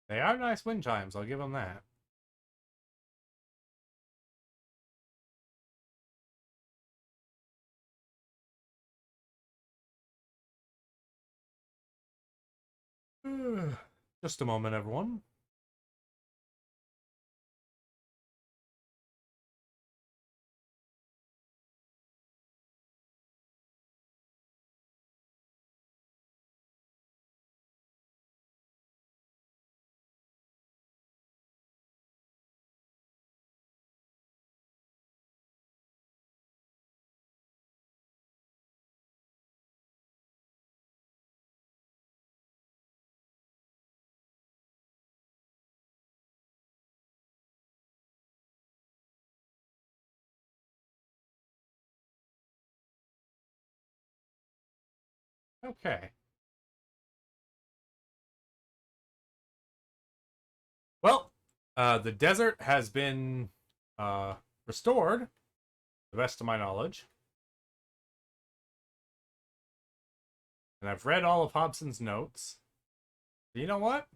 They are nice wind chimes, I'll give them that. Just a moment, everyone. Okay. Well, the desert has been uh, restored, to the best of my knowledge. And I've read all of Hobson's notes. You know what?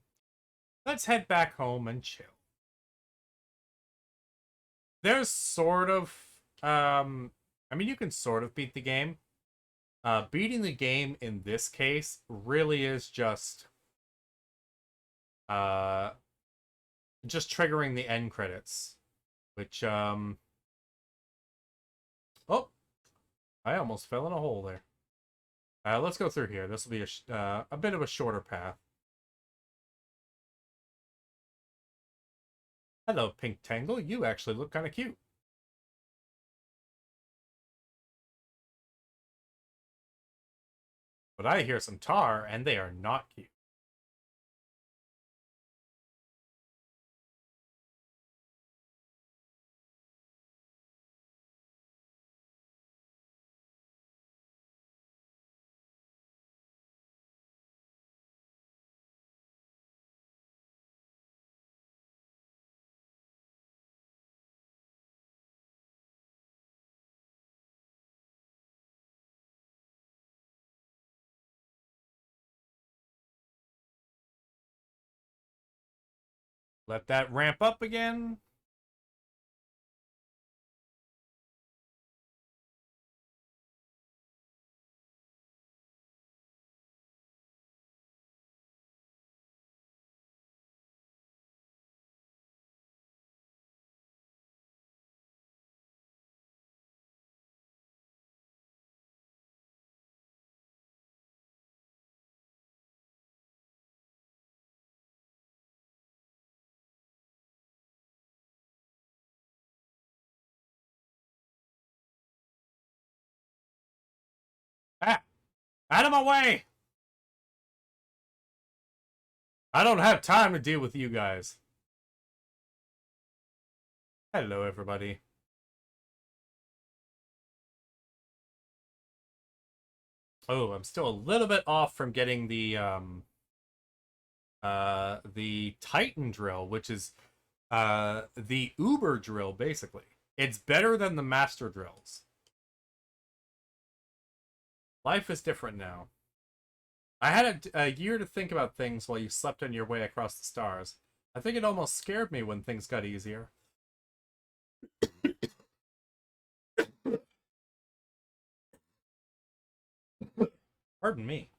Let's head back home and chill. There's sort of, I mean, you can sort of beat the game. Beating the game in this case really is uh, just triggering the end credits, which, oh, I almost fell in a hole there. Let's go through here. This will be a bit of a shorter path. Hello, Pink Tangle. You actually look kind of cute. But I hear some tar, and they are not cute. Let that ramp up again. Ah! Out of my way! I don't have time to deal with you guys. Hello, everybody. Oh, I'm still a little bit off from getting the Titan drill, which is the Uber drill, basically. It's better than the master drills. Life is different now. I had a year to think about things while you slept on your way across the stars. I think it almost scared me when things got easier. Pardon me.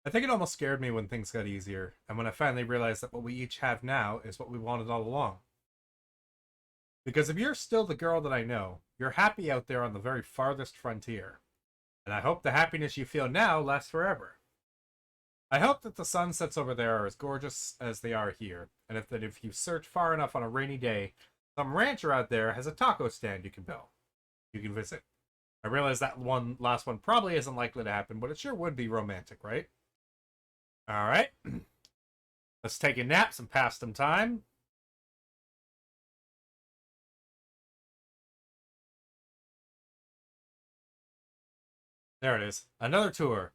I think it almost scared me when things got easier, and when I finally realized that what we each have now is what we wanted all along. Because if you're still the girl that I know, you're happy out there on the very farthest frontier. And I hope the happiness you feel now lasts forever. I hope that the sunsets over there are as gorgeous as they are here, and if you search far enough on a rainy day, some rancher out there has a taco stand you can visit. I realize that last one probably isn't likely to happen, but it sure would be romantic, right? All right. Let's take a nap, some pass some time. There it is. Another tour.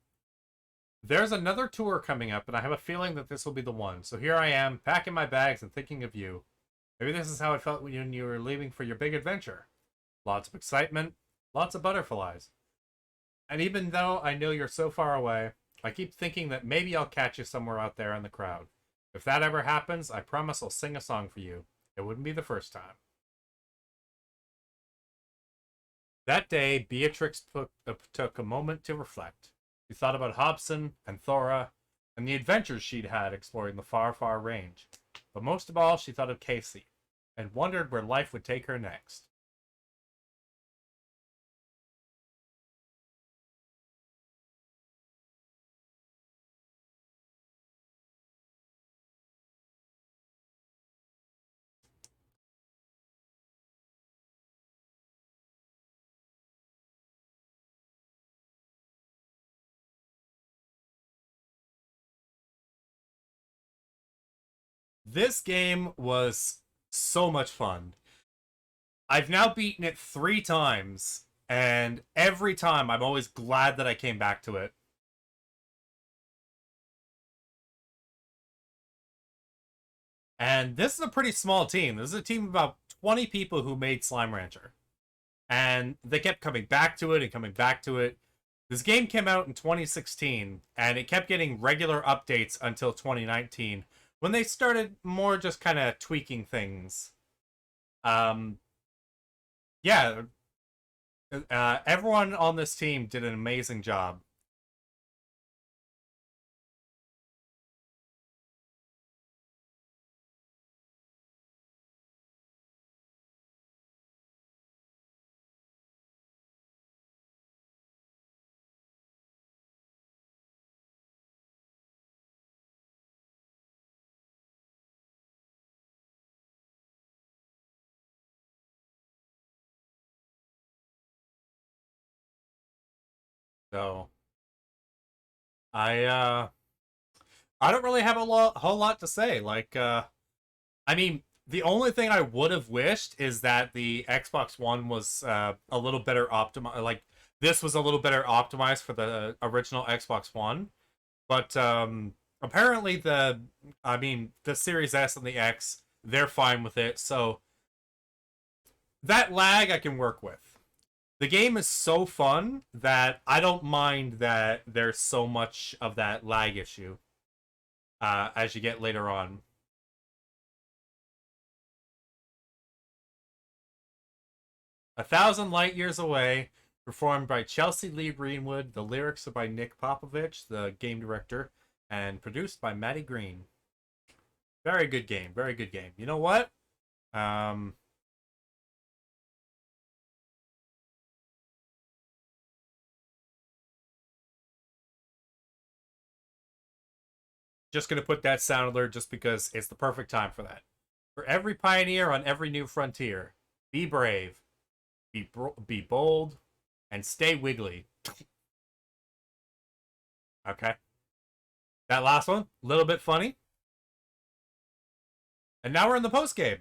There's another tour coming up, and I have a feeling that this will be the one. So here I am, packing my bags and thinking of you. Maybe this is how it felt when you were leaving for your big adventure. Lots of excitement, lots of butterflies. And even though I know you're so far away, I keep thinking that maybe I'll catch you somewhere out there in the crowd. If that ever happens, I promise I'll sing a song for you. It wouldn't be the first time. That day, Beatrix took a moment to reflect. She thought about Hobson and Thora and the adventures she'd had exploring the far, far range. But most of all, she thought of Casey and wondered where life would take her next. This game was so much fun. I've now beaten it 3 times, and every time I'm always glad that I came back to it. And this is a pretty small team. This is a team of about 20 people who made Slime Rancher. And they kept coming back to it and coming back to it. This game came out in 2016, and it kept getting regular updates until 2019, when they started more just kind of tweaking things. Um, yeah, everyone on this team did an amazing job. So I I don't really have a whole lot to say. Like I mean, the only thing I would have wished is that the Xbox One was a little better optimized. Like this was a little better optimized for the original Xbox One. But apparently the Series S and the X, they're fine with it. So that lag I can work with. The game is so fun that I don't mind that there's so much of that lag issue as you get later on. A Thousand Light Years Away, performed by Chelsea Lee Greenwood. The lyrics are by Nick Popovich, the game director, and produced by Matty Green. Very good game. Very good game. You know what? Um, just going to put that sound alert just because it's the perfect time for that. For every pioneer on every new frontier, be brave, be bold, and stay wiggly. Okay. That last one, a little bit funny. And now we're in the post game.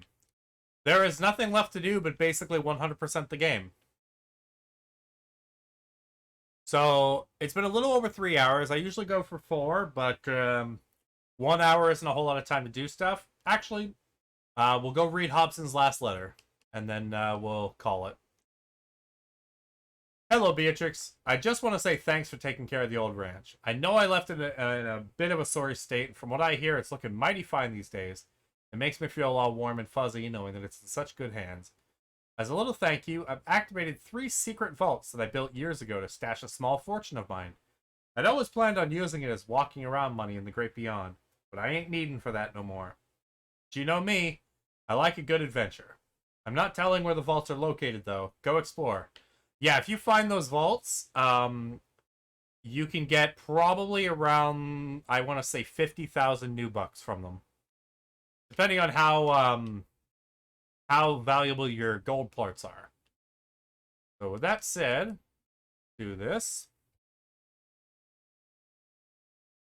There is nothing left to do but basically 100% the game. So it's been a little over 3 hours. I usually go for 4, but 1 hour isn't a whole lot of time to do stuff. Actually, we'll go read Hobson's last letter, and then we'll call it. Hello, Beatrix. I just want to say thanks for taking care of the old ranch. I know I left it in a bit of a sorry state, and from what I hear, it's looking mighty fine these days. It makes me feel all warm and fuzzy knowing that it's in such good hands. As a little thank you, I've activated 3 secret vaults that I built years ago to stash a small fortune of mine. I'd always planned on using it as walking around money in the great beyond, but I ain't needing for that no more. Do you know me? I like a good adventure. I'm not telling where the vaults are located, though. Go explore. Yeah, if you find those vaults, you can get probably around, I want to say 50,000 new bucks from them. Depending on how valuable your gold parts are. So with that said, do this.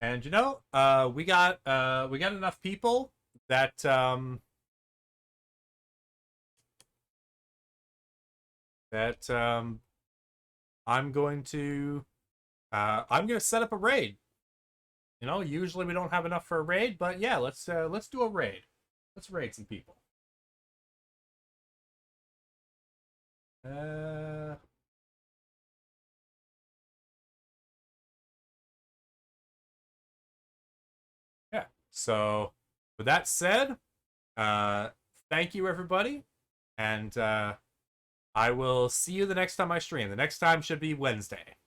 And you know, we got enough people that I'm going to set up a raid. You know, usually we don't have enough for a raid, but yeah, let's do a raid. Let's raid some people. Yeah. So with that said, thank you everybody, and I will see you the next time I stream. The next time should be Wednesday.